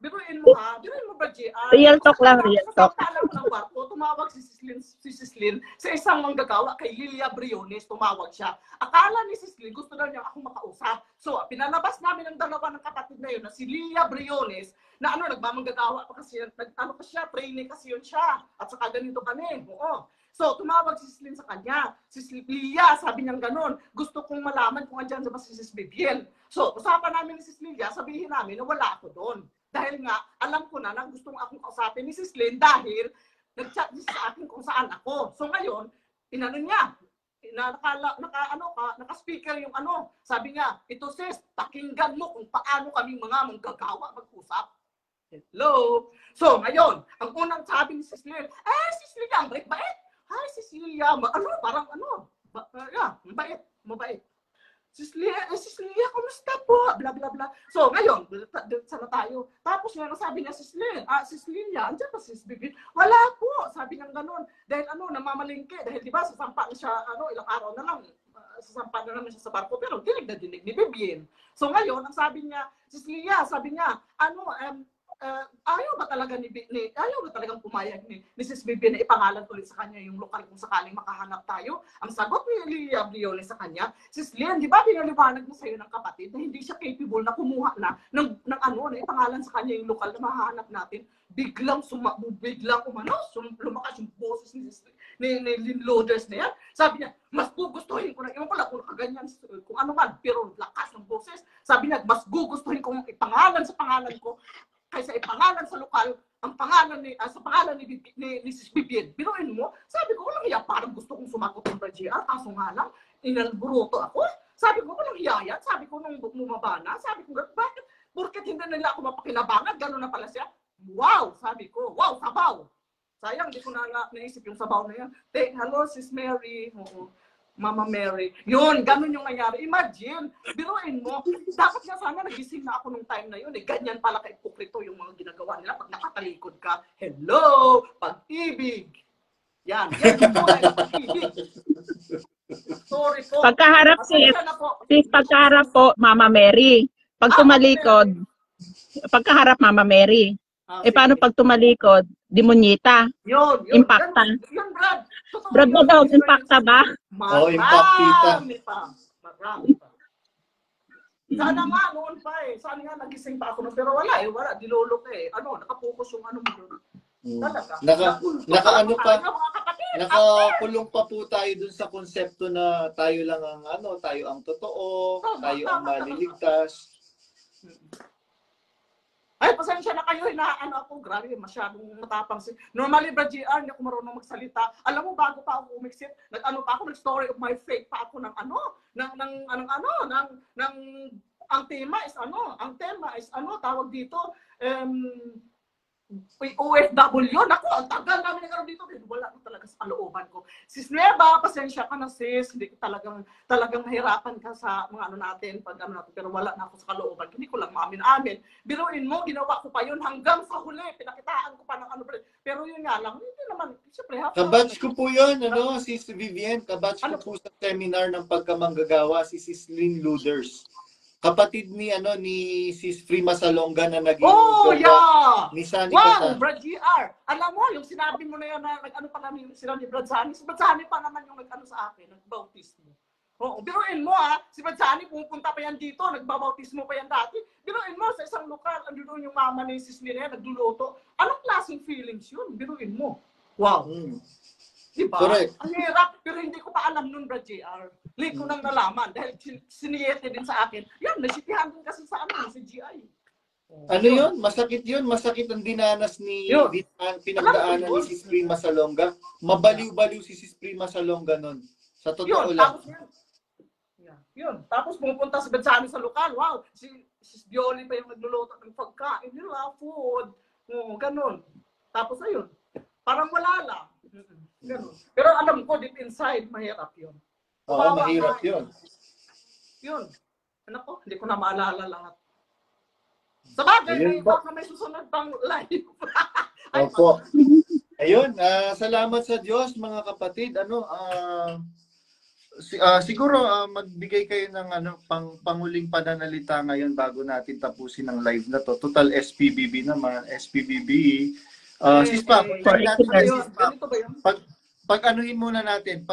[SPEAKER 5] biruin mo, ha? Biruin mo ba, JR?
[SPEAKER 2] Real talk lang, real talk.
[SPEAKER 5] Sa ng barko, tumawag si Sislin sa isang manggagawa kay Lilia Briones, tumawag siya. Akala ni Sislin, gusto daw niya akong makausap. So, pinalabas namin ang dalawa ng kapatid na yun na si Lilia Briones, na nagmamanggagawa pa kasi, trainee kasi yun siya. At saka ganito kami, oo. So, tumawag si Sislin sa kanya. Si Lilia, sabi niya gano'n, gusto kong malaman kung andyan ba si Sis Vivian. So, usapan namin ni Sis Lilia, sabihin namin na wala ako doon. Dahil nga, alam ko na gustong akong kausapin ni Sis Lynn dahil nag-chat niya sa akin kung saan ako. So ngayon, inano niya, naka-speaker yung sabi niya, ito sis, pakinggan mo kung paano kaming mga manggagawa mag-usap. Hello? So ngayon, ang unang sabi ni Sis Lynn, Sis Lilia, ang bait-bait. Hi, Sis Lilia, mabait. Sis Lilia, kumusta po? Bla bla bla. So, ngayon, sana tayo. Tapos nga, sabi niya, Sis Lilia, andyan pa Sis Vivian? Wala po. Sabi niya gano'n. Dahil namamalingke. Dahil di ba, sasampa na siya, ilang araw na lang, sasampa na naman siya sa barko. Pero dinig na dinig ni Vivian. So, ngayon, ang sabi niya, Sis Lilia, sabi niya, ayaw ba talagang pumayag ni Sis Vivian na ipangalan ulit sa kanya yung lokal kung sakaling makahanap tayo? Ang sagot ni Lilia Briones sa kanya, Sis Lian, di ba pinaliwanag mo sa'yo ng kapatid na hindi siya capable na kumuha na na ipangalan sa kanya yung lokal na mahahanap natin? Biglang lumakas yung boses ni Lynn Loaders na yan. Sabi niya, mas gugustuhin ko na, iwan ko lang kung kaganyan, kung ano man, pero lakas ng boses. Sabi niya, mas gugustuhin ko ipangalan sa pangalan ko kaysa ipangalan sa lokal ang pangalan sa pangalan ni Sis Vivian. Biruin mo, sabi ko, walang hiya, parang gusto kong sumagot ng GR, kaso nga lang, inalburuto ako. Sabi ko, walang hiya yan. Sabi ko, nung bumaba na, sabi ko, bakit? Porket hindi nila ako mapakinabangan, gano'n na pala siya. Wow, sabi ko, wow, sabaw. Sayang, hindi ko na naisip yung sabaw na yan. Hello, Sis Mary. Oo. Mama Mary. Yun, ganun yung nangyari. Imagine, biruin mo, dapat nga sana nagising na ako nung time na yun. Ganyan pala ka-ipokrito yung mga ginagawa nila pag nakatalikod ka. Hello, pag-ibig. Yan yung buhay ng pag-ibig. Sorry po.
[SPEAKER 2] Pagkaharap pagkaharap po, Mama Mary. Pag tumalikod, pagkaharap Mama Mary. Paano pag tumalikod? Demonyita.
[SPEAKER 5] Yun.
[SPEAKER 2] Impacta.
[SPEAKER 5] Yun, Brad.
[SPEAKER 2] Brad na daw, impacta ba?
[SPEAKER 5] Marami pa. Sana nga, noon pa Sana nga, nagising pa ako. Pero wala wala. Dilolo ka nakapokus yung mo doon. Talaga.
[SPEAKER 3] Nakakulong pa po tayo dun sa konsepto na tayo lang ang tayo ang totoo, tayo ang maliligtas.
[SPEAKER 5] Ay, pasensya na kayo, ako, grabe, masyadong matapang. Normally, Brad GR, hindi ako marunong magsalita. Alam mo, bago pa ako umiksit, nag-story of my faith pa ako ang tema is tawag dito, OFW. Naku, ang tagal namin nagkaroon dito. Wala na talaga sa kalooban ko. Sis Nueva, pasensya ka na sis. Hindi ko talagang mahirapan ka sa mga natin. Pero wala na ako sa kalooban. Hindi ko lang maamin-amin. Biruin mo, ginawa ko pa yun hanggang sa huli. Pinakitaan ko pa ng Pero yun nga lang, hindi naman. Siyempre,
[SPEAKER 3] kabatch ko po yun, Sis Vivian. Kabatch ko po sa seminar ng pagkamanggagawa, si Sis Lynn Loaders. Kapatid ni Sis Prima Salonga na naging ni Sunny
[SPEAKER 5] Wow, Brad GR. Alam mo, yung sinabi mo na yan na pa namin sila ni Brad Sunny. Si Brad Sunny pa naman yung sa akin, nagbautismo. Oo, biruin mo si Brad Sunny pupunta pa yan dito, nagbabautismo pa yan dati. Biruin mo sa isang lokal, andun yung mama ni Sis Lynn, nagluluto. Anong klaseng feelings yun? Biruin mo. Wow. Diba?
[SPEAKER 3] Correct.
[SPEAKER 5] Ang hirap, pero hindi ko pa alam nun, Brad JR. Late ko nang nalaman dahil siniyete din sa akin. Yan, nasitihan din kasi sa si GI.
[SPEAKER 3] Yun? Masakit yun. Masakit ang dinanas ni pinagdaanan ni Sis Prima Salonga. Mabaliw-baliw si Sis Prima Salonga nun. Sa totoo lang.
[SPEAKER 5] Tapos pumunta si Betsani sa lokal. Wow, si Bioli pa yung nagluluto ng pagkain nila, food. Ganun. Tapos ayun, parang wala lang. Ganun. Pero alam ko, deep inside, mahirap yun.
[SPEAKER 3] Oo, mahirap yun.
[SPEAKER 5] Yun. Hindi ko na maalala lahat. Sa bagay, may susunod pang live.
[SPEAKER 3] Opo. Ayun, salamat sa Diyos, mga kapatid. Siguro magbigay kayo ng panguling pananalita ngayon bago natin tapusin ang live na to. Total SPBB naman, SPBB. Sis Pam,
[SPEAKER 2] For
[SPEAKER 3] natin
[SPEAKER 2] excellence.
[SPEAKER 3] kay
[SPEAKER 5] Ayun,
[SPEAKER 3] Sis Pam.
[SPEAKER 5] ganito ba yun?
[SPEAKER 3] Pag-anuhin muna natin,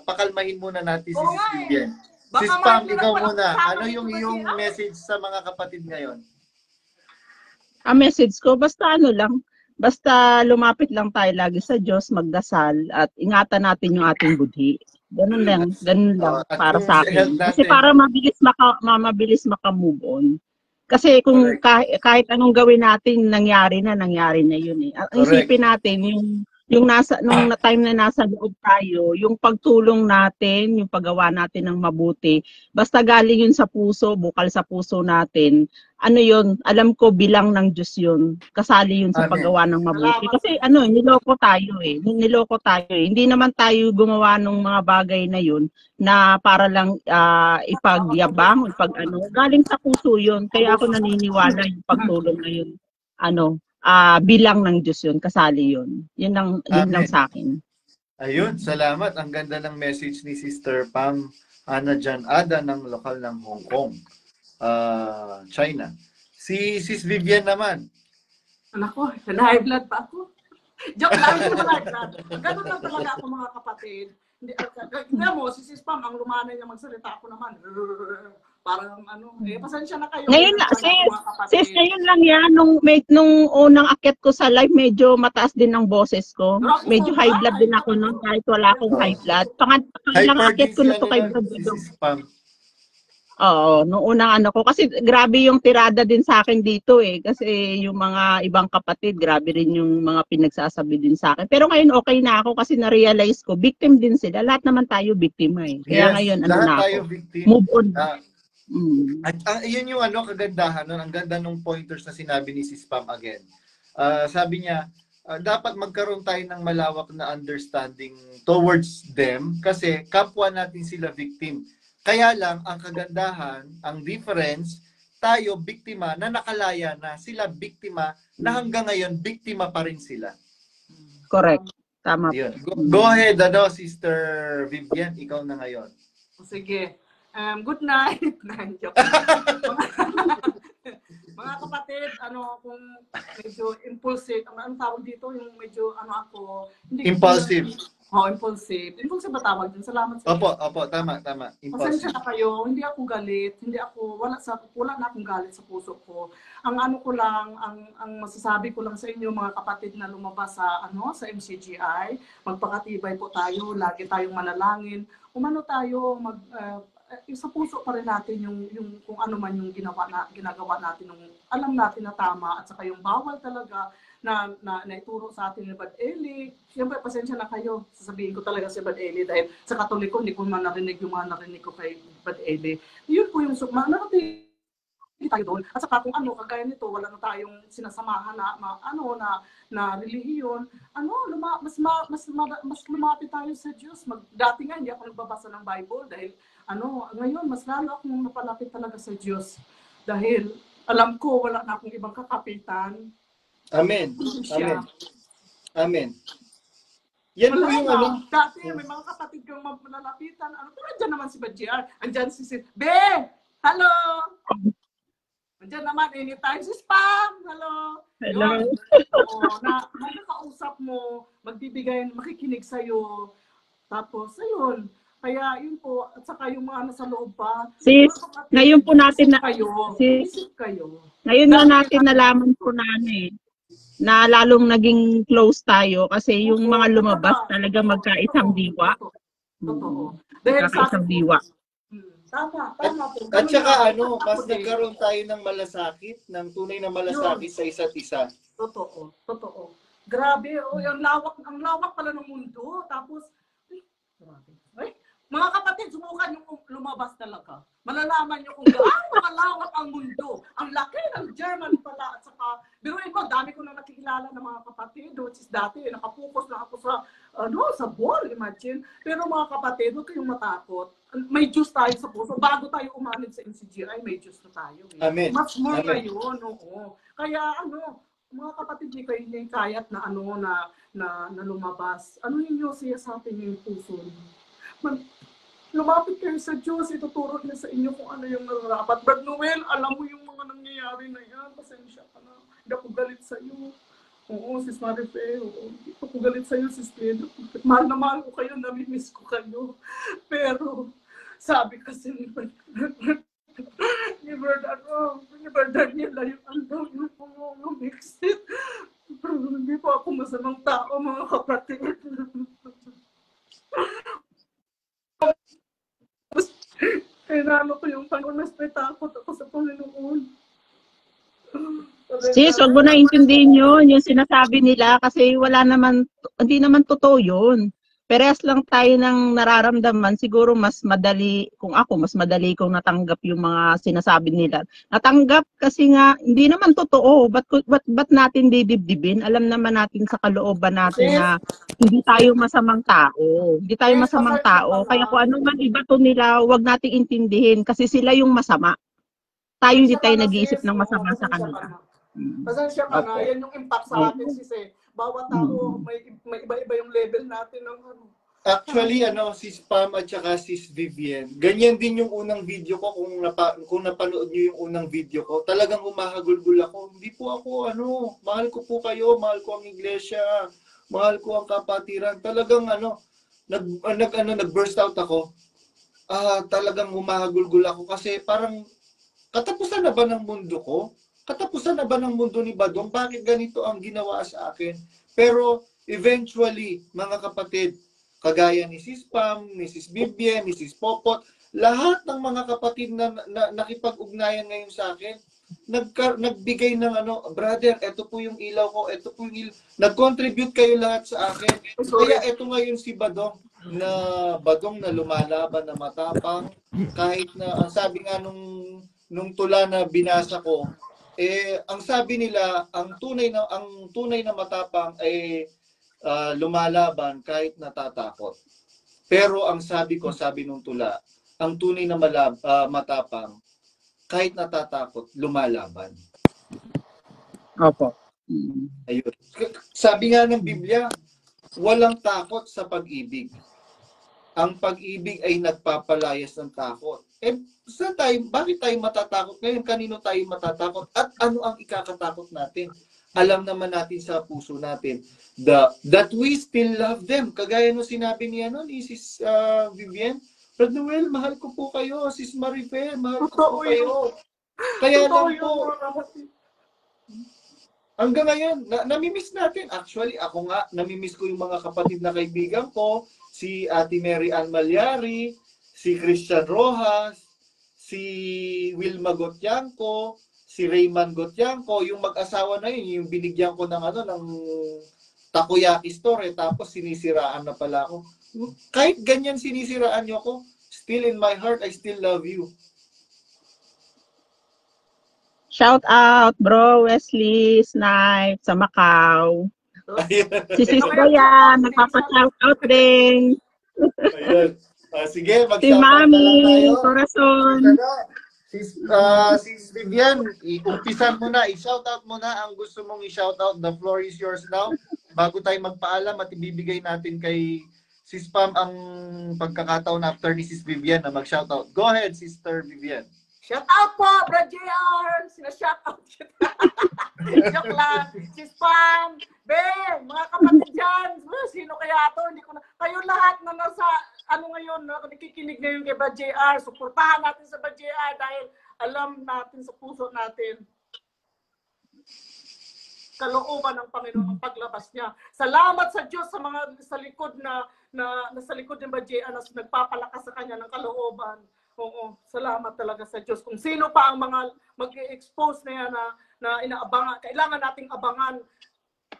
[SPEAKER 3] pakalmahin muna natin si
[SPEAKER 5] Oo
[SPEAKER 3] Sis
[SPEAKER 5] nga eh.
[SPEAKER 3] Vivian.
[SPEAKER 5] Baka
[SPEAKER 3] Sis Pam,
[SPEAKER 5] mahal
[SPEAKER 3] ikaw
[SPEAKER 5] na pala
[SPEAKER 3] muna.
[SPEAKER 5] kasama
[SPEAKER 3] Ano
[SPEAKER 5] nito
[SPEAKER 3] yung
[SPEAKER 5] kasi,
[SPEAKER 3] iyong message sa mga kapatid ngayon?
[SPEAKER 2] Ang message ko, basta ano lang, basta lumapit lang tayo lagi sa Diyos, magdasal, at ingatan natin yung ating budhi. Ganun lang
[SPEAKER 3] At
[SPEAKER 2] para
[SPEAKER 3] yung
[SPEAKER 2] sa
[SPEAKER 3] health
[SPEAKER 2] akin. Kasi
[SPEAKER 3] natin.
[SPEAKER 2] para mabilis maka-move on. Kasi kung
[SPEAKER 3] Correct.
[SPEAKER 2] kahit anong gawin natin, nangyari na yun eh. Ang
[SPEAKER 3] Correct.
[SPEAKER 2] isipin natin, yung nung time na nasa loob tayo, yung pagtulong natin, yung paggawa natin ng mabuti, basta galing yun sa puso, bukal sa puso natin, ano yun, alam ko bilang ng Diyos yun. Kasali yun sa
[SPEAKER 3] Amen.
[SPEAKER 2] paggawa ng mabuti.
[SPEAKER 5] Salamat
[SPEAKER 2] Kasi
[SPEAKER 5] sa
[SPEAKER 2] niloko tayo eh. Niloko tayo eh. Hindi naman tayo gumawa ng mga bagay na yun na para lang ipagyabang, galing sa puso yun. Kaya ako naniniwala yung pagtulong na yun, bilang ng Diyos yun, kasali yun. Yun lang
[SPEAKER 3] Amen.
[SPEAKER 2] sa akin.
[SPEAKER 3] Ayun, salamat. Ang ganda ng message ni Sister Pam Ana Jan Ada ng lokal ng Hong Kong, China. Si Sis Vivian naman.
[SPEAKER 5] Anak ko, high blood pa ako. Joke lang, hindi high blood. Ganun lang talaga ako mga kapatid. Hindi mo, si Sis Pam, ang lumanay niya magsalita ako naman. Parang pasensya na kayo.
[SPEAKER 2] Ngayon na, sis, ngayon lang yan, nung unang akyat ko sa live, medyo mataas din ang boses ko. Medyo high blood din ako noon, kahit wala akong high blood. Pangalang akyat ko na to kay Brad.
[SPEAKER 3] Si Pam.
[SPEAKER 2] Oo, nung unang ko. Kasi grabe yung tirada din sa akin dito eh. Kasi yung mga ibang kapatid, grabe rin yung mga pinagsasabi din sa akin. Pero ngayon okay na ako kasi na-realize ko, victim din sila. Lahat naman tayo biktima eh. Kaya ngayon,
[SPEAKER 3] lahat tayo
[SPEAKER 2] ako.
[SPEAKER 3] victim.
[SPEAKER 2] Move on.
[SPEAKER 3] At yun yung kagandahan nun. Ang ganda nung pointers na sinabi ni Sis Pam again. Sabi niya, dapat magkaroon tayo ng malawak na understanding towards them kasi kapwa natin sila victim. Kaya lang, ang kagandahan, ang difference, tayo biktima na nakalaya na, sila biktima na hanggang ngayon, biktima pa rin sila.
[SPEAKER 2] Correct. Tama.
[SPEAKER 3] Go ahead, Sister Vivian, ikaw na ngayon.
[SPEAKER 5] Sige. Good night. Joke. Mga kapatid, kung medyo impulsive, ano tawag dito, yung medyo ako, hindi
[SPEAKER 3] impulsive.
[SPEAKER 5] Impulsive. Impulsive ba tawag din? Salamat sa
[SPEAKER 3] Opo, tama.
[SPEAKER 5] Pasensya na kayo, hindi ako galit, wala na akong galit sa puso ko. Ang masasabi ko lang sa inyo mga kapatid na lumabas sa MCGI, magpakatibay po tayo, lagi tayong manalangin. Tayo sa puso pa rin natin yung kung ano man yung ginagawa natin, yung alam natin na tama at saka yung bawal talaga na ituro sa atin ni Bad Eli. Siyempre, pasensya na kayo. Sasabihin ko talaga si Bad Eli dahil sa Katoliko, hindi ko man narinig yung mga narinig ko kay Bad Eli. Yun po yung narating tayo doon. At saka kung kagaya nito, wala na tayong sinasamahan na relihiyon. Mas lumapit tayo sa Diyos. Dati nga, hindi ako nagbabasa ng Bible dahil ngayon, mas lalo akong napalapit talaga sa Diyos. Dahil alam ko, wala na akong ibang kakapitan.
[SPEAKER 3] Amen. Yan po yung
[SPEAKER 5] Dati may mga kapatid kang malalapitan. Pero andyan naman si Badjiar. Andyan si Be! Hello! Andyan naman anytime si Spam! Hello!
[SPEAKER 2] Hello!
[SPEAKER 5] Nakakausap mo, magbibigay, makikinig sa'yo. Tapos, ayun. Kaya yun po, at saka yung mga nasa loob pa.
[SPEAKER 2] Sis, ngayon po natin
[SPEAKER 5] isip kayo.
[SPEAKER 2] Ngayon na natin nalaman po na lalong naging close tayo kasi yung mga lumabas talaga magkaisang diwa.
[SPEAKER 5] Totoo.
[SPEAKER 2] Magkaisang diwa.
[SPEAKER 5] Tama po.
[SPEAKER 3] At saka mas nagkaroon tayo ng malasakit, ng tunay na malasakit sa isa't isa.
[SPEAKER 5] Totoo. Grabe, ang lawak pala ng mundo. Tapos, grabe. Mga kapatid, subukan yung lumabas talaga. Malalaman nyo kung gaano kalawak ang mundo. Ang laki ng German pala. At saka, biruin mo, dami ko na nakikilala ng mga kapatid. Which is dati, nakapokus na ako sa ball, imagine. Pero mga kapatid, huwag kayong matakot. May Diyos tayo sa puso. Bago tayo umanid sa MCGI, may Diyos na tayo.
[SPEAKER 3] Amen.
[SPEAKER 5] Much more ngayon, oo. Kaya, mga kapatid, di kayo na kayat na na lumabas. Yun siya sa atin yung puso niyo. Lumapit kayo sa Diyos, ituturo niya sa inyo kung ano yung nararapat. Brad Noel, alam mo yung mga nangyayari na yan. Pasensya ka na. Hindi ako galit sa'yo. Oo, sis Marife. Oo. Hindi ako galit sa'yo, sis Pedro. Mahal na mahal ko kayo, namimiss ko kayo. Pero, sabi kasi ni Brother Daniel, yung andang yung mixed. Hindi po ako masamang tao, mga kapatid. Kailangan ko yung Panginoon, mas may takot ako sa Panginoon.
[SPEAKER 2] Sis, wag mo na intindihin yun, yung sinasabi nila kasi wala naman, hindi naman totoo yun. Parehas lang tayo ng nararamdaman, siguro mas madali, kung ako, mas madali kong natanggap yung mga sinasabi nila. Natanggap kasi nga, hindi naman totoo, ba't natin didibdibin? Alam naman natin sa kalooban natin na hindi tayo masamang tao. Hindi tayo masamang tao, kaya kung ano man iba to nila, wag nating intindihin kasi sila yung masama. Tayo hindi tayo nag-iisip ng masama sa kanila.
[SPEAKER 5] Pasensya ka na, yan yung impact sa atin, sis eh. Bawat tao, may iba-iba yung level natin ng ano.
[SPEAKER 3] Actually, sis Pam at saka sis Vivian, ganyan din yung unang video ko. Kung napanood nyo yung unang video ko, talagang humahagulgul ako. Hindi po ako, mahal ko po kayo, mahal ko ang iglesia, mahal ko ang kapatiran. Talagang, nag-burst out ako. Talagang humahagulgul ako kasi parang, katapusan na ba ng mundo ko? Katapusan na ba ng mundo ni Badong? Bakit ganito ang ginawa sa akin? Pero eventually, mga kapatid, kagaya ni Sis Pam, ni Sis Vivian, ni Sis Popot, lahat ng mga kapatid na nakipag-ugnayan ngayon sa akin, nagbigay ng brother, ito po yung ilaw ko, ito po yung ilaw. Nag-contribute kayo lahat sa akin. Kaya ito ngayon si Badong na lumalaban na matapang, kahit na, ang sabi nga nung tula na binasa ko, ang sabi nila, ang tunay na matapang ay lumalaban kahit natatakot. Pero ang sabi nung tula, ang tunay na matapang kahit natatakot, lumalaban.
[SPEAKER 2] Opo.
[SPEAKER 3] Ayun. Sabi nga ng Biblia, walang takot sa pag-ibig. Ang pag-ibig ay nagpapalayas ng takot. Bakit tayo matatakot ngayon? Kanino tayo matatakot? At ano ang ikakatakot natin? Alam naman natin sa puso natin that we still love them. Kagaya nung sinabi ni Sis Vivian, Brother Noel, mahal ko po kayo. Sis Marife, mahal ko po kayo. Kaya lang po, hanggang ngayon, namimiss natin. Actually, ako nga, namimiss ko yung mga kapatid na kaibigan ko, si Ate Mary Ann Malyari, si Christian Rojas, si Wilma Gotianco, si Raymond Gotianco, yung mag-asawa na yun, yung binigyan ko ng ng takoyaki store, tapos sinisiraan na pala ako. Kahit ganyan sinisiraan niyo ako, still in my heart, I still love you.
[SPEAKER 2] Shout out, bro, Wesley Snipe sa Macau. Si Sister yan, nagpapa-shout out din.
[SPEAKER 3] Ayun. Sige, mag-shout
[SPEAKER 2] Si
[SPEAKER 3] out
[SPEAKER 2] Mami,
[SPEAKER 3] na lang tayo.
[SPEAKER 2] Corazon.
[SPEAKER 3] Sis Vivian, umpisan mo na, i-shout out mo na ang gusto mong i-shout out. The floor is yours now. Bago tayo magpaalam at ibibigay natin kay Sis Pam ang pagkakataon after ni Sis Vivian na mag-shout out. Go ahead, Sister Vivian.
[SPEAKER 5] Shout out po, Bro JR! Sina-shout out kita. Joke lang. Sis Pam, Ben, mga kapatid dyan. Sino kaya to? Hindi ko na. Kayo lahat na nasa, ngayon, nakikinig ngayon kay Bro JR. Suportahan natin sa Bro JR dahil alam natin sa puso natin kalooban ng Panginoon ang paglabas niya. Salamat sa Diyos sa mga sa likod nasa likod ng Bro JR na nagpapalakas sa kanya ng kalooban. Oo, salamat talaga sa Diyos. Kung sino pa ang mga mag-expose na yan na inaabangan, kailangan nating abangan.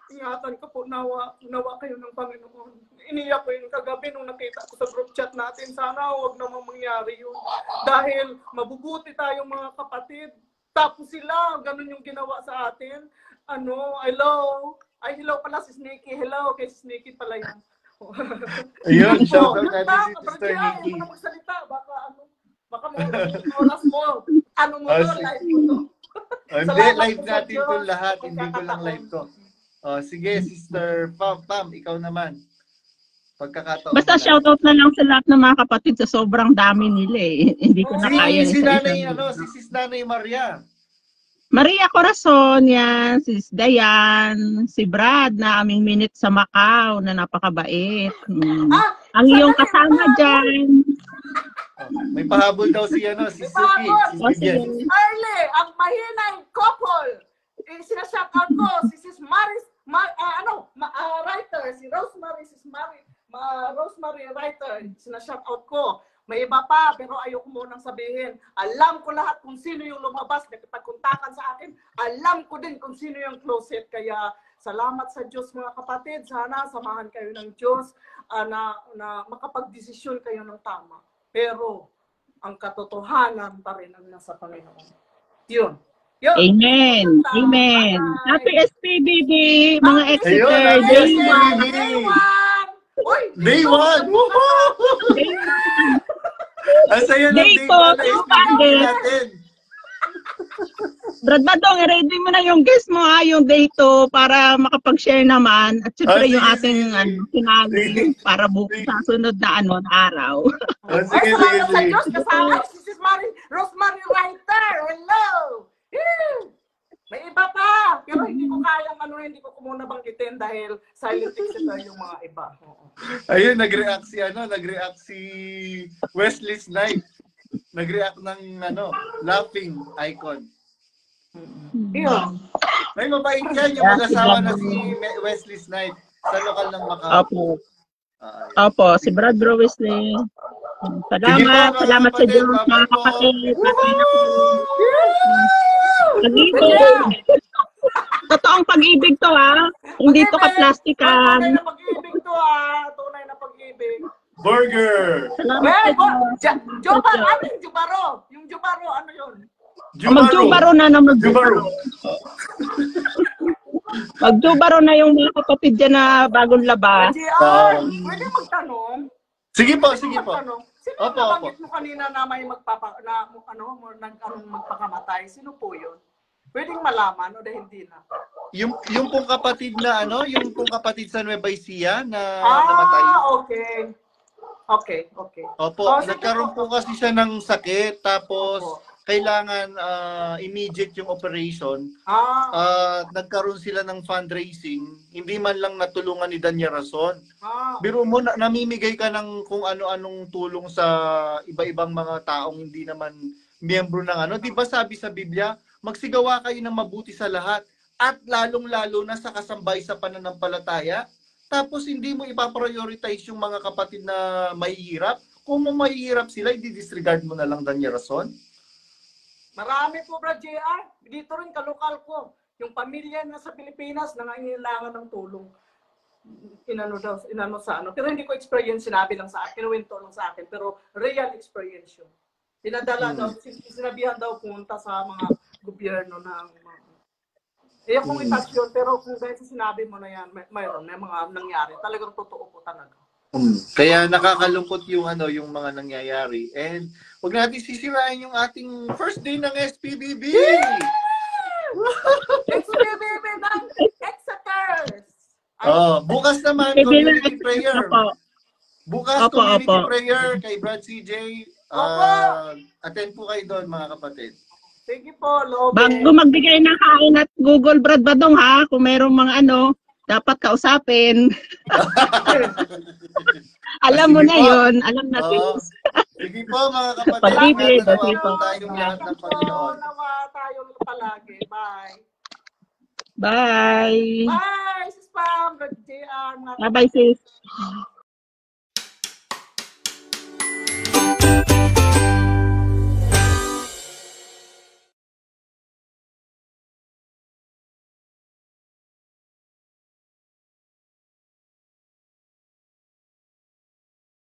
[SPEAKER 5] Ingatan ko po, nawa kayo ng Panginoon. Iniyak ko yung kagabi nung nakita ko sa group chat natin. Sana huwag namang mangyari yun. Dahil mabubuti tayong mga kapatid. Tapos sila, ganun yung ginawa sa atin. Hello. Ay, hello pala si Sneaky. Hello kay Sneaky pala yan.
[SPEAKER 3] Ayun, shout out natin si Sister Nikki.
[SPEAKER 5] Hindi mo na magsalita. Baka mo oras mo. Live mo to.
[SPEAKER 3] Hindi, live natin ito lahat. Hindi ko lang live to. Sige, Sister Pam, ikaw naman. Pagkakataon.
[SPEAKER 2] Basta shoutout na lang sa lahat ng mga kapatid sa sobrang dami nila eh. Hindi ko na kaya.
[SPEAKER 3] Si Sis Nanay Maria.
[SPEAKER 2] Maria Corazon, yan, si Dayan, si Brad na aming minute sa Macau na napakabait. Ang iyong kasama dyan.
[SPEAKER 1] May pahabol daw si
[SPEAKER 5] May
[SPEAKER 1] Suki.
[SPEAKER 5] pahabol.
[SPEAKER 1] Si Vivian.
[SPEAKER 5] Early, ang mahinang couple. Sinashoutout ko si Sis Maris, writer, si Rosemary, Rosemary writer. Sinashoutout ko. May iba pa, pero ayoko munang sabihin. Alam ko lahat kung sino yung lumabas, nakipagkuntakan sa akin. Alam ko din kung sino yung closet. Kaya salamat sa Diyos mga kapatid. Sana samahan kayo ng Diyos na makapagdesisyon kayo ng tama. Pero ang katotohanan pa rin ang nasa Panginoon. Yun.
[SPEAKER 2] Amen. Amen. Happy SPBB, mga Exeter.
[SPEAKER 1] Ayun,
[SPEAKER 2] Day
[SPEAKER 1] SPBB. Day 1! Ang saya ng
[SPEAKER 2] Day
[SPEAKER 1] day 1
[SPEAKER 2] 2,
[SPEAKER 1] na SPBB natin.
[SPEAKER 2] Brad Badong, i-ready mo na yung guest mo yung day 2 para makapag-share naman. At syempre yung
[SPEAKER 1] sige,
[SPEAKER 2] ating
[SPEAKER 1] sige.
[SPEAKER 2] sinabi
[SPEAKER 1] Sige.
[SPEAKER 2] para bukas sa sunod na araw.
[SPEAKER 1] Sige, sige,
[SPEAKER 5] Salamat sa
[SPEAKER 1] sige.
[SPEAKER 5] Diyos. Kasama si Sis Rosemary Writer. Hello! May iba pa. Pero hindi ko kayang hindi ko muna banggitin dahil silent exeter yung mga iba.
[SPEAKER 1] Ayun, nag-react si Wesley Snipe. Nag-react ng laughing icon.
[SPEAKER 5] Yun.
[SPEAKER 1] May mabait yan yung mag-asawa na si Wesley Snipe sa lokal ng Macau.
[SPEAKER 2] Opo, si Brad Bro Wesley. Salamat
[SPEAKER 1] Sige po, mga
[SPEAKER 2] sa
[SPEAKER 1] kapatid,
[SPEAKER 2] Diyos, mga
[SPEAKER 1] bye-bye po.
[SPEAKER 2] kapatid. Pag-ibig. Totoong pag-ibig to Hindi to ka-plastikan.
[SPEAKER 5] Tunay na pag-ibig to Tunay na pag-ibig.
[SPEAKER 1] Burger!
[SPEAKER 2] Salamat sa Diyos.
[SPEAKER 5] Jubaro, ano yung Jubaro? Yung Jubaro, ano yun?
[SPEAKER 2] Magjubaro na magjubaro. Magjubaro na yung mga kapatid dyan na bagong labas.
[SPEAKER 5] Pwede magtanong?
[SPEAKER 1] Sige po, sige po.
[SPEAKER 5] Sino
[SPEAKER 1] Opo,
[SPEAKER 5] nabanggit mo kanina na may magpakamatay? Sino po yun? Pwedeng malaman o dahil hindi na?
[SPEAKER 1] Yung pong kapatid na yung pong kapatid sa Nueva Ecija na namatay.
[SPEAKER 5] Okay.
[SPEAKER 1] Opo, nagkaroon po kasi siya ng sakit tapos kailangan immediate yung operation. Nagkaroon sila ng fundraising, hindi man lang natulungan ni Danya Rason. Biro mo, namimigay ka ng kung ano-anong tulong sa iba-ibang mga taong hindi naman miyembro ng Di ba sabi sa Biblia, magsigawa kayo ng mabuti sa lahat at lalong-lalo na sa kasambay sa pananampalataya. Tapos hindi mo ipaprioritize yung mga kapatid na mahihirap. Kung mahihirap sila, i-disregard mo na lang Danya Rason.
[SPEAKER 5] Marami po, Brad JR. Dito rin kalokal ko. Yung pamilya na sa Pilipinas nangangailangan ng tulong. Inano sa Pero hindi ko experience, sinabi lang sa akin, kinuwento lang sa akin. Pero real experience yun. Sinabihan daw pumunta sa mga gobyerno ng kung itouch yun, pero kung dahil sa sinabi mo na yan, may mga nangyari. Talagang totoo po talaga.
[SPEAKER 1] Kaya nakakalungkot yung mga nangyayari. And huwag natin sisirain yung ating first day ng SPBB.
[SPEAKER 5] SPBB ng Exeters.
[SPEAKER 1] Bukas naman community prayer. Bukas community prayer kay Brad CJ. Attend po kayo doon mga kapatid.
[SPEAKER 5] Sige po, Lobe.
[SPEAKER 2] Bago magbigay ng kain at Google Brad Badong kung merong mga dapat kausapin. Alam mo na yon, alam natin.
[SPEAKER 1] Sige po mga kapatid.
[SPEAKER 2] Pag-ibig,
[SPEAKER 1] tayong lahat ng Panginoon.
[SPEAKER 5] Nawa tayong palagi. Bye.
[SPEAKER 2] Bye.
[SPEAKER 5] Bye, Sis Pam, Brad JR.
[SPEAKER 2] Bye, sis.